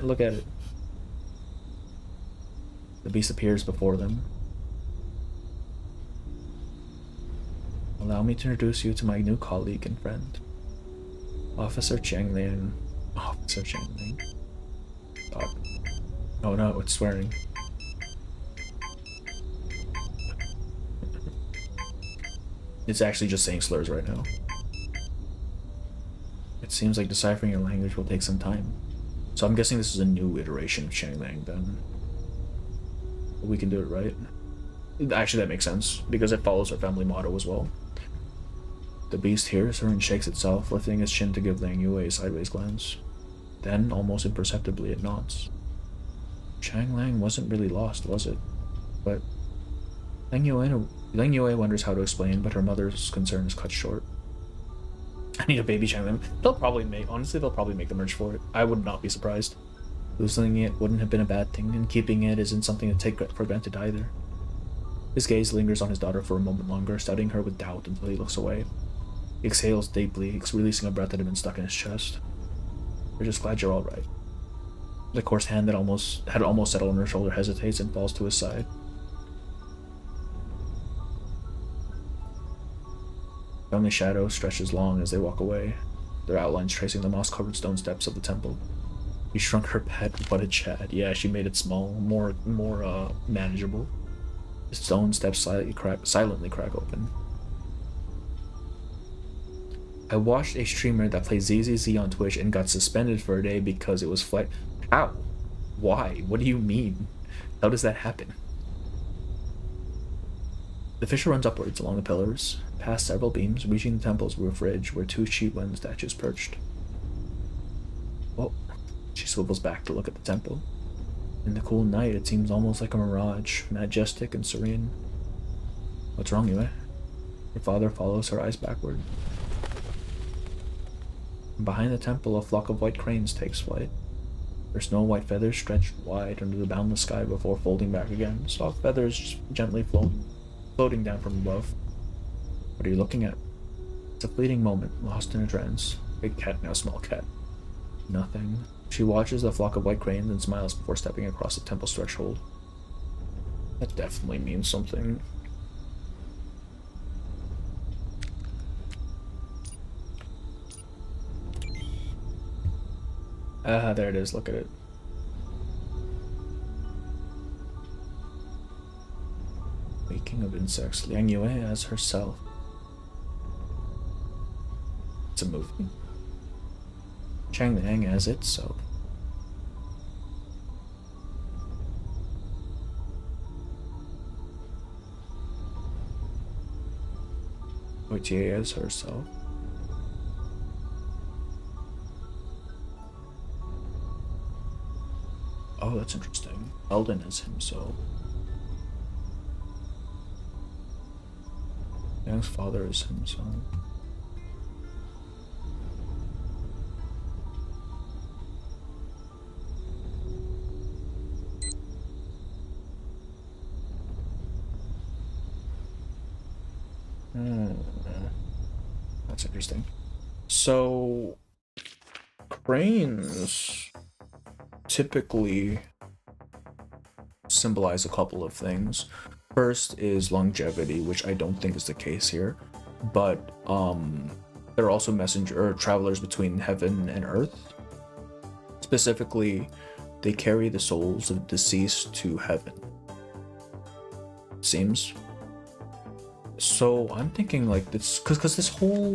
Look at it. The beast appears before them. Allow me to introduce you to my new colleague and friend, Officer Chang Liang. Officer Chang Liang. Stop. Oh no, it's swearing. It's actually just saying slurs right now. It seems like deciphering your language will take some time. So I'm guessing this is a new iteration of Chang Liang then. We can do it, right? Actually, that makes sense, because it follows our family motto as well. The beast hears her and shakes itself, lifting its chin to give Liang Yue a sideways glance. Then, almost imperceptibly, it nods. Chang Liang wasn't really lost, was it? But Liang Yue wonders how to explain, but her mother's concern is cut short. I need a baby Chang Liang. Honestly, they'll probably make the merch for it. I would not be surprised. Losing it wouldn't have been a bad thing, and keeping it isn't something to take for granted either. His gaze lingers on his daughter for a moment longer, studying her with doubt until he looks away. He exhales deeply, releasing a breath that had been stuck in his chest. We're just glad you're alright. The coarse hand that had almost settled on her shoulder hesitates and falls to his side. Family shadow stretches long as they walk away, their outlines tracing the moss-covered stone steps of the temple. He shrunk her pet, what a Chad. Yeah, she made it small, more manageable. The stone steps silently crack open. I watched a streamer that plays ZZZ on Twitch and got suspended for a day because it was How? Why? What do you mean? How does that happen? The fissure runs upwards along the pillars, past several beams, reaching the temple's roof ridge where two Chi-Wen statues perched. Oh, she swivels back to look at the temple. In the cool night, it seems almost like a mirage, majestic and serene. What's wrong, Yue? Her father follows her eyes backward. Behind the temple, a flock of white cranes takes flight. Their snow-white feathers stretched wide under the boundless sky before folding back again, soft feathers just gently floating down from above. What are you looking at? It's a fleeting moment, lost in a trance. Big cat, now small cat. Nothing. She watches the flock of white cranes and smiles before stepping across the temple's threshold. That definitely means something. Ah, there it is, look at it. Waking of insects, Liang Yue as herself. It's a movie. Chang Liang as itself. Oitier as herself. Oh, that's interesting. Eldon as himself. Yang's father is himself. That's interesting. So, cranes typically symbolize a couple of things. First is longevity, which I don't think is the case here, but they're also messenger or travelers between heaven and earth. Specifically, they carry the souls of deceased to heaven. Seems. So I'm thinking like this, because this whole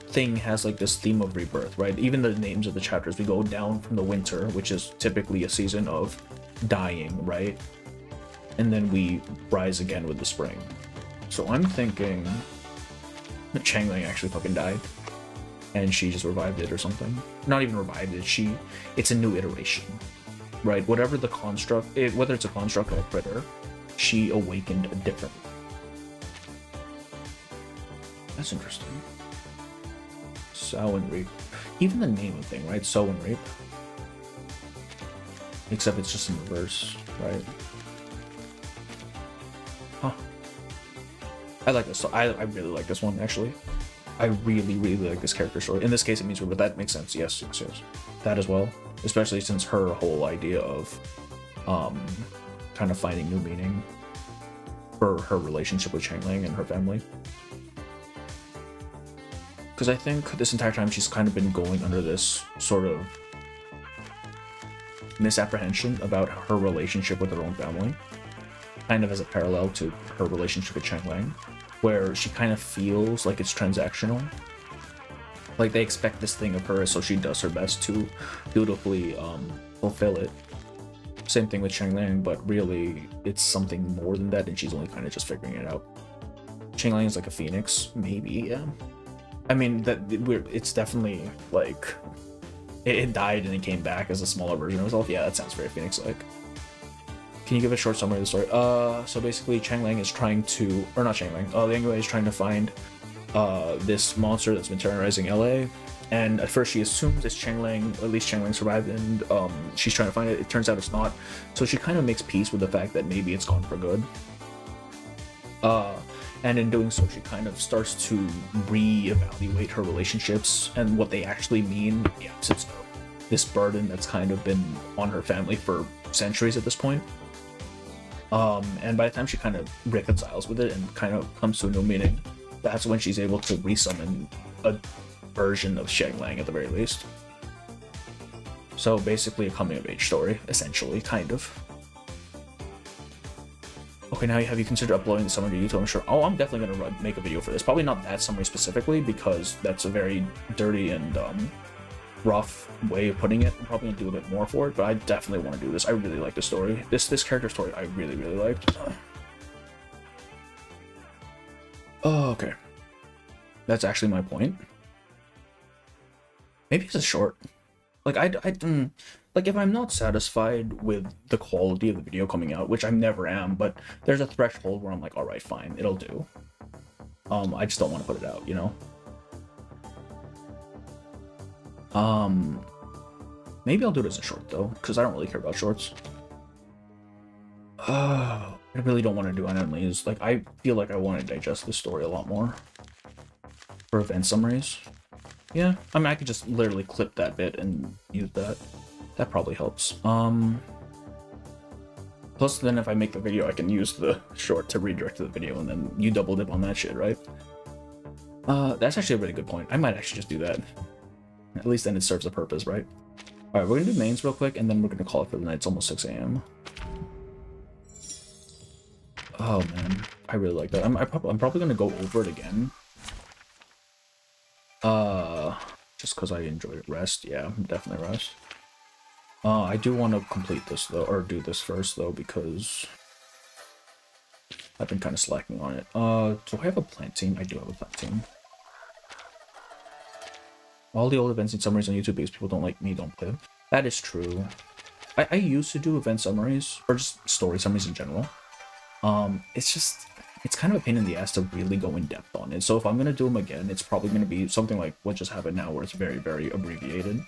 thing has like this theme of rebirth, right? Even the names of the chapters, we go down from the winter, which is typically a season of dying, right? And then we rise again with the spring. So I'm thinking that Chang Liang actually fucking died, and she just revived it or something. Not even revived it. It's a new iteration, right? Whatever the construct, whether it's a construct or a critter, she awakened a different. That's interesting. Sow and reap. Even the name of the thing, right? Sow and reap. Except it's just in reverse, right? Huh. I like this. I really like this one, actually. I really, really like this character story. In this case, it means but that makes sense. Yes. That as well. Especially since her whole idea of kind of finding new meaning for her relationship with Chang Liang and her family. Because I think this entire time she's kind of been going under this sort of misapprehension about her relationship with her own family, kind of as a parallel to her relationship with Chang Liang, where she kind of feels like it's transactional. Like they expect this thing of her, so she does her best to dutifully fulfill it. Same thing with Chang Liang, but really it's something more than that, and she's only kind of just figuring it out. Chang Liang is like a phoenix, maybe, yeah. I mean, it's definitely like it died and it came back as a smaller version of itself. Yeah, that sounds very phoenix-like. Can you give a short summary of the story? So basically Chang Liang is trying to, or not Chang Liang, Liang Yue is trying to find this monster that's been terrorizing LA. And at first she assumes it's Chang Liang, at least Chang Liang survived, and she's trying to find it. It turns out it's not. So she kind of makes peace with the fact that maybe it's gone for good. And in doing so, she kind of starts to re-evaluate her relationships and what they actually mean, the absence of this burden that's kind of been on her family for centuries at this point. And by the time she kind of reconciles with it and kind of comes to a new meaning, that's when she's able to resummon a version of Chang Liang at the very least. So basically a coming-of-age story, essentially, kind of. Okay, now have you considered uploading the summary to YouTube? I'm sure. Oh, I'm definitely gonna make a video for this. Probably not that summary specifically because that's a very dirty and rough way of putting it. I'm probably gonna do a bit more for it, but I definitely want to do this. I really like the story. This character story I really liked. Oh, okay. That's actually my point. Maybe it's a short. Like like if I'm not satisfied with the quality of the video coming out, which I never am, but there's a threshold where I'm like, all right, fine, it'll do. I just don't want to put it out, you know. Maybe I'll do it as a short though, because I don't really care about shorts. I really don't want to do enemies. Like I feel like I want to digest the story a lot more for event summaries. Yeah, I mean I could just literally clip that bit and use that. That probably helps. Plus then if I make the video I can use the short to redirect to the video and then you double dip on that shit, right? That's actually a really good point. I might actually just do that. At least then it serves a purpose, right? Alright, we're gonna do mains real quick and then we're gonna call it for the night. It's almost 6 a.m. Oh man, I really like that. I'm probably gonna go over it again. Just because I enjoyed it. Rest, yeah, definitely rest. I do want to complete this though, or do this first though, because I've been kind of slacking on it. Do I have a plant team? I do have a plant team. All the old events and summaries on YouTube because people don't like me, don't play them. That is true. I used to do event summaries, or just story summaries in general. It's kind of a pain in the ass to really go in depth on it. So if I'm going to do them again, it's probably going to be something like what just happened now, where it's very abbreviated.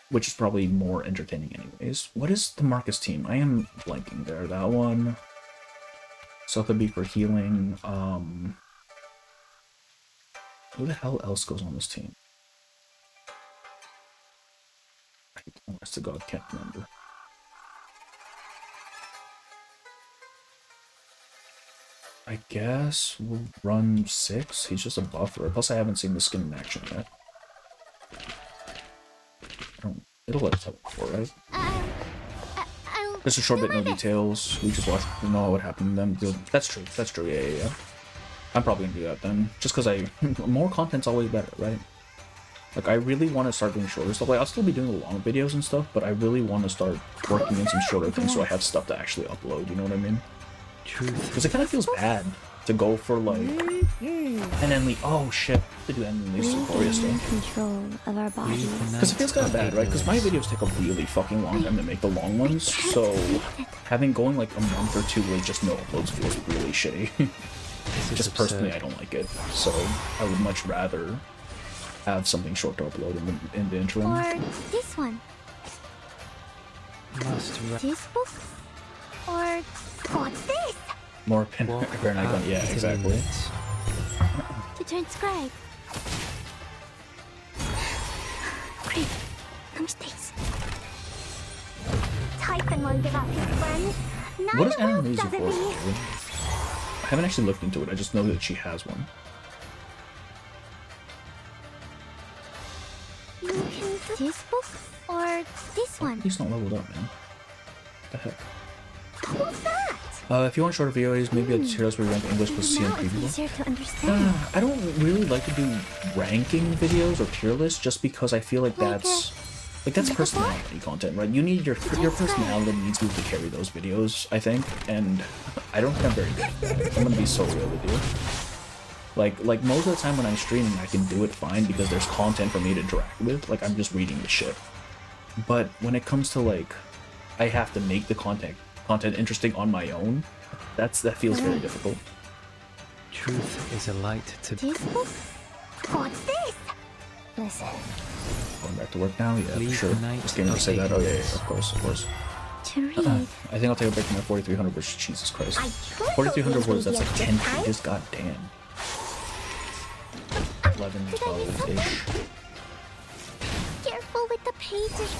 Which is probably more entertaining anyways. What is the Marcus team? I am blanking there. That one. Sotheby for healing. Who the hell else goes on this team? Honest to God, can't remember. I guess we'll run 6. He's just a buffer. Plus I haven't seen the skin in action yet. It'll let us have it before, right? Just a short bit, no details. We just watched, know what happened to them. That's true. That's true. Yeah. I'm probably gonna do that then. Just because more content's always better, right? Like I really want to start doing shorter stuff. Like I'll still be doing the long videos and stuff, but I really want to start working in some shorter things so I have stuff to actually upload. You know what I mean? Because it kind of feels bad to go for like an enemy. Oh shit! To do enemy Sequoia stuff. Control of our bodies. Because it feels kind of bad, right? Because my videos take a really fucking long time to make the long ones, so having going like a month or 2 with just no uploads feels really shitty. Just personally, I don't like it. So I would much rather have something short to upload in the interim. Or this one. This book? Or what's this? More apparent icon, yeah, exactly. To transcribe. Great. No mistakes. Typhon won't give up his friends. What is Anna Music doesn't for? he? I haven't actually looked into it, I just know that she has one. You can do this book or this one. He's not leveled up, man. What the heck? What's that? If you want shorter videos, maybe a tier list where you rank English plus CM Now it's preview. easier to understand. I don't really like to do ranking videos or tier lists just because I feel like that's personality content, right? You need your personality needs people to carry those videos, I think, and I don't think I'm very good at that. I'm gonna be so real with you. Like most of the time when I'm streaming, I can do it fine because there's content for me to interact with. Like I'm just reading the shit. But when it comes to like, I have to make the content interesting on my own, that feels very difficult. Truth is a light to This book? What's this? Listen. Going back to work now? Yeah, Leave sure. the night Just gonna say that. Oh yeah, of course. To read. I think I'll take a break from my 4,300 words. Jesus Christ. I tried 4,300 words, that's like this 10 time. pages? God damn. 11, 12-ish. Careful with the pages.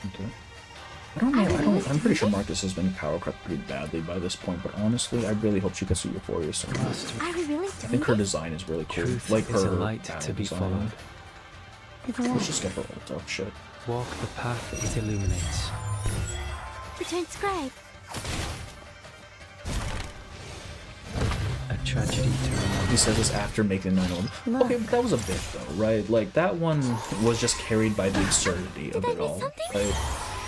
Okay. I don't know, I'm pretty sure Marcus has been power crept pretty badly by this point, but honestly, I really hope she gets to Euphoria soon. Are we really I think her design is really cool. Truth Like is her a light battle to be design. followed. Let's just get her ult up. Shit. Walk the path it illuminates. Return scribe. A tragedy to remember. He says this after making 9-11. Okay, but that was a bit though, right? Like that one was just carried by the absurdity of it all. Like,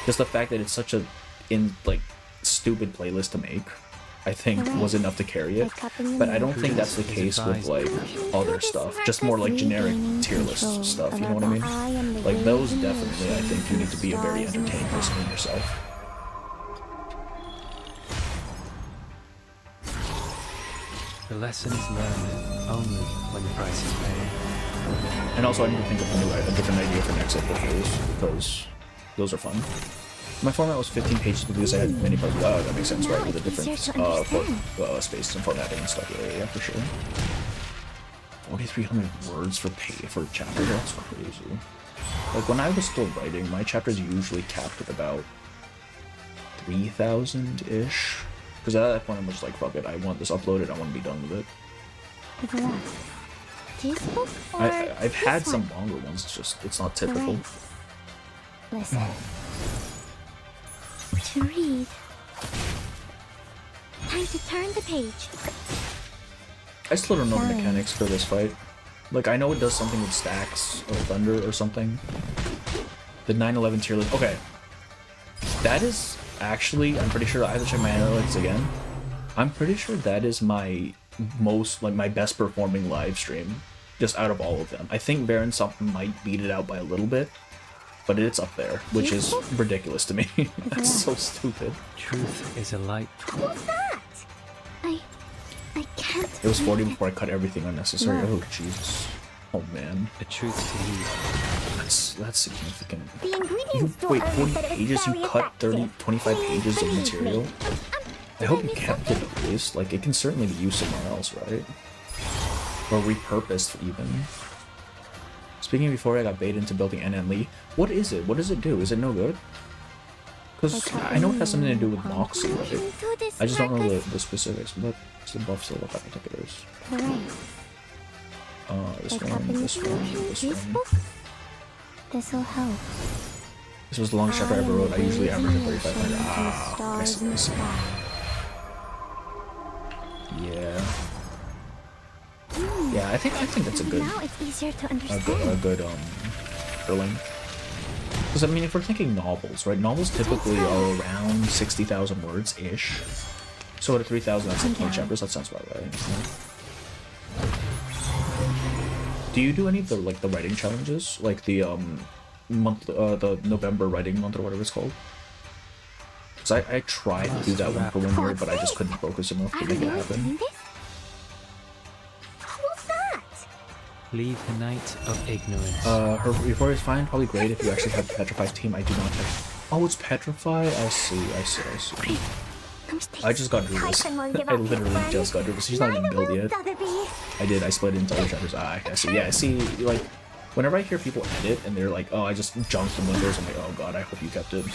just the fact that it's such a stupid playlist to make, I think was enough to carry it. But I don't think that's the case with like other stuff. Just more like generic tier list stuff, you know what I mean? Like those definitely, I think you need to be a very entertaining person in yourself. The lessons learned only when the price is paid. And also I need to think of a different idea for next episodes, because those are fun. My format was 15 pages because I had many parts. Oh, that makes sense, right? With the different spaces and formatting and stuff. Yeah, for sure. 4,300 words for chapter. That's crazy. Like when I was still writing, my chapters usually capped at about 3,000-ish. Because at that point I'm just like, fuck it, I want this uploaded, I want to be done with it. I've had some longer ones, it's not typical. Listen. To read. Time to turn the page. I still don't know the mechanics for this fight. Like, I know it does something with stacks or thunder or something. The 9/11 tier list. Okay. That is actually, I'm pretty sure, I have to check my analytics again. I'm pretty sure that is my my best performing live stream, just out of all of them. I think Baron something might beat it out by a little bit, but it's up there, which is ridiculous to me. That's so stupid. Truth is a light. What's that? I can't. It was 40 before I cut everything unnecessary. Oh Jesus. Oh man. A truth to lead. That's significant. The ingredients Wait, 40 pages? You cut 25 pages of material? I hope you kept it at least. Like, it can certainly be used somewhere else, right? Or repurposed, even. Speaking before I got baited into building NN Lee, what is it? What does it do? Is it no good? Because I know it has something to do with Moxie, right? I just don't know the specifics. But it's the buff still what I think it is. This one. This'll help. This was the longest chapter I ever wrote. I usually average at 3,500. Ah, I see. Yeah. Yeah, I think that's a good. Now it's easier to understand. A good Erling. Because I mean, if we're thinking novels, right? Novels typically are around 60,000 words ish. So at 3,000, that's like 20 chapters. That sounds about right. Do you do any of the the writing challenges, like the the November writing month or whatever it's called? Because I tried to do that one for 1 year, but I just couldn't focus enough to make it happen. Leave the night of ignorance. Her Euphoria is fine, probably great if you actually have Petrify's team. I do not have. Oh, it's Petrify? I see. I just got through this. I literally just got through this. She's not even built yet. I did, I split it into other chapters. I see. Yeah, see, like, whenever I hear people edit and they're like, oh, I just jumped some windows, I'm like, oh god, I hope you kept it.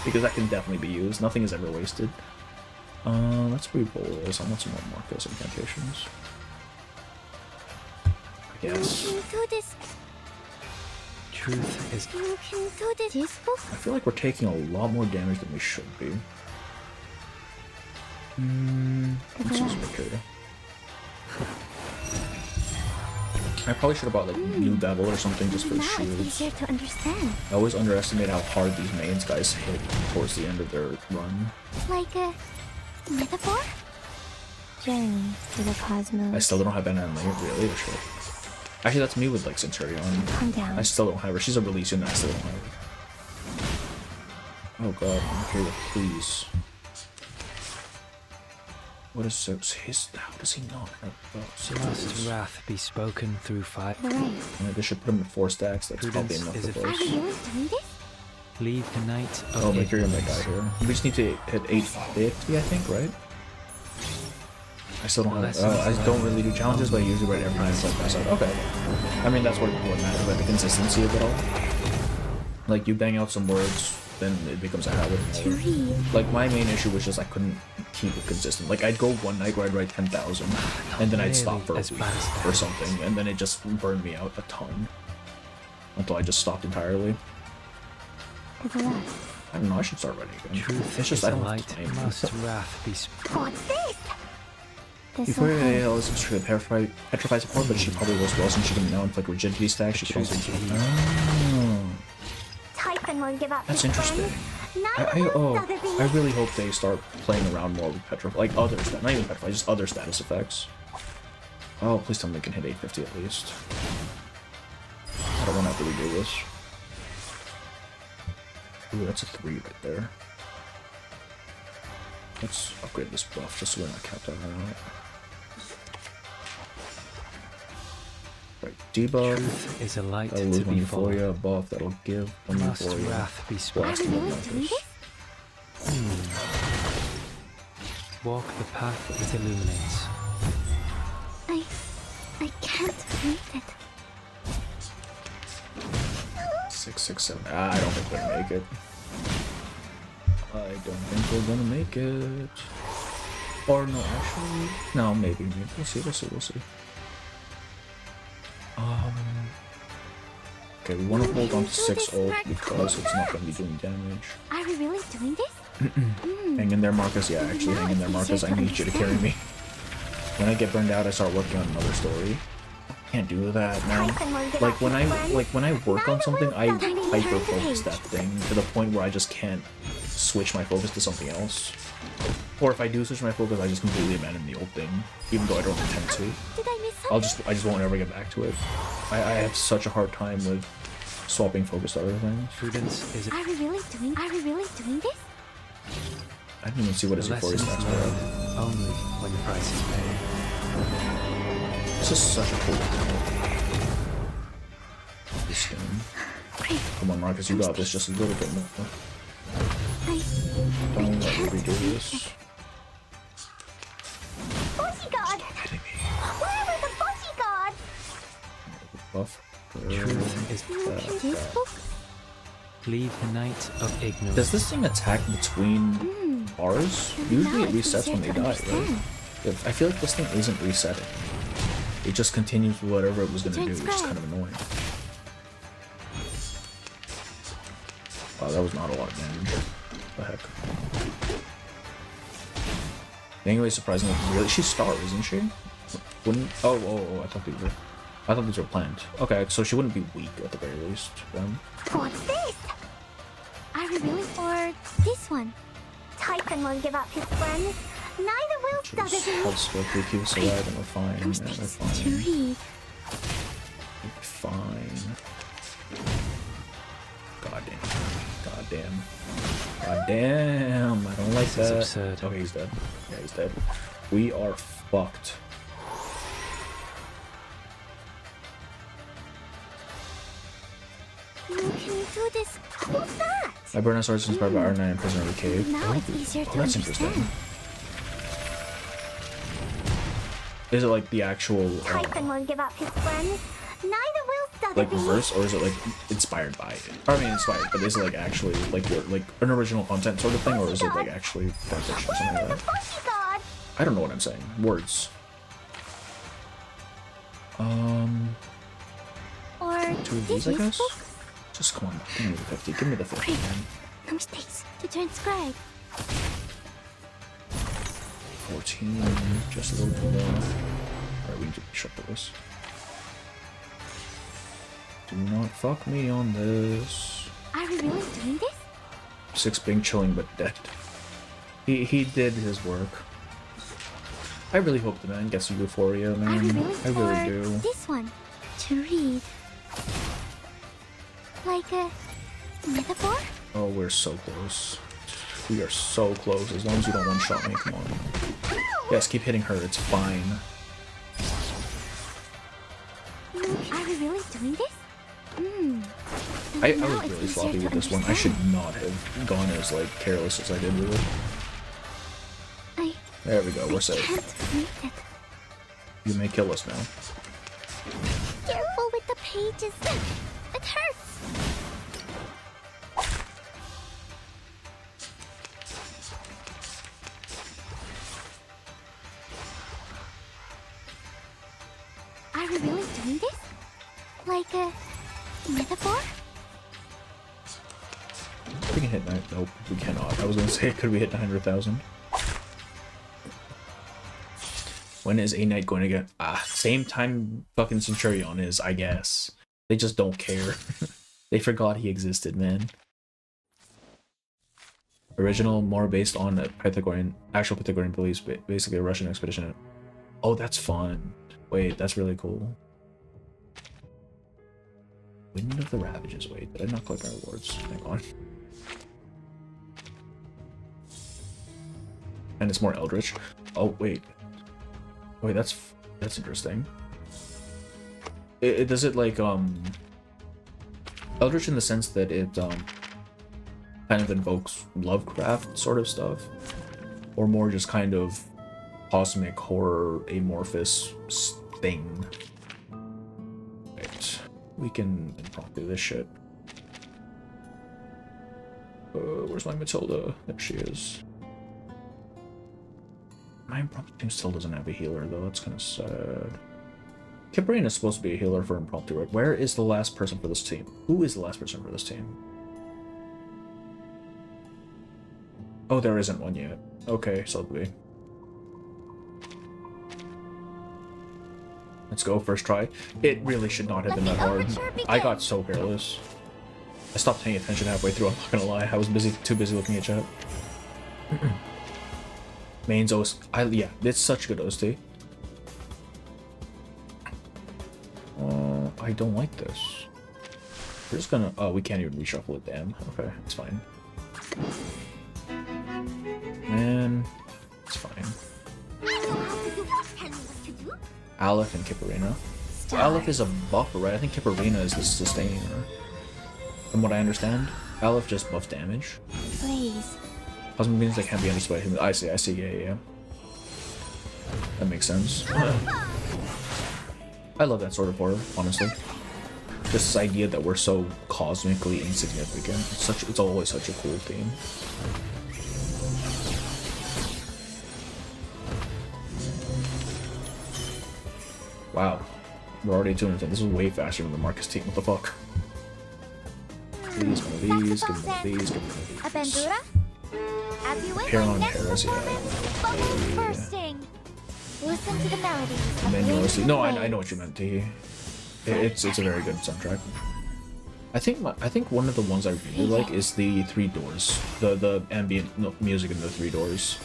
Because that can definitely be used. Nothing is ever wasted. Let's re-roll this. I want some more Marcos incantations. Yes. Truth is. I feel like we're taking a lot more damage than we should be. Let's use Mercury. I probably should have bought like new Bevel or something just for the shields. I always underestimate how hard these mains guys hit towards the end of their run. Like a metaphor? Journey to the cosmos. I still don't have NN really, or shit. Actually, that's me with like Centurion. Calm down. I still don't have her. She's a release and I still don't have her. Oh god, Mercury, please. What is his? How does he not have? Must wrath be spoken through fire. They should put him in 4 stacks. That's probably enough for those. Leave the night of oh, Mercury might die here. We just need to hit 850, I think, right? I still don't have. I don't really do challenges, but I usually write every time I pass out. Okay. I mean, that's what matters, like the consistency of it all. Like you bang out some words, then it becomes a habit. Like my main issue was just I couldn't keep it consistent. Like I'd go one night where I'd write 10,000, and then I'd stop for a week or something, and then it just burned me out a ton. until I just stopped entirely. There's a lot. I don't know, I should start writing again. Truth It's just is I a don't light, have time. must wrath be What's this? This Before will help. AL is extremely petrified support, but she probably was well since she can now inflict rigidity stack. She could also Typhon won't give up. that's his friend. interesting. Neither will I Sotheby. really hope they start playing around more with like other not even petrified, just other status effects. Oh, please tell me they can hit 850 at least. I don't want to have to redo this. Ooh, that's a 3 right there. Let's upgrade this buff just so we're not capped out on it. Right, debuff. truth is a light That'll to lose one be euphoria. followed. Buff that'll give one Must euphoria. wrath be Are spent. we really doing this? Walk the path it illuminates. I can't read it. 6, 6, 7. I don't think we're gonna make it. I don't think we're gonna make it. Or no, actually, no, maybe. We'll see. We'll see. Okay, we want to hold on to 6 ult because it's not gonna be doing damage. Are we really doing this? Hang in there, Marcus. Yeah, actually, hang in there, Marcus. I need you to carry me. When I get burned out, I start working on another story. Can't do that, man. Typhon won't give Like up when his I friend. work on something, I Sotheby. hyper focus that thing to the point where I just can't switch my focus to something else. Or if I do switch my focus, I just completely abandon the old thing, even though I don't intend to. Did I miss something? I just won't ever get back to it. I have such a hard time with swapping focus to other things. Prudence is a Are we really doing this? I didn't even see what his euphoria lessons stats were. learned only when the price is paid. This is such a cool thing. This skin. Come on, Marcus, you got this just a little bit more. Don't let me redo this. Bodyguard! Where was the bodyguard? Buff. Truth is This book? leave the night of ignorance. Does this thing attack between bars? Usually it Now it's resets when they easier to die, right? understand. I feel like this thing isn't resetting. It just continues whatever it was gonna do, which is kind of annoying. Wow, that was not a lot of damage. What the heck? Anyway, surprisingly, really, she's Star, isn't she? Wouldn't? Oh, I thought these were planned. Okay, so she wouldn't be weak at the very least. Then. What's this? Are we really? Or this one? Typhon won't give up his friend. Neither will Just Sotheby. health skill 3 keeps alive and we're fine. Yeah, Those we're things fine. to read. We're fine. God damn. I don't like This is that. absurd. Okay, he's dead. Yeah, he's dead. We are fucked. You can do this. Who's that? My burnout sword is inspired by R9 and Prisoner of the Cave. Now it's easier to that's understand. interesting. Is it like the actual Typhon won't give up his friend. Neither will like Sotheby. verse, or is it like inspired by it? I mean inspired, but is it like actually like an original content sort of thing, or is it like actually fanfiction or something like that? Bodyguard. I don't know what I'm saying. Words. Or 2 of these, I this guess. book? Just come on, give me the 50. Give me the 50, man. No mistakes to transcribe. 14, just a little bit more. Alright, we need to be sharp for this. Do not fuck me on this. Are we really doing this? 6 being chilling but dead. He did his work. I really hope the man gets a euphoria, Are we man. really? I really Or do. this one to read. Like a metaphor? Oh, we're so close. We are so close. As long as you don't one-shot me, come on. Yes, keep hitting her. It's fine. Are we really doing this? I Now was it's really easier sloppy to with this one. I should not have gone as like careless as I did with it. There we go. We're safe. Can't read it. You may kill us now. Careful with the pages. It hurts. Are we really doing this? Like a Metaphor? We can hit 9. Nope, we cannot. I was gonna say, could we hit 900,000? When is A Knight going to get? Same time fucking Centurion is, I guess. They just don't care. They forgot he existed, man. Original, more based on actual Pythagorean beliefs, basically a Russian expedition. Oh, that's fun. Wait, that's really cool. Wind of the Ravages. Wait, did I not click my rewards? Hang on. And it's more Eldritch. Oh, wait. Wait, that's interesting. Does it like Eldritch in the sense that it kind of invokes Lovecraft sort of stuff, or more just kind of cosmic horror amorphous thing? Right, we can impromptu this shit. Where's my Matilda? There she is. My impromptu team still doesn't have a healer though. That's kind of sad. Kiprain is supposed to be a healer for impromptu, right? Where is the last person for this team? Who is the last person for this team? Oh, there isn't one yet. Okay, so it'll be. Let's go, first try. It really should not have been that hard. I got so careless. I stopped paying attention halfway through, I'm not gonna lie. I was too busy looking at chat. Main's OST. Yeah, it's such good OST. I don't like this. We're just gonna... Oh, we can't even reshuffle it, damn. Okay, it's fine. Man, it's fine. Aleph and Kiparina. Aleph is a buffer, right? I think Kiparina is the sustainer. From what I understand, Aleph just buffs damage. Please. Cosmic means that can't be understood by him. I see, yeah. That makes sense. I love that sort of horror, honestly. Just this idea that we're so cosmically insignificant. It's always such a cool theme. Wow. We're already 210. This is way faster than the Marcus team. What the fuck? Please, one of these, give me one of these, give me one of these. Appear on Paris, yeah. Listen to the melodies. Manual. No, I know what you meant, T. It's a very good soundtrack. I think one of the ones I really like is the Three Doors, the ambient music in the Three Doors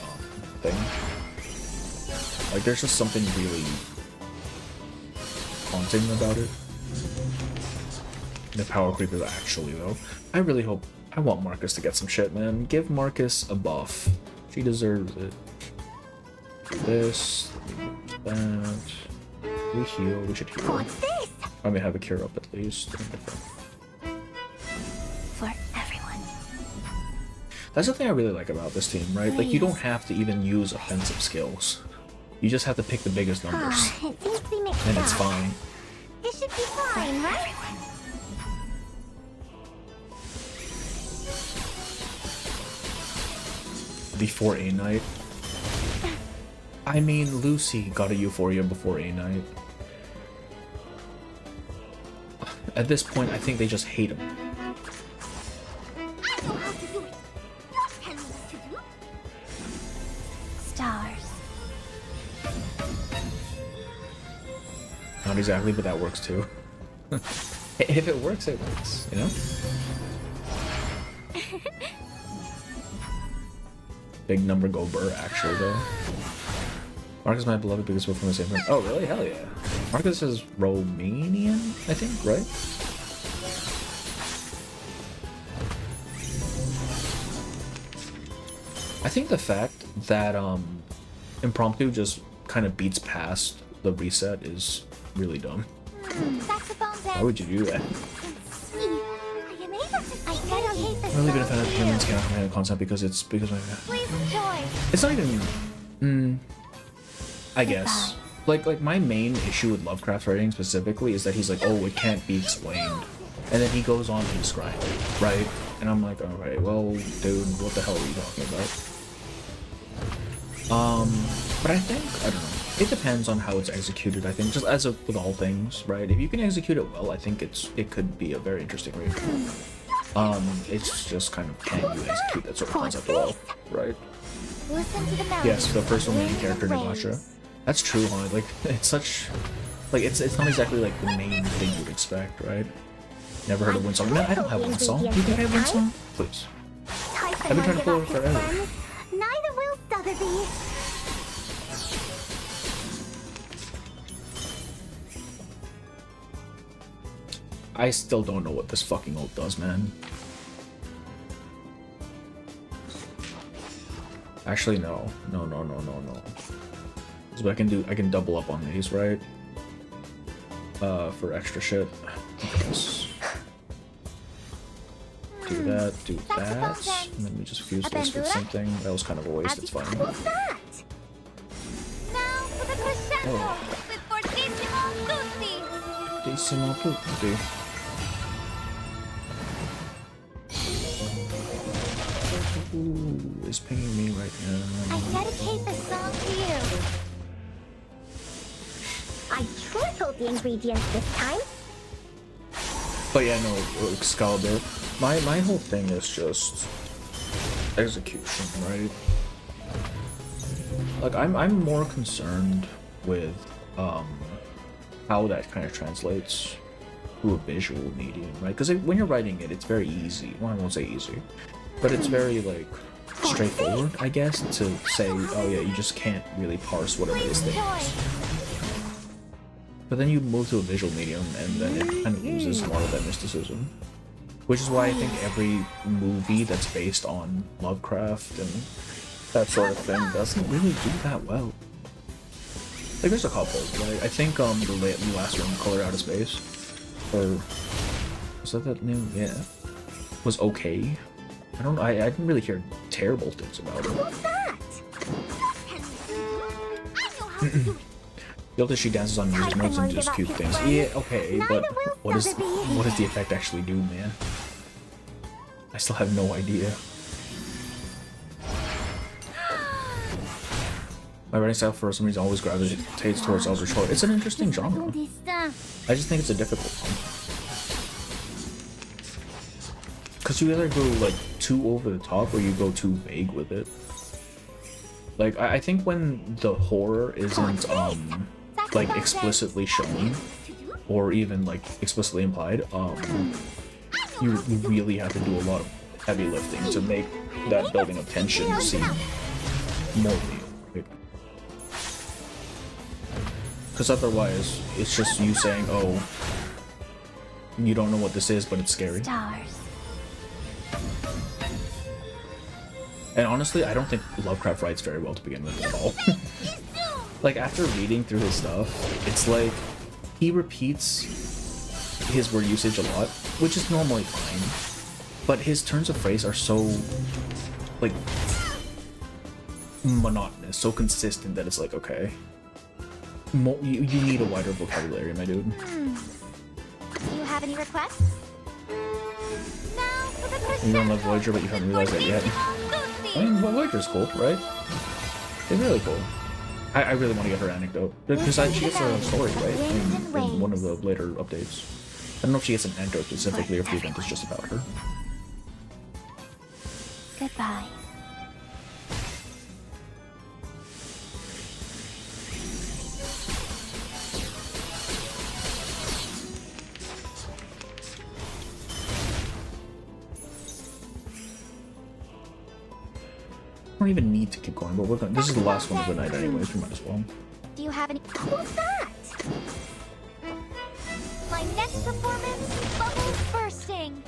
thing. Like, there's just something really haunting about it. The power creeper, actually, though. I want Marcus to get some shit, man. Give Marcus a buff. She deserves it. This, that. We heal. We should heal. I may have a cure up at least. For everyone. That's the thing I really like about this team, right? Like, you don't have to even use offensive skills. You just have to pick the biggest numbers. And it's fine. This should be fine, right? Before A Knight. I mean, Lucy got a Euphoria before A Knight. At this point, I think they just hate him. Stars. Not exactly, but that works too. If it works, it works, you know? Big number go burr, actually, though. Marcus is my beloved because we're from the same family. Oh, really? Hell yeah. Marcus is Romanian, I think, right? I think the fact that Impromptu just kind of beats past the reset is really dumb. Why would you do that? I've really been a fan of humans can't concept because it's not even I guess. Like my main issue with Lovecraft writing specifically is that he's like, oh, it can't be explained. And then he goes on to describe it, right? And I'm like, alright, well, dude, what the hell are you talking about? But I think, I don't know. It depends on how it's executed, I think, just as with all things, right? If you can execute it well, I think it could be a very interesting read. It's just kind of, can you execute that sort of concept well, right? Listen to the melody. Yes, the first one main character, Nagasha. That's true, huh? Like, it's such... Like, it's not exactly, like, the main thing you'd expect, right? Never heard of Windsong. Man, I don't have Windsong. Do you think I have Windsong? Please. I've been trying to pull it forever. Neither will Sotheby. I still don't know what this fucking ult does, man. Actually, no. No. So I can double up on these, right? For extra shit. Yes. Do that, and then we just fuse this with something. That was kind of a waste, it's fine. Now for the crescendo with Fortissimo tutti. Ooh, it's pinging me right now. I dedicate this song to you. I trickled the ingredients this time. But yeah, no, Excalibur. My whole thing is just execution, right? Like I'm more concerned with how that kind of translates to a visual medium, right? Because when you're writing it, it's very easy. Well, I won't say easy, but it's very like straightforward, I guess, to say, oh yeah, you just can't really parse whatever this thing is. But then you move to a visual medium, and then it kind of loses a lot of that mysticism. Which is why I think every movie that's based on Lovecraft and that sort of thing doesn't really do that well. Like, there's a couple, right? I think the last one, Color Out of Space, or was that name? Yeah, was okay. I didn't really hear terrible things about it. The ult she dances on music notes and just cute things. Yeah, okay, but what does the effect actually do, man? I still have no idea. My writing style for some reason always gravitates towards Eldritch Horror. It's an interesting genre. I just think it's a difficult one. Because you either go like too over the top or you go too vague with it. Like, I think when the horror isn't like explicitly shown or even like explicitly implied, you really have to do a lot of heavy lifting to make that building of tension seem more real, right? Because otherwise it's just you saying, oh, you don't know what this is, but it's scary. And honestly, I don't think Lovecraft writes very well to begin with at all. Like, after reading through his stuff, it's like he repeats his word usage a lot, which is normally fine, but his turns of phrase are so, like, monotonous, so consistent that it's like, okay, you need a wider vocabulary, my dude. Do you have any requests? Now for the You don't love Voyager, but you haven't realized that yet. I mean, well, Voyager's cool, right? It's really cool. I really want to get her anecdote, because she gets her own story, right? In one of the later updates. I don't know if she gets an anecdote specifically, or if the event is just about her. Goodbye. I don't even need to keep going, but we're going. This is the last one of the night anyways, we might as well. Do you have any? What's that? My next performance, bubbles bursting.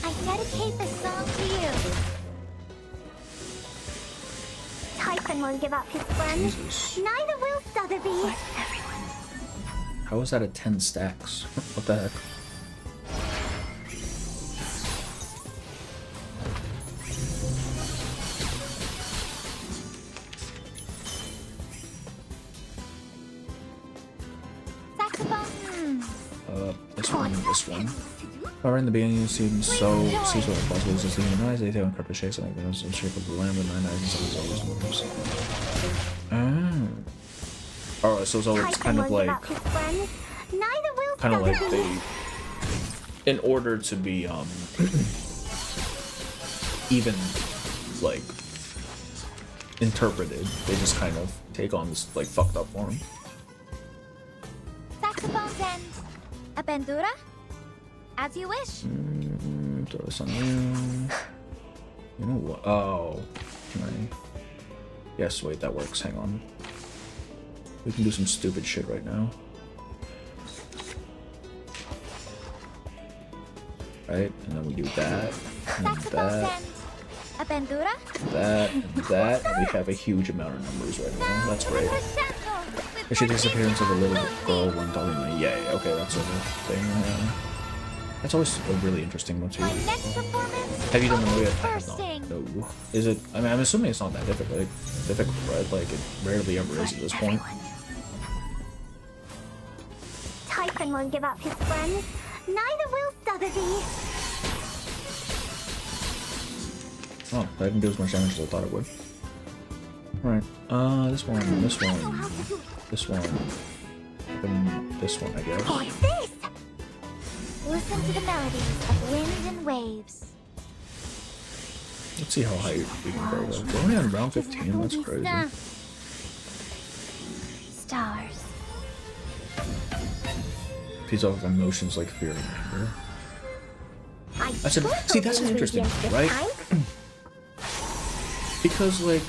I dedicate this song to you. Typhon won't give up his friend. Jesus. Neither will Sotheby. How is that at 10 stacks? What the heck? This one. However, in the beginning, it seems so sees what possible is just the human eyes. They take on corporate shapes like those in shape of the lamb with 9 eyes and some always moves. Oh, so it's kind of like they, in order to be even like interpreted, they just kind of take on this like fucked up form. Saxophone's end. A bandura? As you wish. Throw this on you. You know what? Oh, can I? Yes, wait, that works. Hang on. We can do some stupid shit right now. Right, and then we do that, and that, A bandura? that, and that, and we have a huge amount of numbers right now. That's great. The she disappearance of a little girl when talking to me. Yay, okay, that's a thing. That's always a really interesting motif. Have you done the movie yet? No. Is it? I mean, I'm assuming it's not that difficult, right? Like, it rarely ever is at this point. Typhon won't give up his friends. Neither will Sotheby. Oh, that didn't do as much damage as I thought it would. Alright, this one, and this one, and this one, I guess. What's this? Listen to the melodies of wind and waves. Let's see how high we can go though. We're only on round 15, that's crazy. Stars. Feeds off of emotions like fear and anger. See, that's an interesting one, right? Because, like,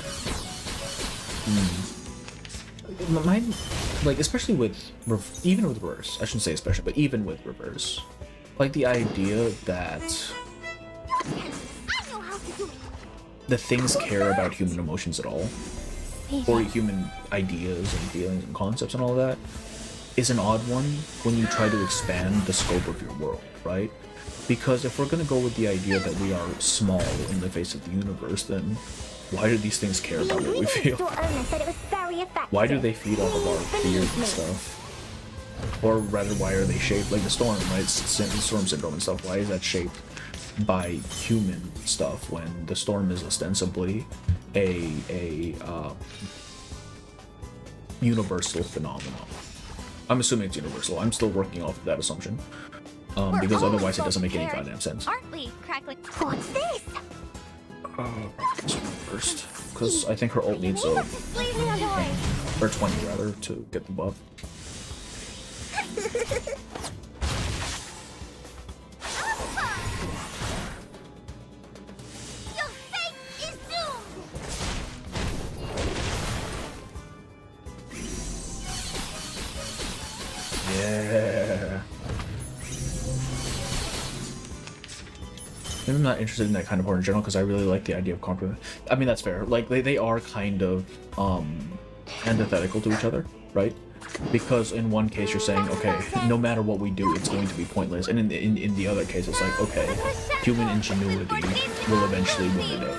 like, especially with, even with reverse, I shouldn't say especially, but even with reverse, like, the idea that the things care about human emotions at all, or human ideas and feelings and concepts and all that, is an odd one when you try to expand the scope of your world, right? Because if we're going to go with the idea that we are small in the face of the universe, then why do these things care about what we feel? Why do they feed off of our fears and stuff? Or rather, why are they shaped like the storm, right? Storm syndrome and stuff. Why is that shaped by human stuff when the storm is ostensibly a universal phenomenon? I'm assuming it's universal. I'm still working off of that assumption. Because otherwise it doesn't make any goddamn sense. Aren't we? Crackling. What's this? This one first. Because I think her ult needs a 10, or 20 rather, to get the buff. Your fate is doomed. Yeah. Maybe I'm not interested in that kind of horror in general because I really like the idea of compromise. I mean, that's fair. Like, they are kind of antithetical to each other, right? Because in one case you're saying, okay, no matter what we do, it's going to be pointless. And in the other case, it's like, okay, human ingenuity will eventually win the day.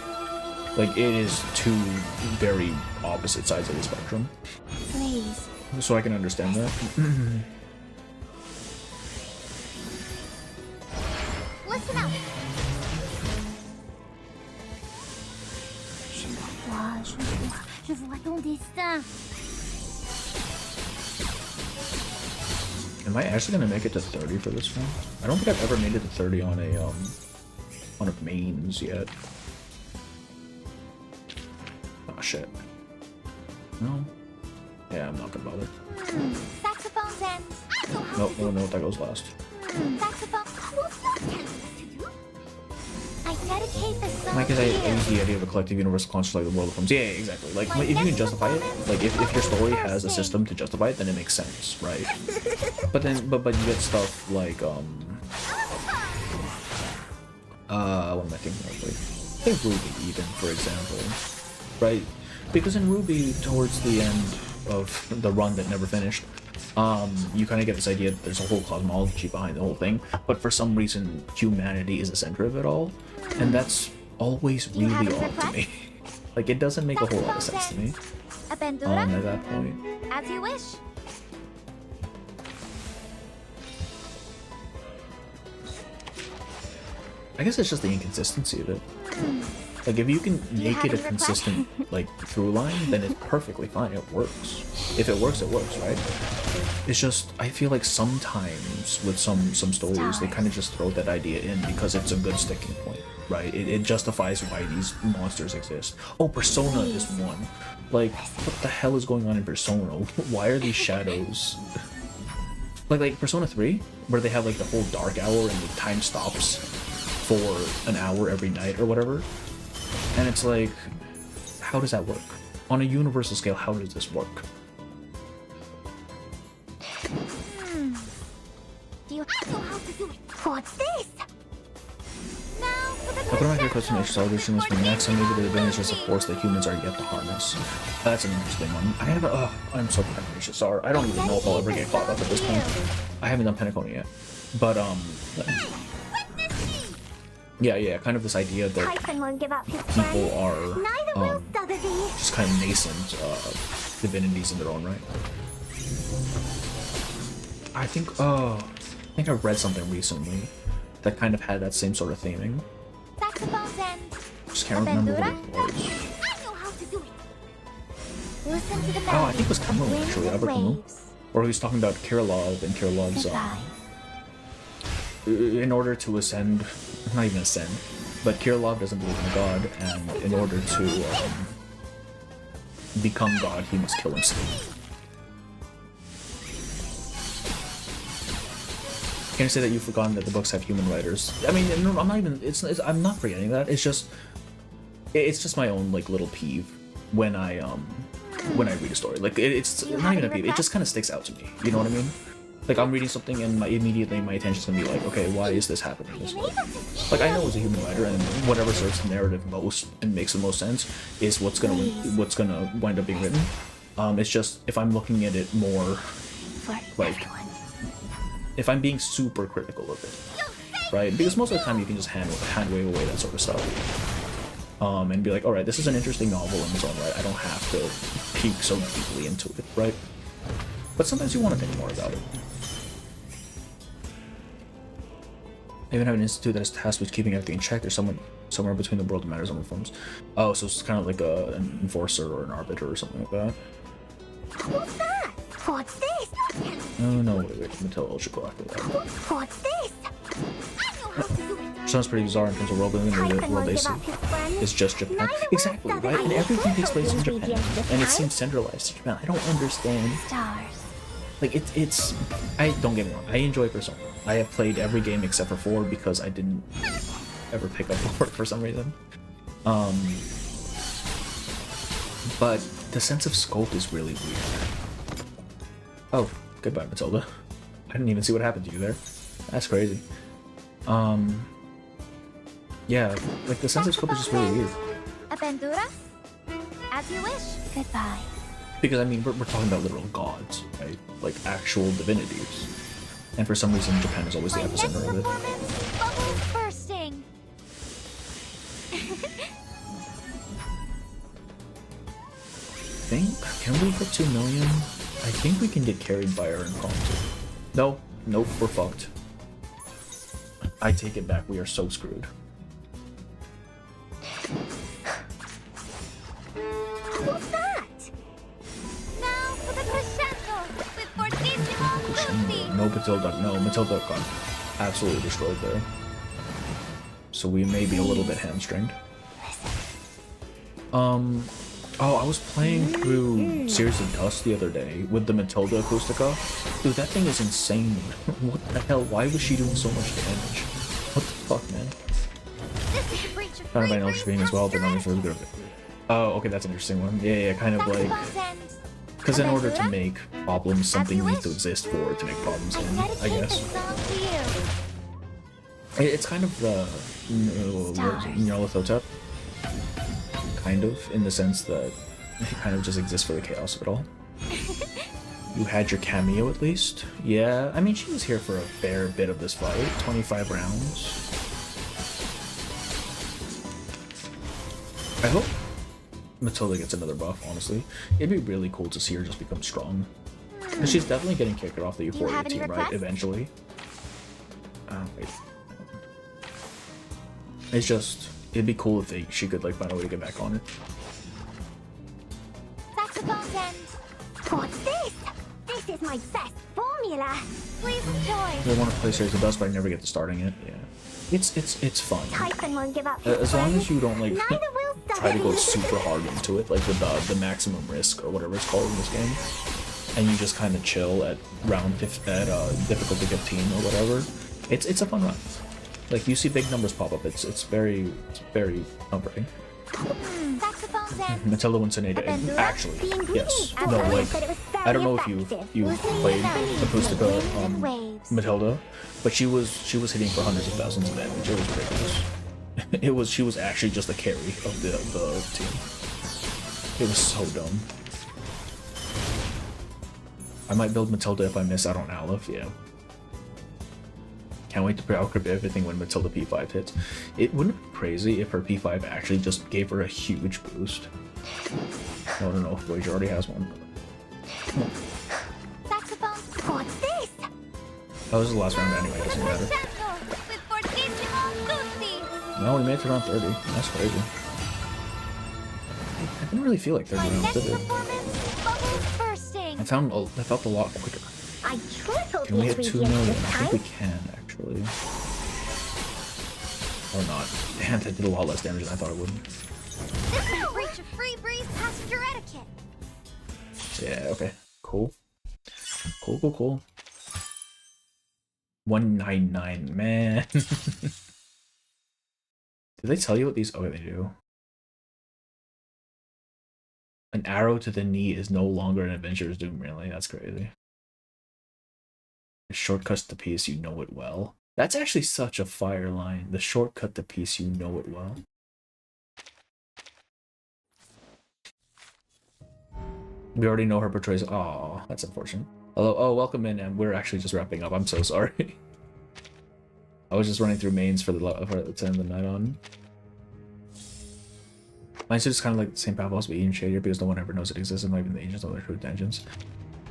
Like, it is two very opposite sides of the spectrum. Please. So I can understand that. Listen up. Je vois ton destin. Am I actually gonna make it to 30 for this one? I don't think I've ever made it to 30 on a mains yet. Oh shit. No. Yeah, I'm not gonna bother. Saxophone's end. Nope, no, no, that goes last. Saxophone. I dedicate this song Like, to I you. use the idea of a collective universal conscious like the world of forms. Yeah, exactly. Like, if you can justify it, like, if your story has a system to justify it, then it makes sense, right? But then, but you get stuff like, what am I thinking of? Like, say Ruby, even, for example, right? Because in Ruby, towards the end of the run that never finished, you kind of get this idea that there's a whole cosmology behind the whole thing, but for some reason, humanity is the center of it all, and that's always really odd to me. Like, it doesn't make a whole lot of sense to me. A bandura? At that point. As you wish. I guess it's just the inconsistency of it. Like, if you can make it a consistent, like, through line, then it's perfectly fine. It works. If it works, right? It's just, I feel like sometimes with some stories, they kind of just throw that idea in because it's a good sticking point, right? It justifies why these monsters exist. Oh, Persona is one. Like, what the hell is going on in Persona? Why are these shadows... Like Persona 3, where they have, like, the whole dark hour and the time stops for an hour every night or whatever. And it's like, how does that work? On a universal scale, how does this work? Do you know how to do it? What's this? Now for the I put on my hair close to make celebration this from next, and maybe the advantage is a force that humans are yet to harness. That's an interesting one. I haven't. I'm so precious. Sorry, I don't even know if I'll ever get caught up at this point. I haven't done Pentacone yet, but yeah, kind of this idea that people are just kind of nascent divinities in their own right. I think I read something recently that kind of had that same sort of theming. Just can't remember what it was. Oh, I think it was Cameron actually, Albert Camus. Or he was talking about Kirilov and Kirilov's in order to ascend, not even ascend, but Kirilov doesn't believe in God, and in order to become God, he must kill himself. Can you say that you've forgotten that the books have human writers? I mean, no, I'm not even. I'm not forgetting that. It's just my own like little peeve when I read a story. Like it's not even a peeve. It just kind of sticks out to me. You know what I mean? Like I'm reading something and immediately my attention's gonna be like, okay, why is this happening this way? Like I know it's a human writer, and whatever serves the narrative most and makes the most sense is what's gonna wind up being written. It's just if I'm looking at it more like. If I'm being super critical of it, right? Because most of the time you can just hand wave away that sort of stuff, and be like, all right, this is an interesting novel in its own right. I don't have to peek so deeply into it, right? But sometimes you want to think more about it. I even have an institute that is tasked with keeping everything in check. There's someone somewhere between the world that matters on the forms. Oh, so it's kind of like an enforcer or an arbiter or something like that. What's that? What's this? Oh no, wait, Mattel should go after that. What's this? I know how to do it. Sounds pretty bizarre in terms of world building. The world they see is just Japan. Exactly, right? And everything takes place in Japan. And it seems centralized to Japan. I don't understand. Like, it's... don't get me wrong. I enjoy Persona. I have played every game except for 4 because I didn't ever pick up 4 for some reason. But the sense of scope is really weird. Oh, goodbye, Matilda. I didn't even see what happened to you there. That's crazy. Yeah, like the sense of scope is just really weird. Aventura? As you wish. Goodbye. Because I mean, we're talking about literal gods, right? Like actual divinities. And for some reason, Japan is always the epicenter of it. Bubbles bursting. Can we hit 2 million? I think we can get carried by our impromptu. Nope, we're fucked. I take it back, we are so screwed. What's that? Now for the crescendo with Fortissimo Lucy. No, Matilda got absolutely destroyed there. So we may be a little bit hamstringed. Oh, I was playing through Series of Dust the other day with the Matilda Acustica. Dude, that thing is insane. What the hell? Why was she doing so much damage? What the fuck, man? Kind of by knowledge being as well, but not really good. Oh, okay, that's an interesting one. Yeah, kind of like... Because in order to make problems, something needs to exist for it to make problems in, I guess. It's kind of the... Nyarlathotep. Kind of, in the sense that it kind of just exists for the chaos of it all. You had your cameo at least? Yeah, I mean, she was here for a fair bit of this fight. 25 rounds. I hope Matilda gets another buff, honestly. It'd be really cool to see her just become strong. Because she's definitely getting kicked off the Euphoria team, right? Eventually. Wait. It's just... it'd be cool if she could like find a way to get back on it. Saxophone's end. What's this? This is my best formula. Please enjoy. They want to play series the best, but I never get to starting it. Yeah, it's fun. Typhon won't give up. As long as you don't like Neither will try to go Stubby. super hard into it, like with the maximum risk or whatever it's called in this game, and you just kind of chill at difficulty 15 or whatever. It's a fun run. Like you see big numbers pop up. It's very comforting. Saxophone's end. Matilda Winsonator, actually, yes. No, like I don't know if you played Acoustica Matilda, but she was hitting for hundreds of thousands of damage. It was ridiculous. She was actually just a carry of the team. It was so dumb. I might build Matilda if I miss out on Aleph, yeah. Can't wait to pre-outcrypt everything when Matilda P5 hits. It wouldn't be crazy if her P5 actually just gave her a huge boost. I don't know if Voyager already has one. Saxophone. What's this? That was the last round anyway, it doesn't matter. No, we made it to round 30. That's crazy. I didn't really feel like 30 rounds, did it? I felt a lot quicker. I tripled Can we hit 2 million? I think we time. can, actually. Or not. Damn, that did a lot less damage than I thought it would. This is a breach of free breeze passenger etiquette. Yeah, okay. Cool. Cool. 199, man. Did they tell you what these... Okay, they do. An arrow to the knee is no longer an adventurer's doom, really. That's crazy. The shortcuts to peace, you know it well. That's actually such a fire line. The shortcut to peace, you know it well. We already know her portrays. Oh, that's unfortunate. Hello, oh, welcome in, and we're actually just wrapping up. I'm so sorry. I was just running through mains for to end the night on. Mine's just kind of like the same path as Eden Shader because no one ever knows it exists, and not even the agents know their true intentions.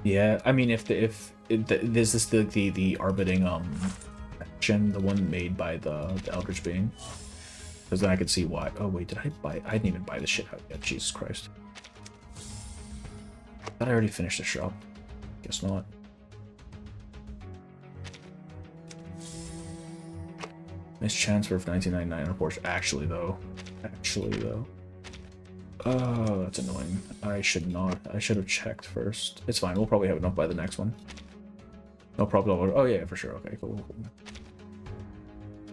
Yeah, I mean, this is the orbiting action, the one made by the Eldritch Being, because then I could see why. Oh wait, did I buy? I didn't even buy this shit out yet. Jesus Christ! I thought I already finished the shop. Guess not. Nice transfer for 1999 on Porsche. Actually though. Oh, that's annoying. I should have checked first. It's fine. We'll probably have enough by the next one. No problem. Oh yeah, for sure. Okay, cool.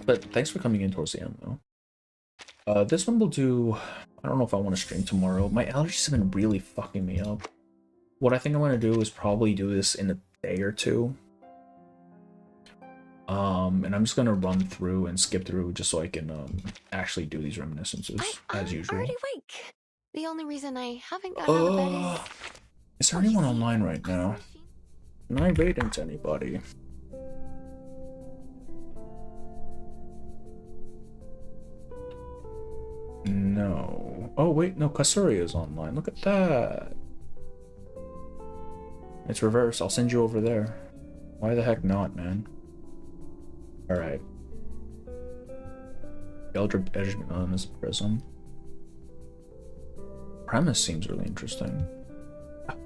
But thanks for coming in towards the end though. This one will do. I don't know if I want to stream tomorrow. My allergies have been really fucking me up. What I think I'm gonna do is probably do this in a day or two. And I'm just gonna run through and skip through just so I can actually do these reminiscences as usual. Already awake. The only reason I haven't gotten out of bed Is there anyone online right now? Can I raid into anybody? No. Oh wait, no, Kasuria is online. Look at that. It's reverse. I'll send you over there. Why the heck not, man? Alright. Eldritch Edgeman is a prism. Premise seems really interesting.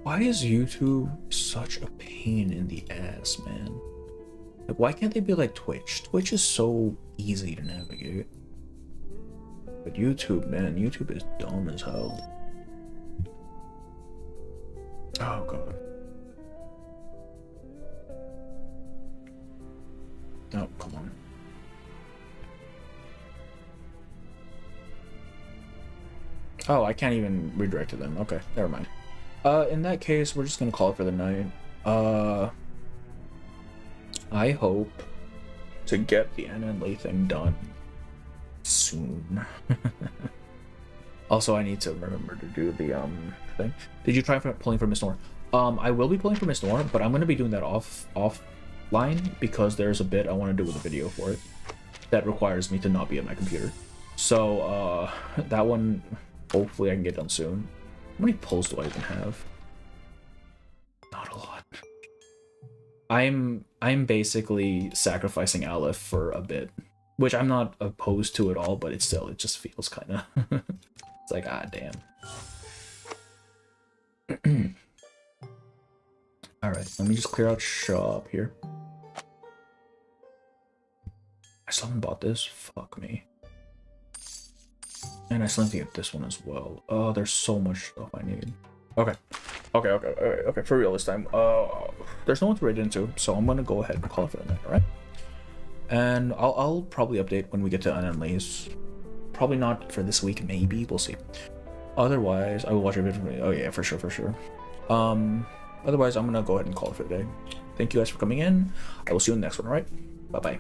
Why is YouTube such a pain in the ass, man? Like, why can't they be like Twitch? Twitch is so easy to navigate. But YouTube, man, YouTube is dumb as hell. Oh god. Oh, come on. Oh, I can't even redirect to them. Okay, never mind. In that case, we're just gonna call it for the night. I hope to get the NNLA thing done soon. Also, I need to remember to do the thing. Did you try pulling for Miss Nor? I will be pulling for Miss Nor, but I'm gonna be doing that offline because there's a bit I want to do with a video for it that requires me to not be at my computer. So that one, hopefully I can get done soon. How many pulls do I even have? Not a lot. I'm basically sacrificing Aleph for a bit which I'm not opposed to at all, but it just feels kind of it's like, ah, damn. All right, let me just clear out shop here. I still haven't bought this. Fuck me. And I still need to get this one as well. Oh, there's so much stuff I need. Okay. Okay. For real this time. There's no one to raid into, so I'm gonna go ahead and call it for the night, alright? And I'll probably update when we get to Unendlies. Probably not for this week, maybe. We'll see. Otherwise, I will watch a video. Oh yeah, for sure. Otherwise, I'm gonna go ahead and call it for the day. Thank you guys for coming in. I will see you in the next one, alright? Bye-bye.